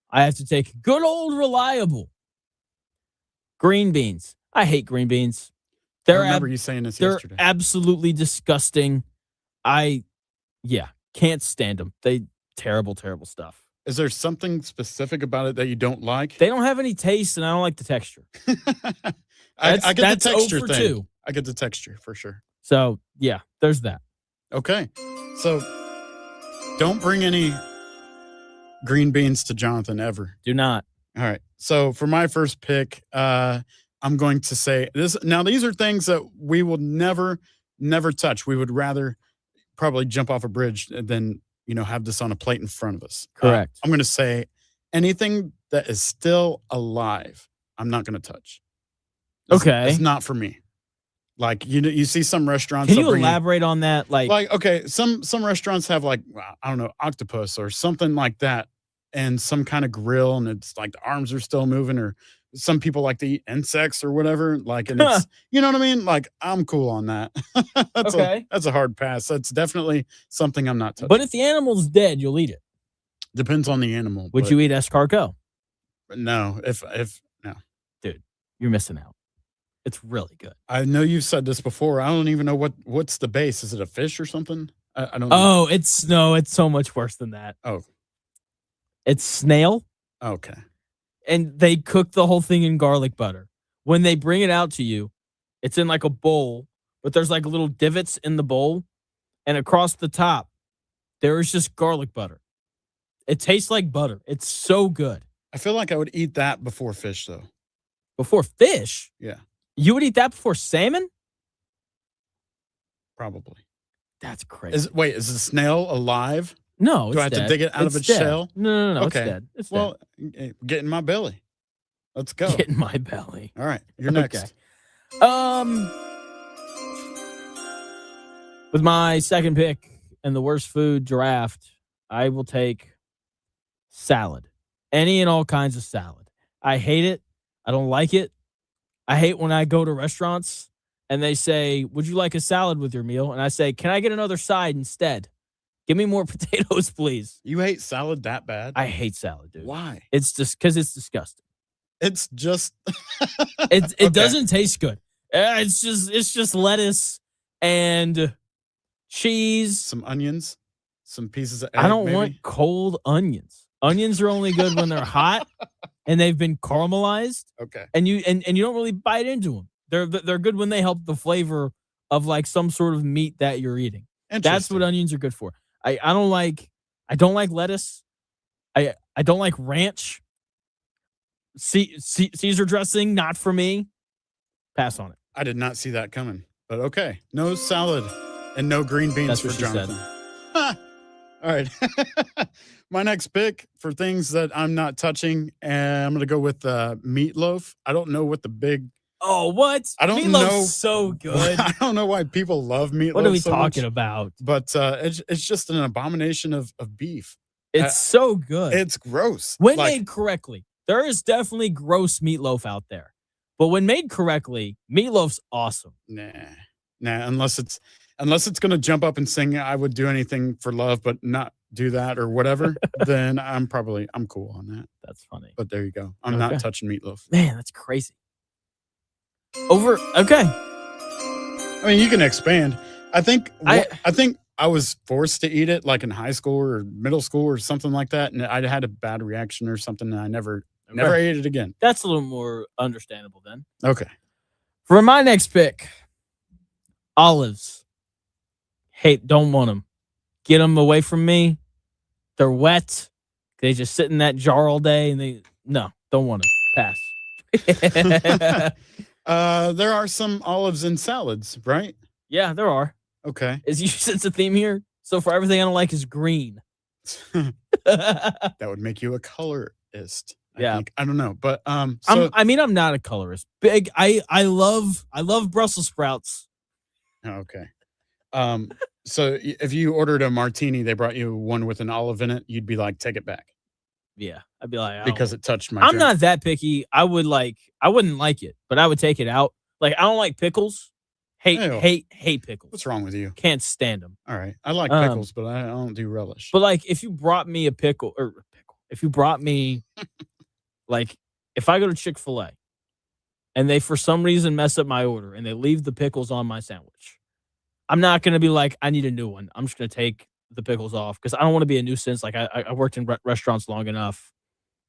I have to take good old reliable green beans. I hate green beans. I remember you saying this yesterday. They're absolutely disgusting. Can't stand them. Terrible stuff. Is there something specific about it that you don't like? They don't have any taste, and I don't like the texture. I get the texture 0 for thing. 2. I get the texture for sure. So, yeah, there's that. Okay. So, don't bring any green beans to Jonathan ever. Do not. All right. So, for my first pick, I'm going to say this. Now, these are things that we will never touch. We would rather probably jump off a bridge than, you know, have this on a plate in front of us. Correct. I'm going to say anything that is still alive, I'm not going to touch. Okay. It's not for me. Like, you see some restaurants. Can you elaborate on that? Like, okay, some restaurants have like, I don't know, octopus or something like that, and some kind of grill, and it's like the arms are still moving, or some people like to eat insects or whatever. Like, and it's, you know what I mean? Like, I'm cool on that. That's a hard pass. That's definitely something I'm not touching. But if the animal's dead, you'll eat it. Depends on the animal. Would you eat escargot? No, if no. Dude, you're missing out. It's really good. I know you've said this before. I don't even know what's the base. Is it a fish or something? I don't know. Oh, it's so much worse than that. Oh. It's snail. Okay. And they cook the whole thing in garlic butter. When they bring it out to you, it's in like a bowl, but there's like little divots in the bowl, and across the top, there is just garlic butter. It tastes like butter. It's so good. I feel like I would eat that before fish, though. Before fish? Yeah. You would eat that before salmon? Probably. That's crazy. Is the snail alive? No, Do I have to dig it out of its shell? No, okay. It's dead. It's well, dead. Get in my belly. Let's go. Get in my belly. All right, you're next. Okay. With my second pick in the worst food draft, I will take salad. Any and all kinds of salad. I hate it. I don't like it. I hate when I go to restaurants and they say, "Would you like a salad with your meal?" And I say, "Can I get another side instead? Give me more potatoes, please." You hate salad that bad? I hate salad, dude. Why? It's just because it's disgusting. It's just it doesn't taste good. It's just lettuce and cheese, some onions, some pieces of egg. I don't maybe? want cold onions. Onions are only good when they're hot and they've been caramelized. Okay. And you don't really bite into them. They're good when they help the flavor of like some sort of meat that you're eating. That's what onions are good for. I don't like lettuce. I don't like ranch. Caesar dressing, not for me. Pass on it. I did not see that coming. But okay. No salad and no green beans for Jonathan. All right. My next pick for things that I'm not touching, and I'm going to go with meatloaf. I don't know what the big Oh, what? I don't Meatloaf's know. so good. I don't know why people love meatloaf. What are we so talking much, about? but it's just an abomination of beef. It's so good. It's gross. When Like, made correctly. There is definitely gross meatloaf out there. But when made correctly, meatloaf's awesome. nah, unless it's gonna jump up and sing "I would do anything for love," but not do that or whatever, then I'm cool on that. That's funny. But there you go. I'm not touching meatloaf. Man, that's crazy. Okay. I mean, you can expand. I think I was forced to eat it like in high school or middle school or something like that, and I had a bad reaction or something, and I never ate it again. That's a little more understandable then. Okay. For my next pick, olives. Hey, don't want them. Get them away from me. They're wet. They just sit in that jar all day, and don't want them. Pass. There are some olives in salads, right? Yeah, there are. Okay. Is you sense a theme here? So for everything I don't like is green. That would make you a colorist. I think. I don't know, but I'm not a colorist. I love Brussels sprouts. Okay. So if you ordered a martini, they brought you one with an olive in it, you'd be like, take it back. Yeah, I'd be like, because it touched my. I'm not that picky. I wouldn't like it, but I would take it out. Like, I don't like pickles. Hate pickles. What's wrong with you? Can't stand them. All right, I like pickles, but I don't do relish. But like, if you brought me if you brought me, like, if I go to Chick-fil-A and they for some reason mess up my order and they leave the pickles on my sandwich, I'm not gonna be like, I need a new one. I'm just gonna take the pickles off because I don't want to be a nuisance. Like, I worked in restaurants long enough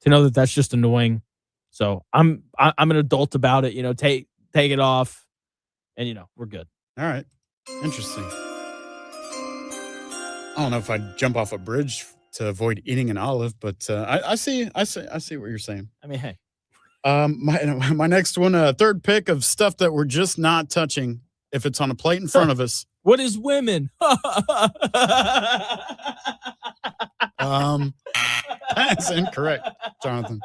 to know that that's just annoying. So I'm an adult about it. Take it off, and we're good. All right, interesting. I don't know if I'd jump off a bridge to avoid eating an olive, but I see what you're saying. I mean, hey. My next one, third pick of stuff that we're just not touching if it's on a plate in front of us. What is women? That's incorrect, Jonathan.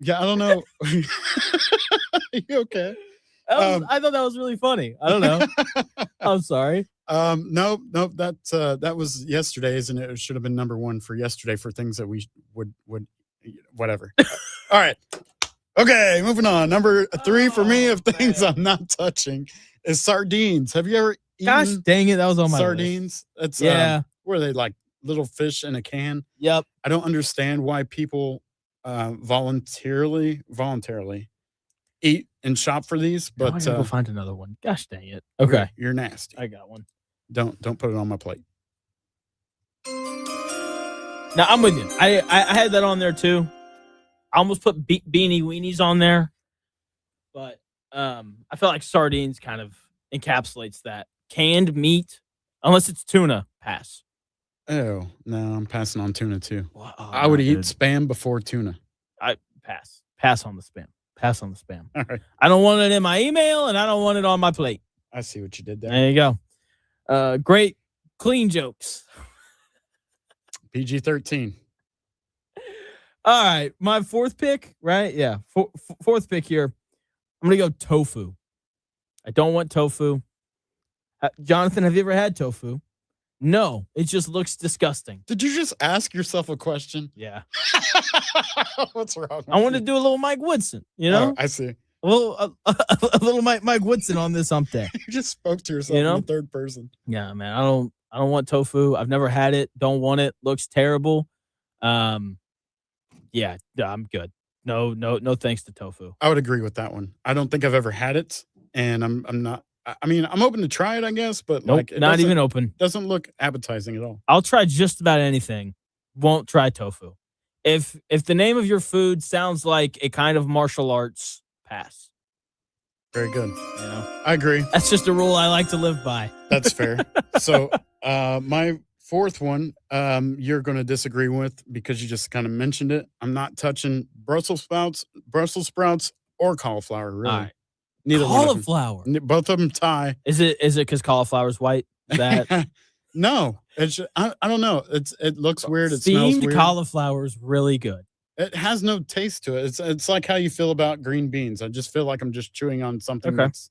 Yeah, I don't know. You okay? I thought that was really funny. I don't know. I'm sorry. No, that was yesterday's, and it should have been number one for yesterday for things that we would whatever. All right. Okay, moving on. Number 3 for me of things I'm not touching is sardines. Have you ever eaten? Gosh dang it, that was on my sardines. List. It's where they like little fish in a can. Yep. I don't understand why people voluntarily eat and shop for these, but I gotta go find another one. Gosh dang it. Okay, you're nasty. I got one. Don't put it on my plate. Now I'm with you. I had that on there too. I almost put beanie weenies on there, but I feel like sardines kind of encapsulates that. Canned meat, unless it's tuna, pass. Oh no, I'm passing on tuna too. Well, I would eat spam before tuna. I pass on the spam. Pass on the spam. All right. I don't want it in my email, and I don't want it on my plate. I see what you did there. There you go. Great, clean jokes. PG-13. All right, my fourth pick, right? Yeah, fourth pick here. I'm gonna go tofu. I don't want tofu. Jonathan, have you ever had tofu? No, it just looks disgusting. Did you just ask yourself a question? Yeah. What's wrong? I wanted to do a little Mike Woodson. Oh, I see. A little Mike Woodson on this hump day. You just spoke to yourself in the third person. Yeah, man. I don't want tofu. I've never had it. Don't want it. Looks terrible. Yeah, I'm good. No thanks to tofu. I would agree with that one. I don't think I've ever had it, and I'm not. I mean, I'm open to try it, I guess, but nope, not even open. Doesn't look appetizing at all. I'll try just about anything. Won't try tofu. If the name of your food sounds like a kind of martial arts, pass. Very good. I agree. That's just a rule I like to live by. That's fair. So my fourth one, you're going to disagree with because you just kind of mentioned it. I'm not touching Brussels sprouts, or cauliflower. Really, all right. Neither cauliflower. One of them. Both of them tie. Is it because cauliflower's white? That no, it's I don't know. It looks weird. It smells weird. Steamed cauliflower is really good. It has no taste to it. It's like how you feel about green beans. I just feel like I'm just chewing on something Okay. that's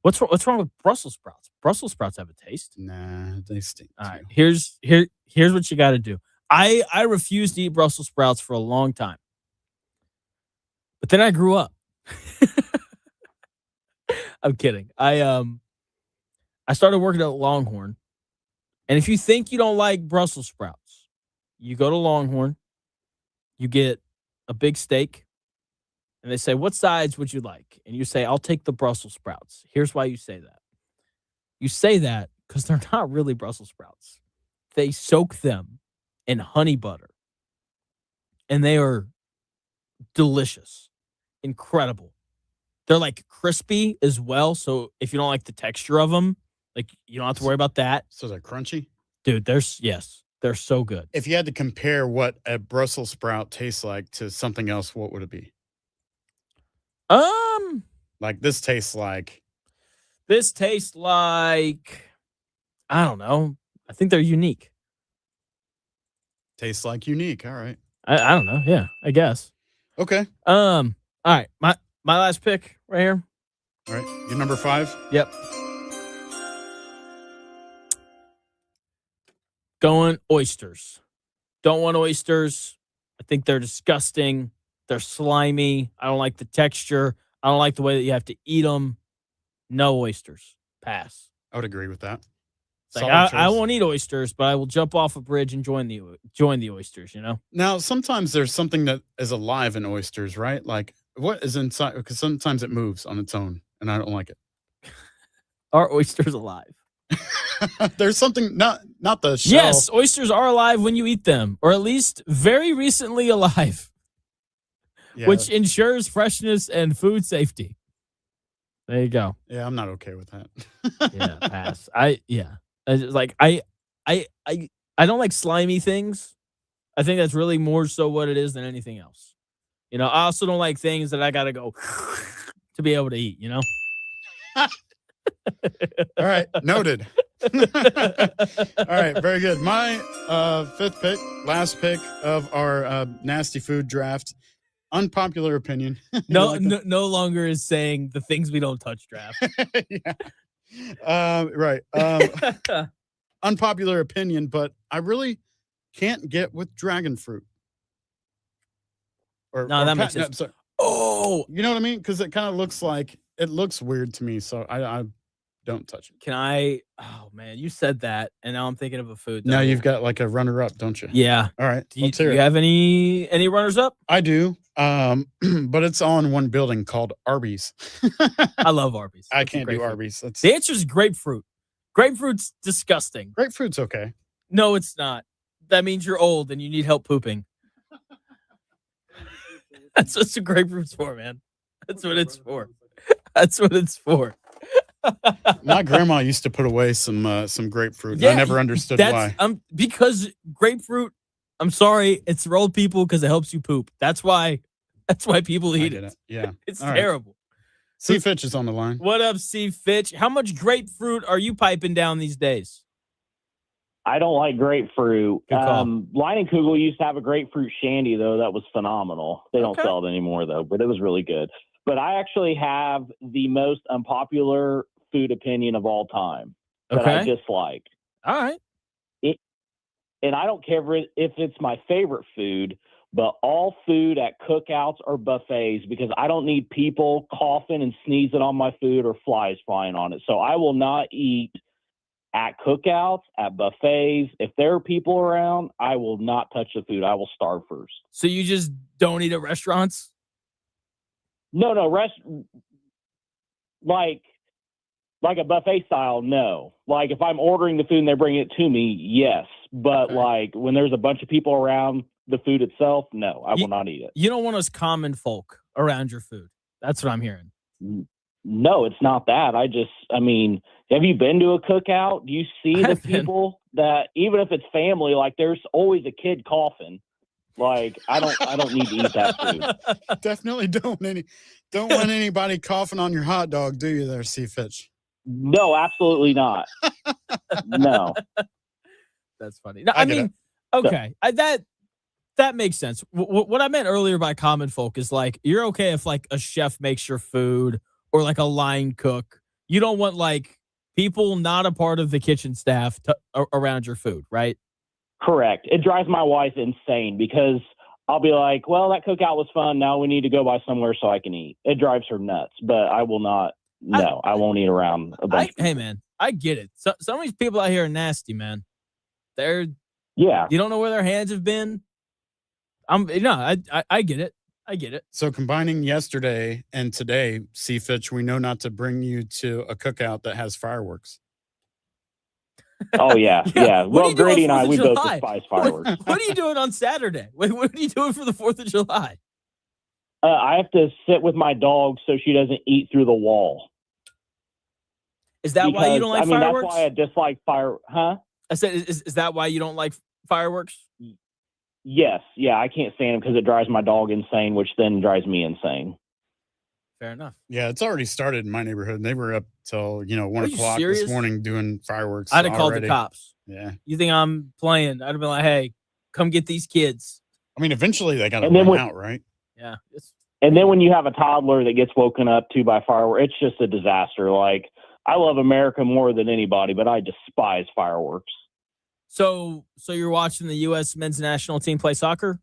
What's wrong with Brussels sprouts? Brussels sprouts have a taste. nah, they stink. All right, too. here's what you got to do. I refused to eat Brussels sprouts for a long time, but then I grew up. I'm kidding. I started working at Longhorn, and if you think you don't like Brussels sprouts, you go to Longhorn, you get a big steak, and they say, "What sides would you like?" And you say, "I'll take the Brussels sprouts." Here's why you say that. You say that because they're not really Brussels sprouts. They soak them in honey butter, and they are delicious, incredible. They're like crispy as well. So if you don't like the texture of them, like you don't have to worry about that. So they're crunchy. Dude, they're so good. If you had to compare what a Brussels sprout tastes like to something else, what would it be? Like this tastes like. This tastes like, I don't know. I think they're unique. Tastes like unique. All right. I don't know. Yeah, I guess. Okay. All right. My last pick right here. All right. You're number 5. Yep. Going oysters. Don't want oysters. I think they're disgusting. They're slimy. I don't like the texture. I don't like the way that you have to eat them. No oysters. Pass. I would agree with that. It's like I won't eat oysters, but I will jump off a bridge and join the oysters, you know? Now, sometimes there's something that is alive in oysters, right? Like what is inside? Because sometimes it moves on its own, and I don't like it. Are oysters alive? There's something not the shell. Yes, oysters are alive when you eat them, or at least very recently alive, which ensures freshness and food safety. There you go. Yeah, I'm not okay with that. Yeah, pass. I don't like slimy things. I think that's really more so what it is than anything else. You know, I also don't like things that I gotta go to be able to eat, you know? All right, noted. All right, very good. My 5th pick, last pick of our nasty food draft. Unpopular opinion. No longer is saying the things we don't touch draft. Yeah. Right. Unpopular opinion, but I really can't get with dragon fruit. That makes sense. Oh, you know what I mean? Because it kind of looks weird to me, so I don't touch it. Can I? Oh man, you said that, and now I'm thinking of a food. Now you've got like a runner-up, don't you? Yeah. All right. Do you have any runners up? I do. But it's all in one building called Arby's. I love Arby's. I can't do Arby's. The answer is grapefruit. Grapefruit's disgusting. Grapefruit's okay. No, it's not. That means you're old and you need help pooping. That's what the grapefruit's for, man. That's what it's for. That's what it's for. My grandma used to put away some grapefruit. Yeah, I never understood why. Because grapefruit, I'm sorry, it's for old people because it helps you poop. That's why people eat it. Yeah. It's terrible. C. Fitch is on the line. What up, C. Fitch? How much grapefruit are you piping down these days? I don't like grapefruit. Good call. Leinenkugel used to have a grapefruit shandy, though. That was phenomenal. They don't sell it anymore, though, but it was really good. But I actually have the most unpopular food opinion of all time that I dislike. All right. And I don't care if it's my favorite food, but all food at cookouts or buffets, because I don't need people coughing and sneezing on my food or flies flying on it. So I will not eat at cookouts, at buffets. If there are people around, I will not touch the food. I will starve first. So you just don't eat at restaurants? No, like a buffet style, no. Like if I'm ordering the food and they bring it to me, yes. But like when there's a bunch of people around the food itself, no, I will not eat it. You don't want us common folk around your food. That's what I'm hearing. No, it's not that. I mean, have you been to a cookout? Do you see the people that, even if it's family, like there's always a kid coughing. Like I don't need to eat that food. Definitely don't want anybody coughing on your hot dog, do you there, C. Fitch? No, absolutely not. No. That's funny. No, I mean, okay. That makes sense. What I meant earlier by common folk is like you're okay if like a chef makes your food or like a line cook. You don't want like people not a part of the kitchen staff around your food, right? Correct. It drives my wife insane because I'll be like, well, that cookout was fun. Now we need to go by somewhere so I can eat. It drives her nuts, but I will not. No, I won't eat around a bunch of people. Hey, man, I get it. Some of these people out here are nasty, man. Yeah. You don't know where their hands have been. I get it. I get it. So combining yesterday and today, C. Fitch, we know not to bring you to a cookout that has fireworks. Oh, yeah. Yeah. Well, Grady and I, we both July? despise fireworks. What are you doing on Saturday? What are you doing for the 4th of July? I have to sit with my dog so she doesn't eat through the wall. Is that why you don't like fireworks? That's why I dislike Huh? I said, is that why you don't like fireworks? Yes. Yeah, I can't stand them because it drives my dog insane, which then drives me insane. Fair enough. Yeah, it's already started in my neighborhood. They were up till 1 o'clock this morning doing fireworks. I'd have called the cops. Yeah. You think I'm playing? I'd have been like, hey, come get these kids. I mean, eventually they got to run out, right? Yeah. And then when you have a toddler that gets woken up to by fireworks, it's just a disaster. Like, I love America more than anybody, but I despise fireworks. So you're watching the U.S. men's national team play soccer?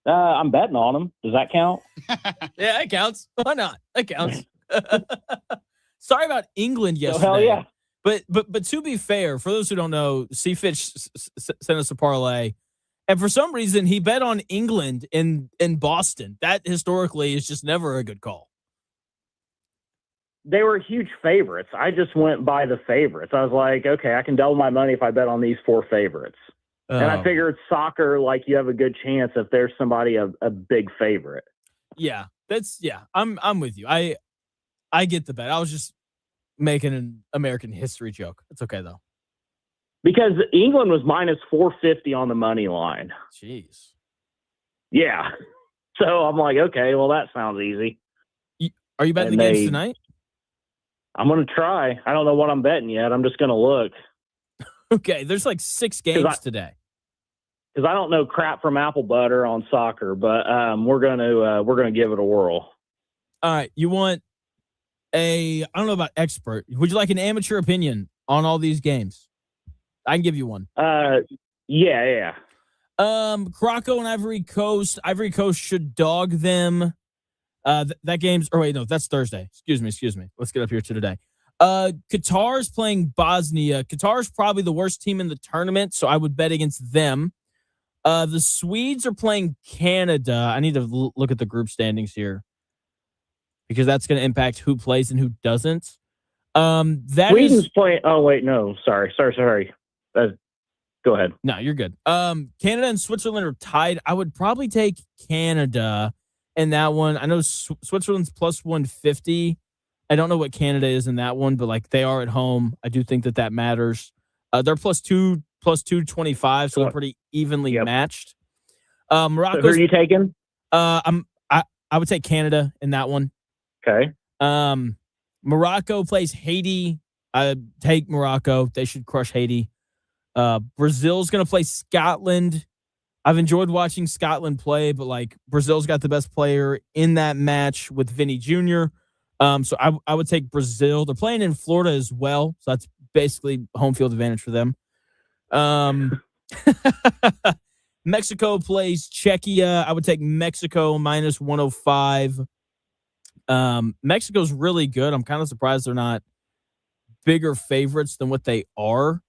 I'm betting on them. Does that count? Yeah, it counts. Why not? That counts. Sorry about England yesterday. Hell yeah. But to be fair, for those who don't know, C. Fitch sent us a parlay, and for some reason he bet on England in Boston. That historically is just never a good call. They were huge favorites. I just went by the favorites. I was like, okay, I can double my money if I bet on these 4 favorites. And I figured soccer, like, you have a good chance if there's somebody a big favorite. Yeah, I'm with you. I get the bet. I was just making an American history joke. It's okay though. Because England was minus 450 on the money line. Jeez. Yeah. So I'm like, okay, well, that sounds easy. Are you betting the games tonight? I'm going to try. I don't know what I'm betting yet. I'm just going to look. Okay, there's like 6 games today. Because I don't know crap from apple butter on soccer, but we're gonna give it a whirl. All right, you want I don't know about expert. Would you like an amateur opinion on all these games? I can give you one. Yeah. Morocco and Ivory Coast. Ivory Coast should dog them. That game's. Or wait, no, that's Thursday. Excuse me. Let's get up here to today. Qatar's playing Bosnia. Qatar's probably the worst team in the tournament, so I would bet against them. The Swedes are playing Canada. I need to look at the group standings here because that's going to impact who plays and who doesn't. Sweden's playing. Oh wait, no, sorry. Go ahead. No, you're good. Canada and Switzerland are tied. I would probably take Canada in that one. I know Switzerland's plus 150. I don't know what Canada is in that one, but like they are at home. I do think that matters. They're plus 225, so they're pretty evenly matched. Morocco. So who are you taking? I would take Canada in that one. Okay. Morocco plays Haiti. I take Morocco. They should crush Haiti. Brazil's gonna play Scotland. I've enjoyed watching Scotland play, but like Brazil's got the best player in that match with Vinny Jr. So I would take Brazil. They're playing in Florida as well, so that's basically home field advantage for them. Mexico plays Czechia. I would take Mexico minus 105. Mexico's really good. I'm kind of surprised they're not bigger favorites than what they are.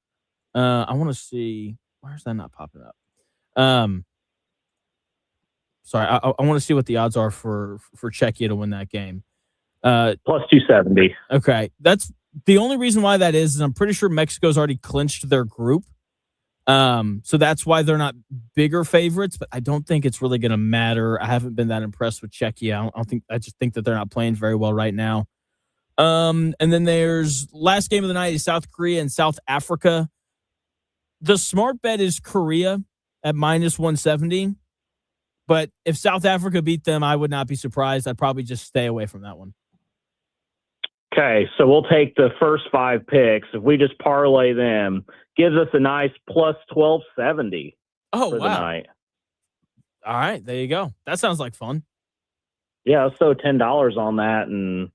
I want to see. Why is that not popping up? Sorry, I want to see what the odds are for Czechia to win that game. Plus 270. Okay, that's the only reason why that is I'm pretty sure Mexico's already clinched their group. So that's why they're not bigger favorites, but I don't think it's really going to matter. I haven't been that impressed with Czechia. I just think that they're not playing very well right now. And then there's last game of the night is South Korea and South Africa. The smart bet is Korea at minus 170. But if South Africa beat them, I would not be surprised. I'd probably just stay away from that one. Okay, so we'll take the first 5 picks. If we just parlay them, gives us a nice plus 1270. Oh, for the wow. night. All right, there you go. That sounds like fun. Yeah, let's throw $10 on that and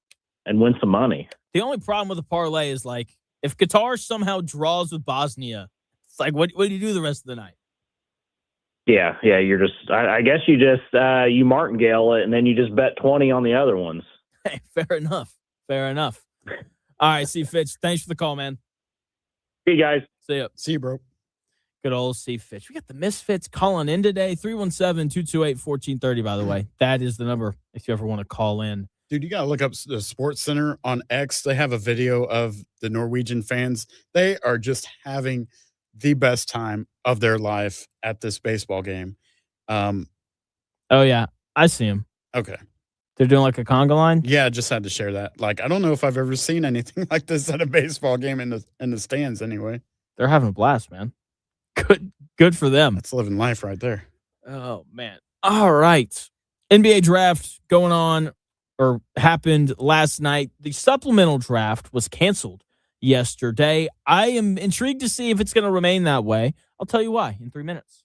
win some money. The only problem with a parlay is like if Qatar somehow draws with Bosnia, it's like what do you do the rest of the night? Yeah, you're just. I guess you just you martingale it and then you just bet 20 on the other ones. Hey, fair enough. All right, see Fitch. Thanks for the call, man. See you guys. See ya. See you, bro. Good old C Fitch. We got the Misfits calling in today. 317-228-1430, by the way. That is the number if you ever want to call in. Dude, you got to look up the Sports Center on X. They have a video of the Norwegian fans. They are just having the best time of their life at this baseball game. Oh, yeah. I see them. Okay. They're doing like a conga line? Yeah, I just had to share that. Like, I don't know if I've ever seen anything like this at a baseball game in the stands anyway. They're having a blast, man. Good for them. That's living life right there. Oh, man. All right. NBA draft going on or happened last night. The supplemental draft was canceled yesterday. I am intrigued to see if it's going to remain that way. I'll tell you why in 3 minutes.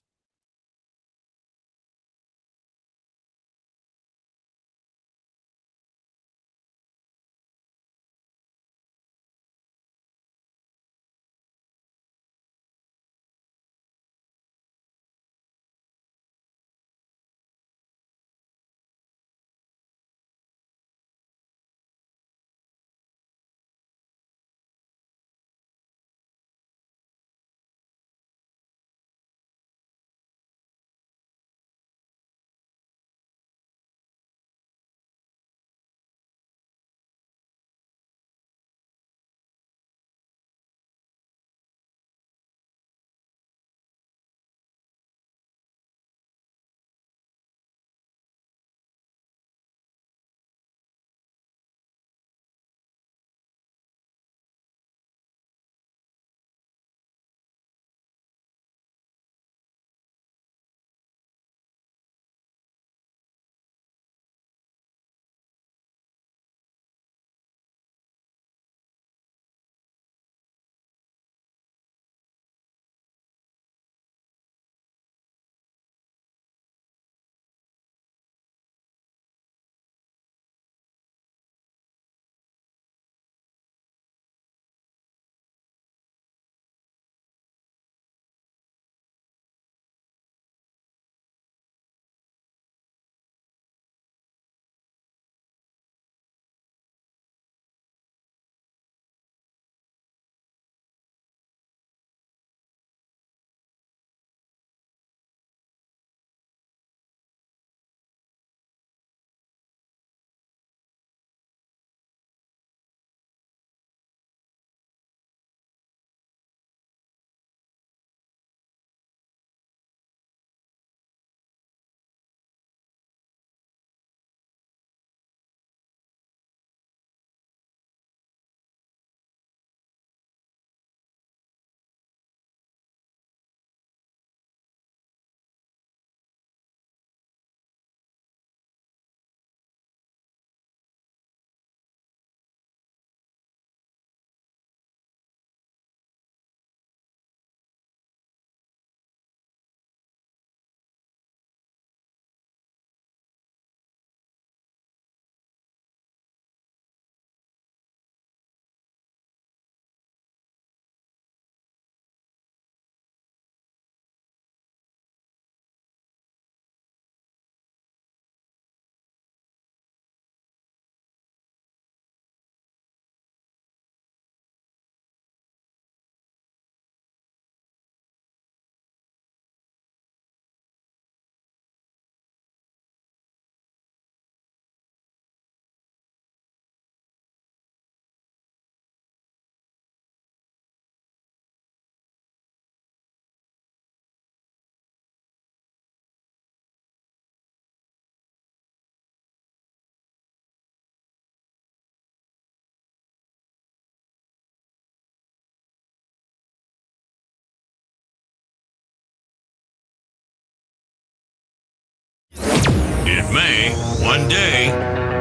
It may, one day,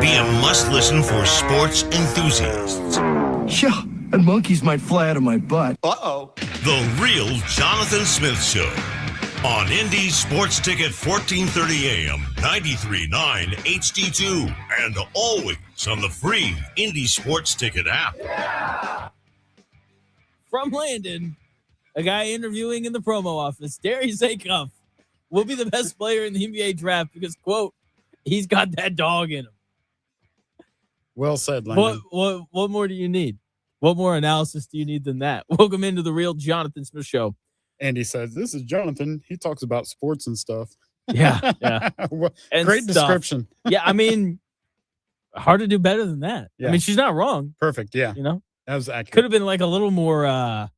be a must-listen for sports enthusiasts. Yeah, and monkeys might fly out of my butt. The Real Jonathan Smith Show. on Indy Sports Ticket 1430 AM, 93.9 HD2, and always on the free Indy Sports Ticket app. From Landon, a guy interviewing in the promo office, Darius Acuff will be the best player in the NBA draft because, quote, he's got that dog in him. Well said, Landon. What more do you need? What more analysis do you need than that? Welcome into the Real Jonathan Smith Show. Andy says, "This is Jonathan. He talks about sports and stuff." Yeah. And great stuff. Description. Yeah, I mean, hard to do better than that. Yeah. I mean, she's not wrong. Perfect. Yeah, you know, that was accurate. Could have been like a little more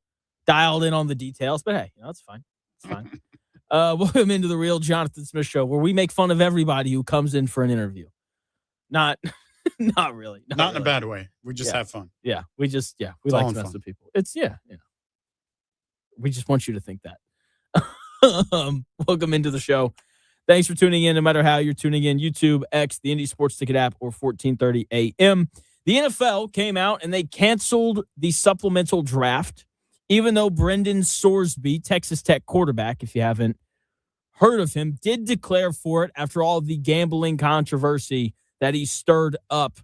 dialed in on the details, but hey, it's fine. It's fine. Welcome into the Real Jonathan Smith Show, where we make fun of everybody who comes in for an interview. Not really. Not in a bad way. We just have fun. Yeah, we like to mess with people. It's we just want you to think that. Welcome into the show. Thanks for tuning in. No matter how you're tuning in, YouTube, X, the Indy Sports Ticket app, or 1430 AM. The NFL came out and they canceled the supplemental draft, even though Brendan Sorsby, Texas Tech quarterback, if you haven't heard of him, did declare for it after all of the gambling controversy that he stirred up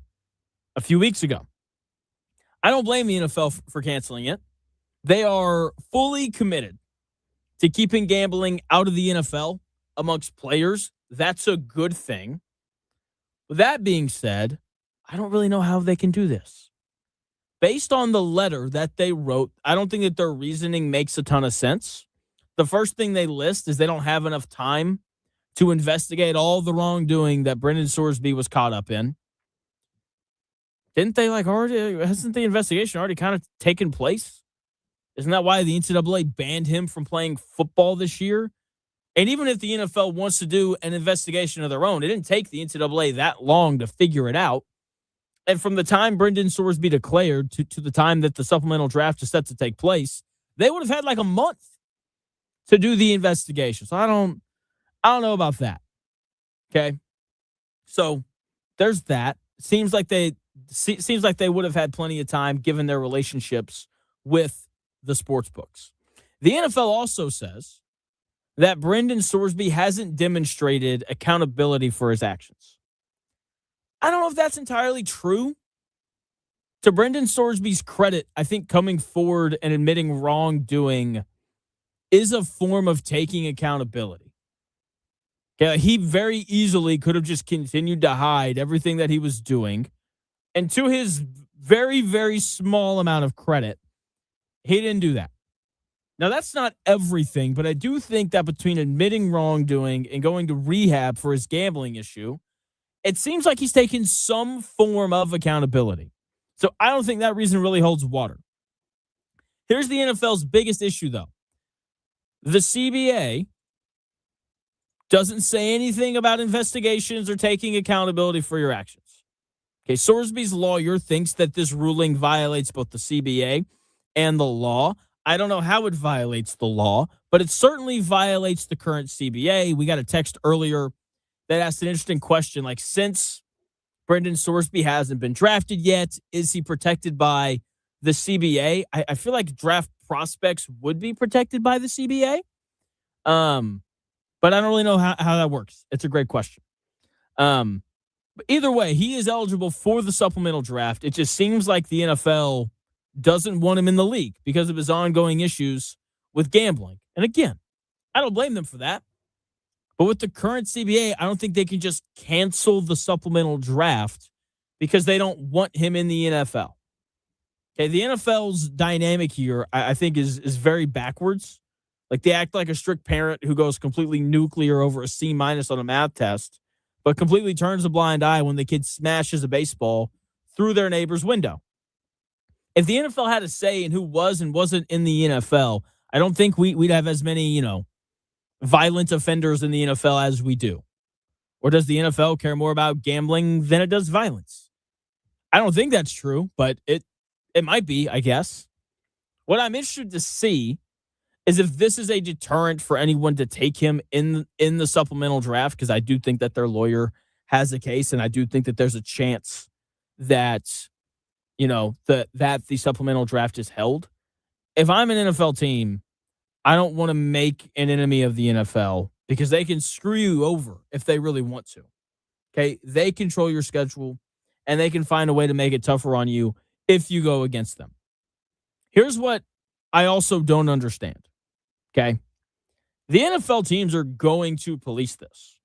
a few weeks ago. I don't blame the NFL for canceling it. They are fully committed to keeping gambling out of the NFL amongst players. That's a good thing. With that being said, I don't really know how they can do this. Based on the letter that they wrote, I don't think that their reasoning makes a ton of sense. The first thing they list is they don't have enough time to investigate all the wrongdoing that Brendan Sorsby was caught up in. Didn't they hasn't the investigation already kind of taken place? Isn't that why the NCAA banned him from playing football this year? And even if the NFL wants to do an investigation of their own, it didn't take the NCAA that long to figure it out. And from the time Brendan Sorsby declared to the time that the supplemental draft is set to take place, they would have had like a month to do the investigation. So I don't know about that. Okay. So there's that. Seems like they would have had plenty of time given their relationships with the sports books. The NFL also says that Brendan Sorsby hasn't demonstrated accountability for his actions. I don't know if that's entirely true. To Brendan Sorsby's credit, I think coming forward and admitting wrongdoing is a form of taking accountability. Okay, he very easily could have just continued to hide everything that he was doing. And to his very, very small amount of credit, he didn't do that. Now, that's not everything, but I do think that between admitting wrongdoing and going to rehab for his gambling issue, it seems like he's taken some form of accountability. So I don't think that reason really holds water. Here's the NFL's biggest issue, though. The CBA doesn't say anything about investigations or taking accountability for your actions. Okay, Sorsby's lawyer thinks that this ruling violates both the CBA and the law. I don't know how it violates the law, but it certainly violates the current CBA. We got a text earlier that asked an interesting question, like, since Brendan Sorsby hasn't been drafted yet, is he protected by the CBA? I feel like draft prospects would be protected by the CBA. But I don't really know how that works. It's a great question. But either way, he is eligible for the supplemental draft. It just seems like the NFL doesn't want him in the league because of his ongoing issues with gambling. And again, I don't blame them for that. But with the current CBA, I don't think they can just cancel the supplemental draft because they don't want him in the NFL. Okay, the NFL's dynamic here, I think, is very backwards. Like, they act like a strict parent who goes completely nuclear over a C- on a math test, but completely turns a blind eye when the kid smashes a baseball through their neighbor's window. If the NFL had a say in who was and wasn't in the NFL, I don't think we'd have as many, violent offenders in the NFL as we do. Or does the NFL care more about gambling than it does violence? I don't think that's true, but it might be, I guess. What I'm interested to see is if this is a deterrent for anyone to take him in the supplemental draft, because I do think that their lawyer has a case, and I do think that there's a chance that, that the supplemental draft is held. If I'm an NFL team, I don't want to make an enemy of the NFL because they can screw you over if they really want to. Okay? They control your schedule, and they can find a way to make it tougher on you if you go against them. Here's what I also don't understand. Okay? The NFL teams are going to police this.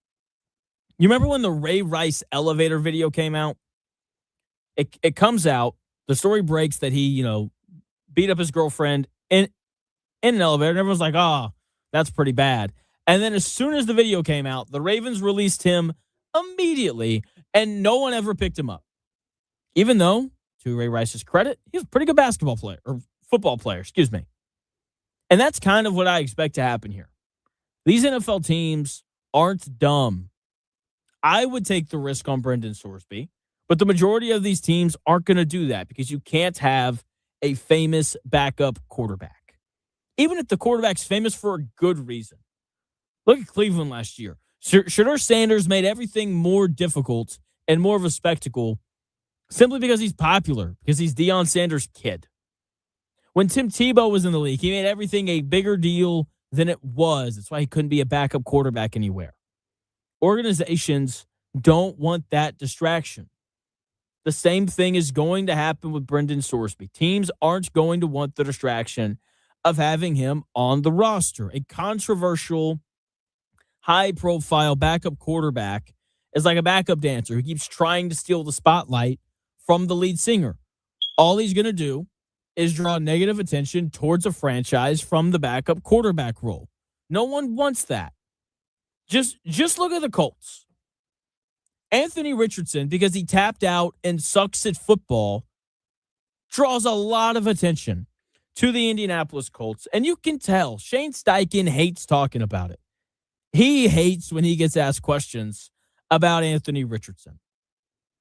You remember when the Ray Rice elevator video came out? It comes out, the story breaks that he, beat up his girlfriend in an elevator, and everyone's like, oh, that's pretty bad. And then as soon as the video came out, the Ravens released him immediately, and no one ever picked him up. Even though, to Ray Rice's credit, he was a pretty good basketball player, or football player, excuse me. And that's kind of what I expect to happen here. These NFL teams aren't dumb. I would take the risk on Brendan Sorsby, but the majority of these teams aren't going to do that because you can't have a famous backup quarterback. Even if the quarterback's famous for a good reason. Look at Cleveland last year. Shedeur Sanders made everything more difficult and more of a spectacle simply because he's popular, because he's Deion Sanders' kid. When Tim Tebow was in the league, he made everything a bigger deal than it was. That's why he couldn't be a backup quarterback anywhere. Organizations don't want that distraction. The same thing is going to happen with Brendan Sorsby. Teams aren't going to want the distraction of having him on the roster. A controversial, high-profile backup quarterback is like a backup dancer who keeps trying to steal the spotlight from the lead singer. All he's going to do is draw negative attention towards a franchise from the backup quarterback role. No one wants that. Just look at the Colts. Anthony Richardson, because he tapped out and sucks at football, draws a lot of attention to the Indianapolis Colts. And you can tell Shane Steichen hates talking about it. He hates when he gets asked questions about Anthony Richardson.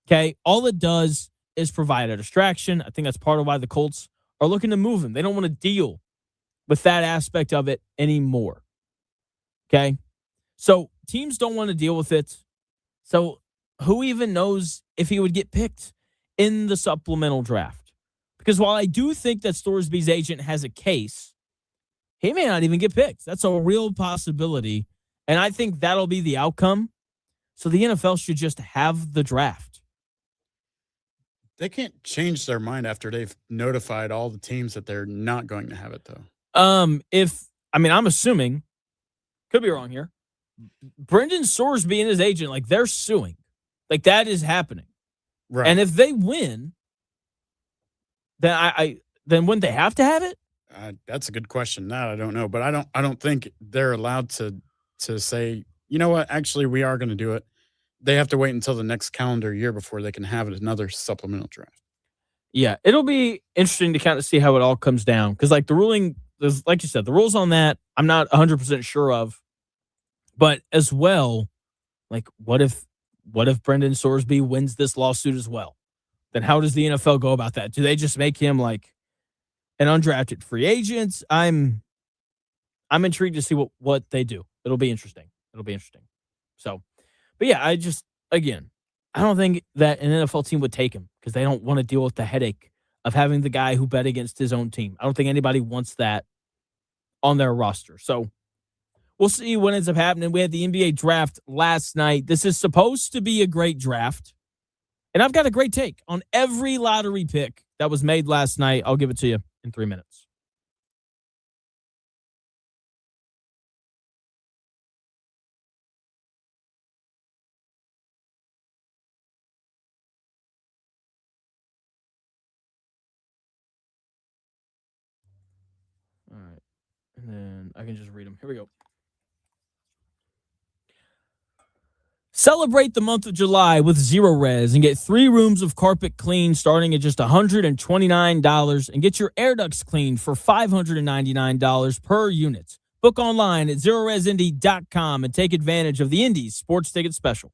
Okay, all it does is provide a distraction. I think that's part of why the Colts are looking to move him. They don't want to deal with that aspect of it anymore. Okay? So teams don't want to deal with it. So who even knows if he would get picked in the supplemental draft? Because while I do think that Sorsby's agent has a case, he may not even get picked. That's a real possibility. And I think that'll be the outcome. So the NFL should just have the draft. They can't change their mind after they've notified all the teams that they're not going to have it, though. I'm assuming, could be wrong here, Brendan Sorsby and his agent, they're suing. That is happening. Right. And if they win, then then wouldn't they have to have it? That's a good question. That I don't know, but I don't think they're allowed to say, you know what, actually we are going to do it. They have to wait until the next calendar year before they can have another supplemental draft. Yeah, it'll be interesting to kind of see how it all comes down. Because the ruling, like you said, the rules on that, I'm not 100% sure of. But as well, what if Brendan Sorsby wins this lawsuit as well? Then how does the NFL go about that? Do they just make him an undrafted free agent? I'm intrigued to see what they do. It'll be interesting. So, but yeah, I don't think that an NFL team would take him because they don't want to deal with the headache of having the guy who bet against his own team. I don't think anybody wants that on their roster. So we'll see what ends up happening. We had the NBA draft last night. This is supposed to be a great draft. And I've got a great take on every lottery pick that was made last night. I'll give it to you in 3 minutes. All right. And then I can just read them. Here we go. Celebrate the month of July with Zero Res and get 3 rooms of carpet clean starting at just $129 and get your air ducts cleaned for $599 per unit. Book online at ZeroResIndy.com and take advantage of the Indies Sports Ticket Special.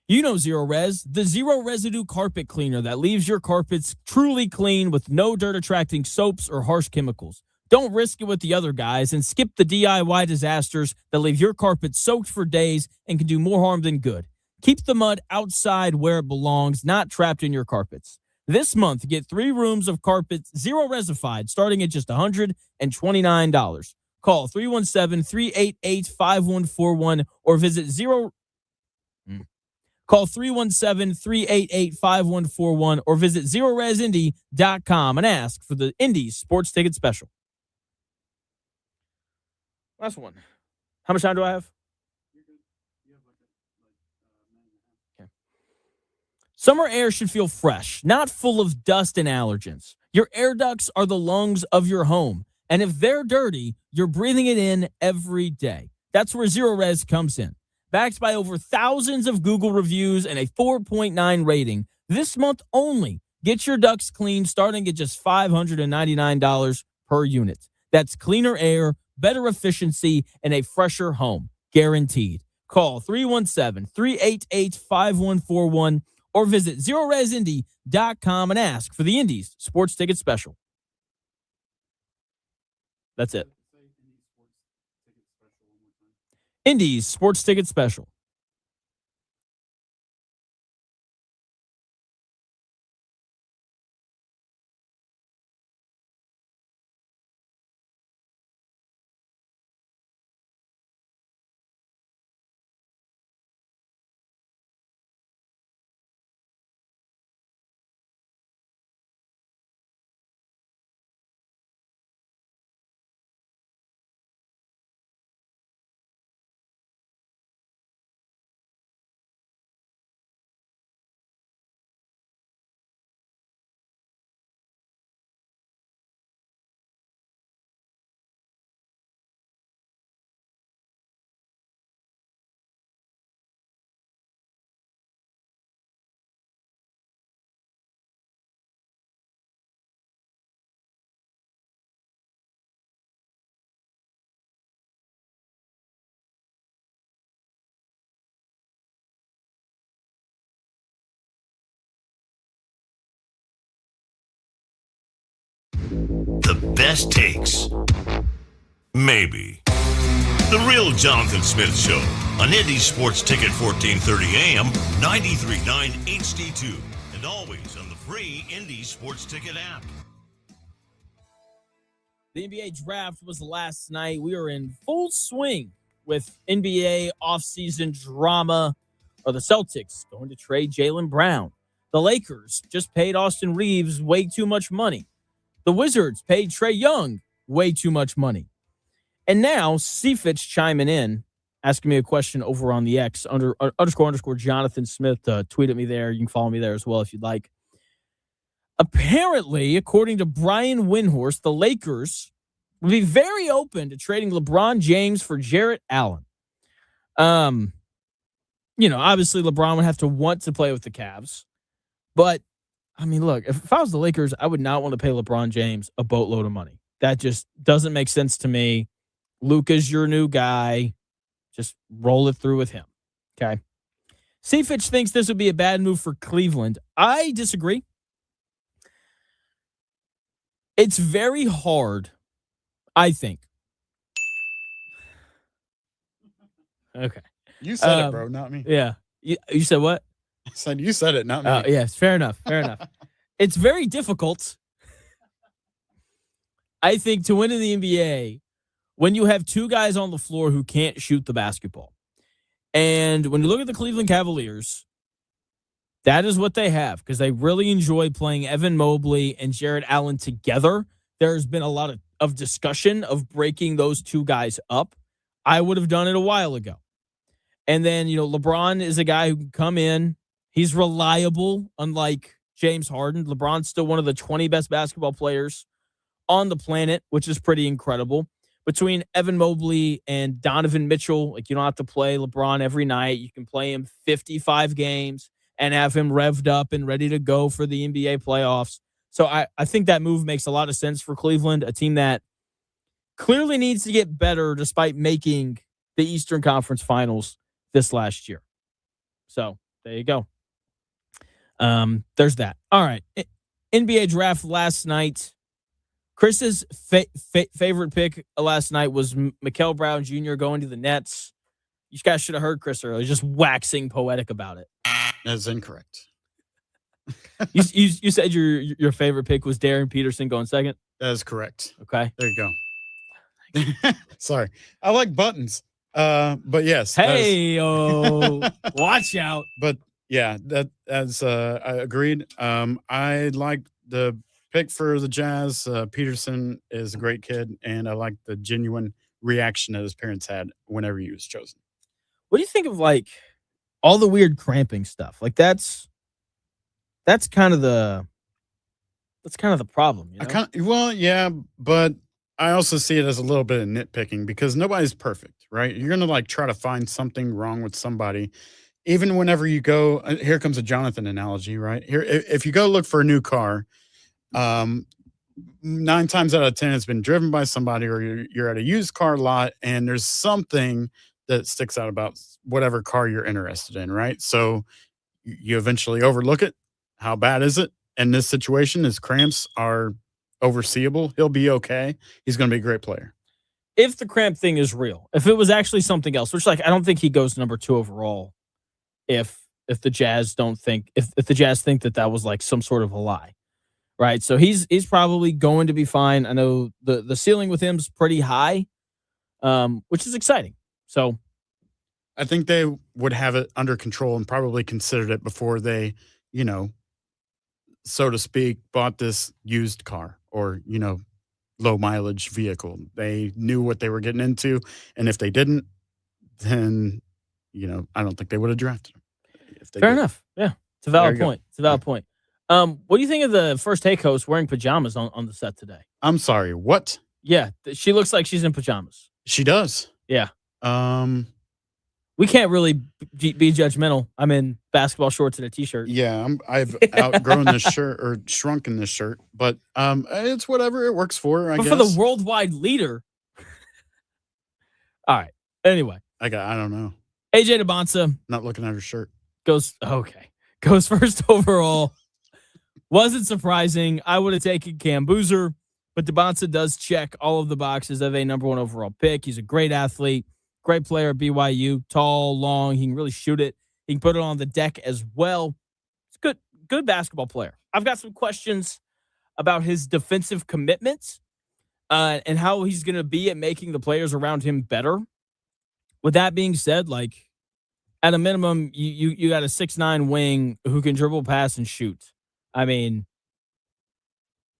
You know Zero Res, the zero residue carpet cleaner that leaves your carpets truly clean with no dirt-attracting soaps or harsh chemicals. Don't risk it with the other guys and skip the DIY disasters that leave your carpet soaked for days and can do more harm than good. Keep the mud outside where it belongs, not trapped in your carpets. This month, get 3 rooms of carpet, 0 resified, starting at just $129. Call 317-388-5141 or visit Call 317-388-5141 or visit ZeroResIndy.com and ask for the Indies Sports Ticket Special. Last one. How much time do I have? Okay. Summer air should feel fresh, not full of dust and allergens. Your air ducts are the lungs of your home, and if they're dirty, you're breathing it in every day. That's where Zero Res comes in. Backed by over thousands of Google reviews and a 4.9 rating, this month only, get your ducts cleaned starting at just $599 per unit. That's cleaner air, better efficiency, and a fresher home. Guaranteed. Call 317-388-5141 or visit ZeroResIndy.com and ask for the Indies Sports Ticket Special. That's it. Indies Sports Ticket Special. The best takes. Maybe. The Real Jonathan Smith Show on Indy Sports Ticket 1430 AM, 93.9 HD2, and always on the free Indy Sports Ticket app. The NBA draft was last night. We are in full swing with NBA offseason drama. Are the Celtics going to trade Jaylen Brown? The Lakers just paid Austin Reeves way too much money. The Wizards paid Trae Young way too much money. And now, Seafitch chiming in, asking me a question over on the X, __ Jonathan Smith. Tweet at me there. You can follow me there as well if you'd like. Apparently, according to Brian Windhorst, the Lakers would be very open to trading LeBron James for Jarrett Allen. Obviously LeBron would have to want to play with the Cavs. But, I mean, look, if I was the Lakers, I would not want to pay LeBron James a boatload of money. That just doesn't make sense to me. Luka's your new guy. Just roll it through with him. Okay. Seafitch thinks this would be a bad move for Cleveland. I disagree. It's very hard, I think. Okay. You said it, bro, not me. Yeah. You said what? I said you said it, not me. Yes, fair enough. Fair enough. It's very difficult, I think, to win in the NBA when you have two guys on the floor who can't shoot the basketball. And when you look at the Cleveland Cavaliers, that is what they have because they really enjoy playing Evan Mobley and Jarrett Allen together. There's been a lot of discussion of breaking those two guys up. I would have done it a while ago. And then, LeBron is a guy who can come in. He's reliable, unlike James Harden. LeBron's still one of the 20 best basketball players on the planet, which is pretty incredible. Between Evan Mobley and Donovan Mitchell, you don't have to play LeBron every night. You can play him 55 games and have him revved up and ready to go for the NBA playoffs. So I think that move makes a lot of sense for Cleveland, a team that clearly needs to get better despite making the Eastern Conference Finals this last year. So there you go. There's that. All right. NBA draft last night. Chris's favorite pick last night was Mikel Brown Jr. going to the Nets. You guys should have heard Chris earlier, just waxing poetic about it. That's incorrect. You said your favorite pick was Darren Peterson going second? That is correct. Okay. There you go. Sorry. I like buttons. But yes. Hey, watch out. But yeah, that's I agreed. I like the pick for the Jazz. Peterson is a great kid, and I like the genuine reaction that his parents had whenever he was chosen. What do you think of like all the weird cramping stuff? Like that's kind of the problem, you know? Well, yeah, but I also see it as a little bit of nitpicking because nobody's perfect, right? You're gonna like try to find something wrong with somebody, even whenever you go. Here comes a Jonathan analogy, right? Here, if you go look for a new car, 9 times out of 10, it's been driven by somebody, or you're at a used car lot, and there's something that sticks out about whatever car you're interested in, right? So you eventually overlook it. How bad is it? In this situation, his cramps are overseeable. He'll be okay. He's going to be a great player. If the cramp thing is real, if it was actually something else, which like I don't think he goes number 2 overall. If the Jazz think that was like some sort of a lie, right? So he's probably going to be fine. I know the ceiling with him's pretty high, which is exciting. So I think they would have it under control and probably considered it before they, so to speak, bought this used car or, low mileage vehicle. They knew what they were getting into. And if they didn't, then, I don't think they would have drafted him. Fair enough. Yeah. It's a valid point. It's a valid point. What do you think of the first take host wearing pajamas on the set today? I'm sorry. What? Yeah. She looks like she's in pajamas. She does. Yeah. We can't really be judgmental. I'm in basketball shorts and a t-shirt. Yeah, I've outgrown this shirt or shrunken this shirt, but it's whatever it works for. I guess for the worldwide leader. All right. Anyway, I don't know. AJ DeBonsa, not looking at her shirt, goes first overall. Wasn't surprising. I would have taken Cam Boozer, but DeBonsa does check all of the boxes of a number 1 overall pick. He's a great athlete. Great player at BYU, tall, long. He can really shoot it. He can put it on the deck as well. It's good basketball player. I've got some questions about his defensive commitments and how he's going to be at making the players around him better. With that being said, like at a minimum, you got a 6'9" wing who can dribble, pass, and shoot. I mean,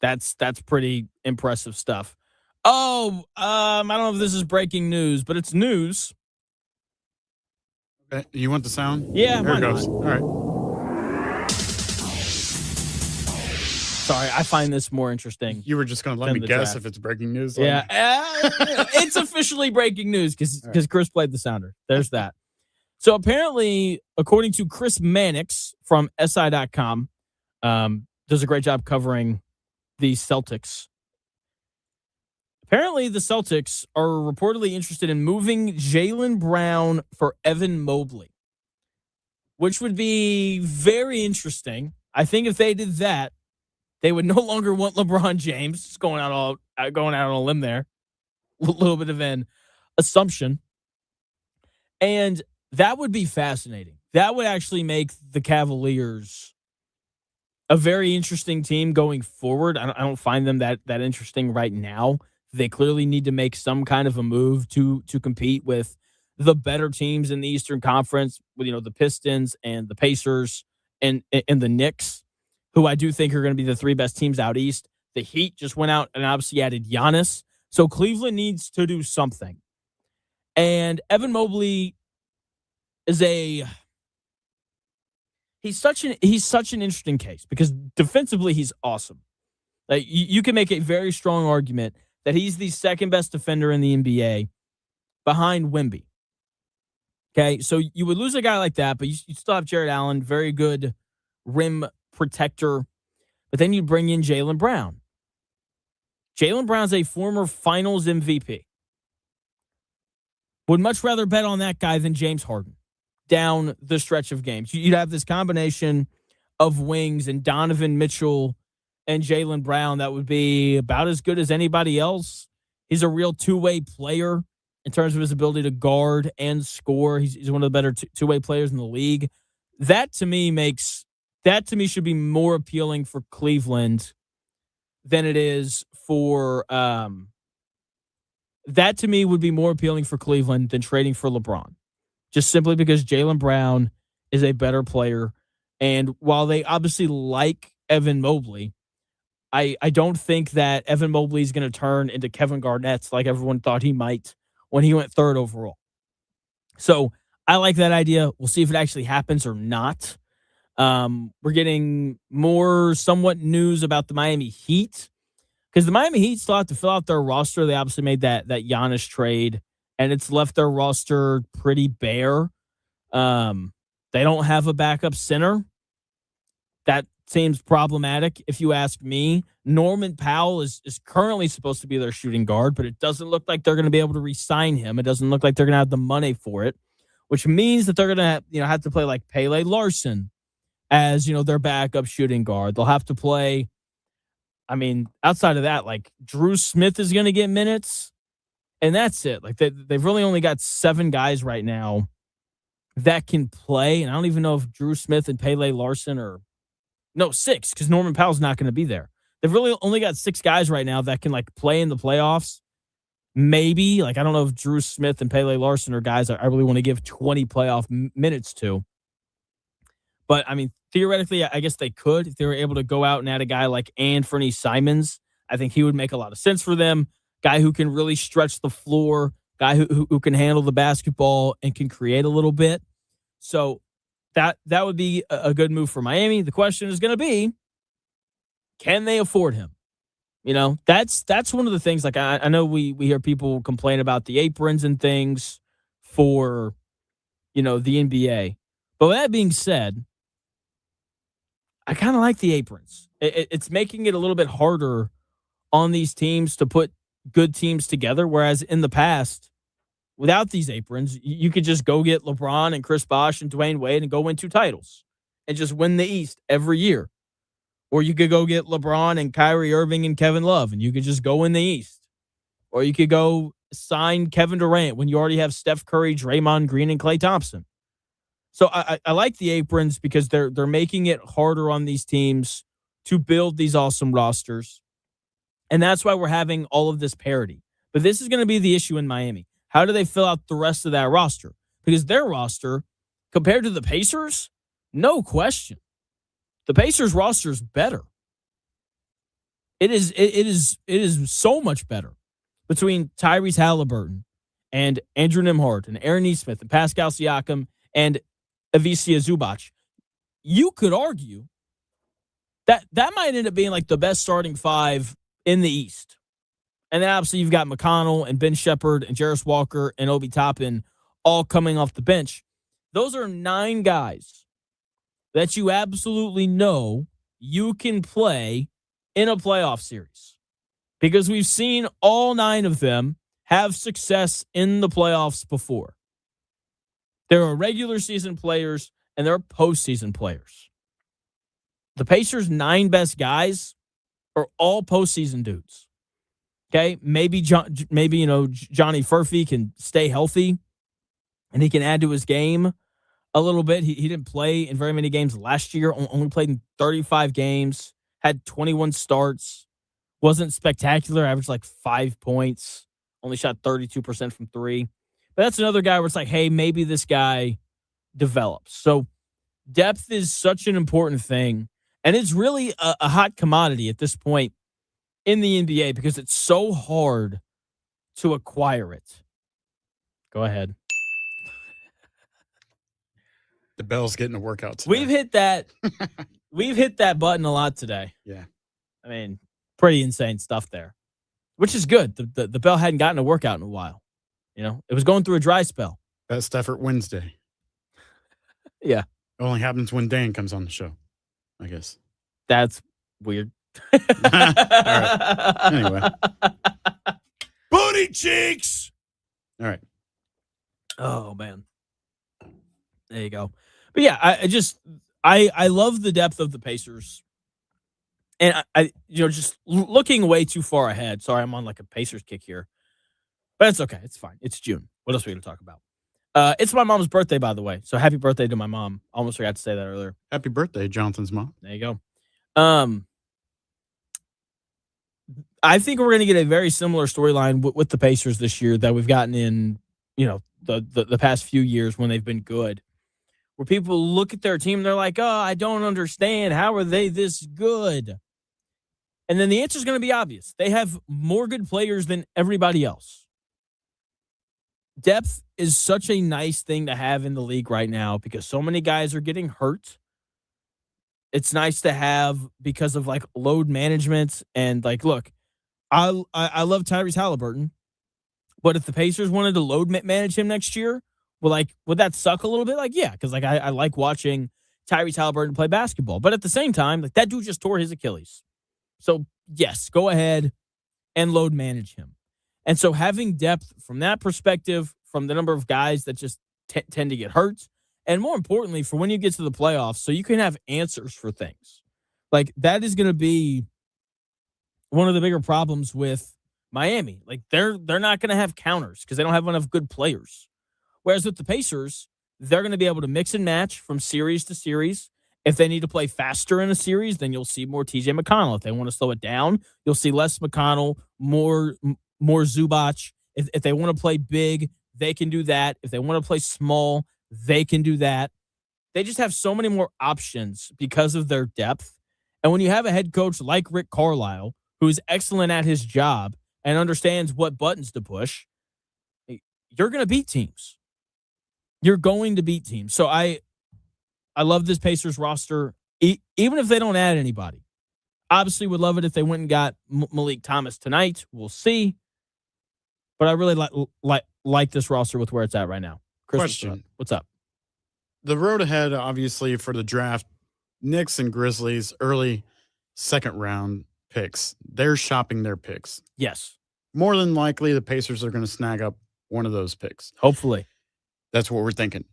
that's pretty impressive stuff. Oh, I don't know if this is breaking news, but it's news. Okay. You want the sound? Yeah, here it goes. Not? All right. Sorry, I find this more interesting. You were just going to let me guess if it's breaking news? Yeah, it's officially breaking news because Chris played the sounder. There's that. So apparently, according to Chris Mannix from SI.com, does a great job covering the Celtics. Apparently, the Celtics are reportedly interested in moving Jaylen Brown for Evan Mobley, which would be very interesting. I think if they did that, they would no longer want LeBron James. Just going out on a limb there. A little bit of an assumption. And that would be fascinating. That would actually make the Cavaliers a very interesting team going forward. I don't find them that interesting right now. They clearly need to make some kind of a move to compete with the better teams in the Eastern Conference, with the Pistons and the Pacers and the Knicks, who I do think are going to be the 3 best teams out east. The Heat just went out and obviously added Giannis. So Cleveland needs to do something. And Evan Mobley is he's such an interesting case because defensively he's awesome. Like you can make a very strong argument that he's the second best defender in the NBA behind Wemby. Okay, so you would lose a guy like that, but you still have Jared Allen, very good rim protector. But then you bring in Jaylen Brown. Jaylen Brown's a former finals MVP. Would much rather bet on that guy than James Harden down the stretch of games. You'd have this combination of wings and Donovan Mitchell and Jaylen Brown that would be about as good as anybody else. He's a real two-way player in terms of his ability to guard and score. He's one of the better two-way players in the league. That, to me, makes that to me should be more appealing for Cleveland than it is for that to me would be more appealing for Cleveland than trading for LeBron. Just simply because Jaylen Brown is a better player. And while they obviously like Evan Mobley, I don't think that Evan Mobley is going to turn into Kevin Garnett like everyone thought he might when he went 3rd overall. So I like that idea. We'll see if it actually happens or not. We're getting more somewhat news about the Miami Heat because the Miami Heat still have to fill out their roster. They obviously made that Giannis trade, and it's left their roster pretty bare. They don't have a backup center. That seems problematic, if you ask me. Norman Powell is currently supposed to be their shooting guard, but it doesn't look like they're going to be able to re-sign him. It doesn't look like they're going to have the money for it, which means that they're going to have to play like Pele Larson as their backup shooting guard. They'll have to play. I mean, outside of that, like Drew Smith is going to get minutes, and that's it. Like they've really only got 7 guys right now that can play, and I don't even know if Drew Smith and Pele Larson are 6 because Norman Powell's not going to be there. They've really only got 6 guys right now that can like play in the playoffs. Maybe I don't know if Drew Smith and Pele Larson are guys I really want to give 20 playoff minutes to. But I mean, theoretically, I guess they could if they were able to go out and add a guy like Anthony Simons. I think he would make a lot of sense for them. Guy who can really stretch the floor, guy who can handle the basketball and can create a little bit. So that would be a good move for Miami. The question is going to be, can they afford him? That's one of the things. Like I know we hear people complain about the aprons and things for, the NBA. But with that being said, I kind of like the aprons. It's making it a little bit harder on these teams to put good teams together. Whereas in the past, without these aprons, you could just go get LeBron and Chris Bosh and Dwayne Wade and go win 2 titles and just win the East every year. Or you could go get LeBron and Kyrie Irving and Kevin Love and you could just go in the East. Or you could go sign Kevin Durant when you already have Steph Curry, Draymond Green, and Klay Thompson. So I like the aprons because they're making it harder on these teams to build these awesome rosters. And that's why we're having all of this parity. But this is going to be the issue in Miami. How do they fill out the rest of that roster? Because their roster, compared to the Pacers, no question. The Pacers roster is better. It is so much better between Tyrese Halliburton and Andrew Nembhard and Aaron Nesmith and Pascal Siakam and Ivica Zubac. You could argue that might end up being like the best starting 5 in the East. And then obviously you've got McConnell and Ben Shepherd and Jarris Walker and Obi Toppin all coming off the bench. Those are 9 guys that you absolutely know you can play in a playoff series. Because we've seen all 9 of them have success in the playoffs before. There are regular season players and there are postseason players. The Pacers' 9 best guys are all postseason dudes. Okay, maybe Johnny Furphy can stay healthy and he can add to his game a little bit. He didn't play in very many games last year, only played in 35 games, had 21 starts, wasn't spectacular, averaged like 5 points, only shot 32% from 3. But that's another guy where it's like, hey, maybe this guy develops. So depth is such an important thing, and it's really a hot commodity at this point in the NBA because it's so hard to acquire it. Go ahead. The bell's getting a workout today. We've hit that button a lot today. Yeah. I mean, pretty insane stuff there, which is good. The bell hadn't gotten a workout in a while. It was going through a dry spell. Best effort Wednesday. Yeah. It only happens when Dan comes on the show, I guess. That's weird. All right. Anyway. Booty cheeks. All right. Oh, man. There you go. But yeah, I love the depth of the Pacers. And I just looking way too far ahead. Sorry, I'm on like a Pacers kick here. But it's okay. It's fine. It's June. What else are we going to talk about? It's my mom's birthday, by the way. So happy birthday to my mom. Almost forgot to say that earlier. Happy birthday, Jonathan's mom. There you go. I think we're going to get a very similar storyline with the Pacers this year that we've gotten in, the past few years when they've been good, where people look at their team and they're like, oh, I don't understand. How are they this good? And then the answer is going to be obvious. They have more good players than everybody else. Depth is such a nice thing to have in the league right now because so many guys are getting hurt. It's nice to have because of like load management and like, look, I love Tyrese Halliburton, but if the Pacers wanted to load manage him next year, would that suck a little bit? Like, yeah, because like I like watching Tyrese Halliburton play basketball, but at the same time, like that dude just tore his Achilles. So yes, go ahead and load manage him. And so having depth from that perspective, from the number of guys that just tend to get hurt, and more importantly, for when you get to the playoffs, so you can have answers for things. Like that is going to be one of the bigger problems with Miami. Like they're not going to have counters because they don't have enough good players. Whereas with the Pacers, they're going to be able to mix and match from series to series. If they need to play faster in a series, then you'll see more TJ McConnell. If they want to slow it down, you'll see less McConnell, more Zubac. If they want to play big, they can do that. If they want to play small, they can do that. They just have so many more options because of their depth. And when you have a head coach like Rick Carlisle, who's excellent at his job and understands what buttons to push, you're going to beat teams. You're going to beat teams. So I love this Pacers roster, even if they don't add anybody. Obviously would love it if they went and got Malik Thomas tonight. We'll see. But I really like this roster with where it's at right now. Chris, Question. What's up? The road ahead, obviously, for the draft, Knicks and Grizzlies, early second round picks. They're shopping their picks. Yes. More than likely, the Pacers are going to snag up one of those picks. Hopefully. That's what we're thinking.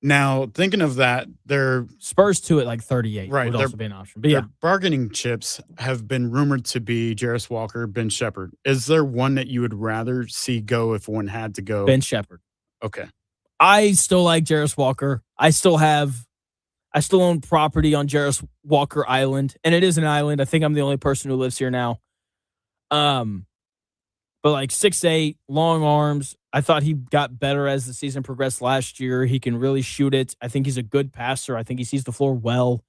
Now, thinking of that, their Spurs to it like 38 right, would also be an option. But yeah, bargaining chips have been rumored to be Jarris Walker, Ben Shepherd. Is there one that you would rather see go if one had to go? Ben Shepherd. Okay. I still like Jarris Walker. I still own property on Jarris Walker Island, and it is an island. I think I'm the only person who lives here now. But like 6'8", long arms. I thought he got better as the season progressed last year. He can really shoot it. I think he's a good passer. I think he sees the floor well.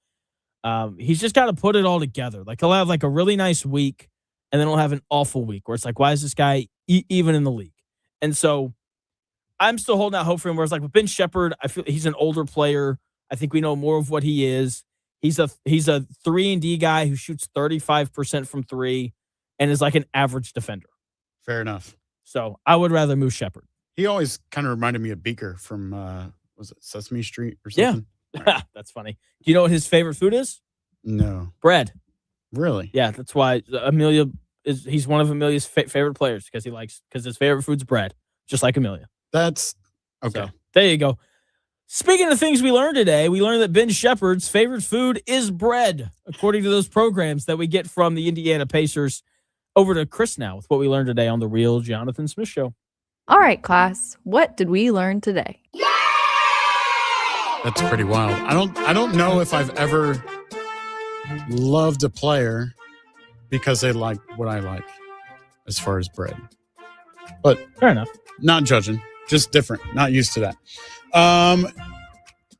He's just got to put it all together. Like he'll have like a really nice week, and then he'll have an awful week where it's like, why is this guy even in the league? And so I'm still holding out hope for him. Where it's like with Ben Shepherd, I feel he's an older player. I think we know more of what he is. He's a 3-and-D guy who shoots 35% from three and is like an average defender. Fair enough. So I would rather move Shepherd. He always kind of reminded me of Beaker from, was it Sesame Street or something? Yeah. Right. That's funny. Do you know what his favorite food is? No. Bread. Really? Yeah, that's why he's one of Amelia's favorite players because his favorite food's bread, just like Amelia. That's okay. So, there you go. Speaking of things we learned today, we learned that Ben Shepherd's favorite food is bread, according to those programs that we get from the Indiana Pacers. Over to Chris now with what we learned today on the Real Jonathan Smith Show. All right, class. What did we learn today? That's pretty wild. I don't know if I've ever loved a player because they like what I like as far as bread. But fair enough. Not judging, just different. Not used to that.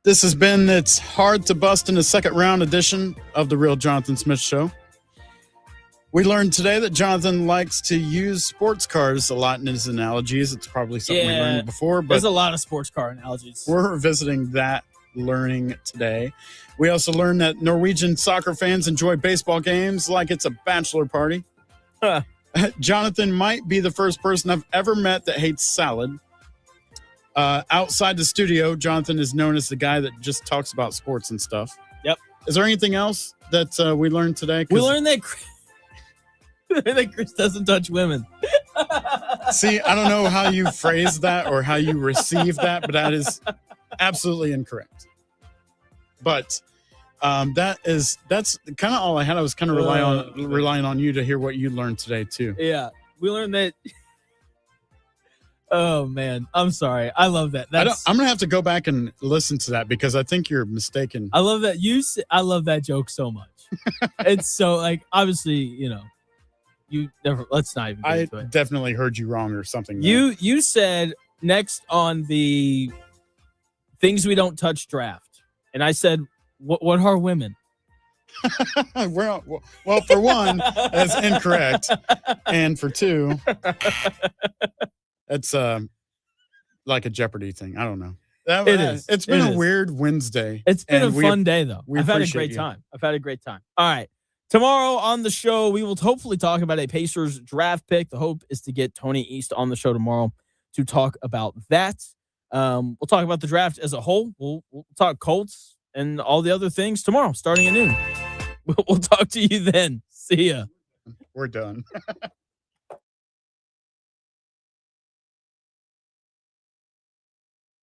This has been It's Hard to Bust in the second round edition of the Real Jonathan Smith Show. We learned today that Jonathan likes to use sports cars a lot in his analogies. It's probably something we learned before, but there's a lot of sports car analogies. We're revisiting that learning today. We also learned that Norwegian soccer fans enjoy baseball games like it's a bachelor party. Jonathan might be the first person I've ever met that hates salad. Outside the studio, Jonathan is known as the guy that just talks about sports and stuff. Yep. Is there anything else that we learned today? We learned that Chris doesn't touch women. See, I don't know how you phrase that or how you receive that, but that is absolutely incorrect. But that's kind of all I had. I was kind of relying on you to hear what you learned today too. Yeah, we learned that Oh man, I'm sorry. I love that. I'm gonna have to go back and listen to that because I think you're mistaken. I love that I love that joke so much. It's so like obviously you never. Let's not even. Get into it. Definitely heard you wrong or something. You said next on the things we don't touch draft, and I said what are women? Well, for one, that's incorrect, and for two, it's like a Jeopardy thing. I don't know. It is. It's been a weird Wednesday. It's been a fun day though. We I've had a appreciate great you. time. I've had a great time. All right. Tomorrow on the show, we will hopefully talk about a Pacers draft pick. The hope is to get Tony East on the show tomorrow to talk about that. We'll talk about the draft as a whole. We'll talk Colts and all the other things tomorrow, starting at noon. We'll talk to you then. See ya. We're done.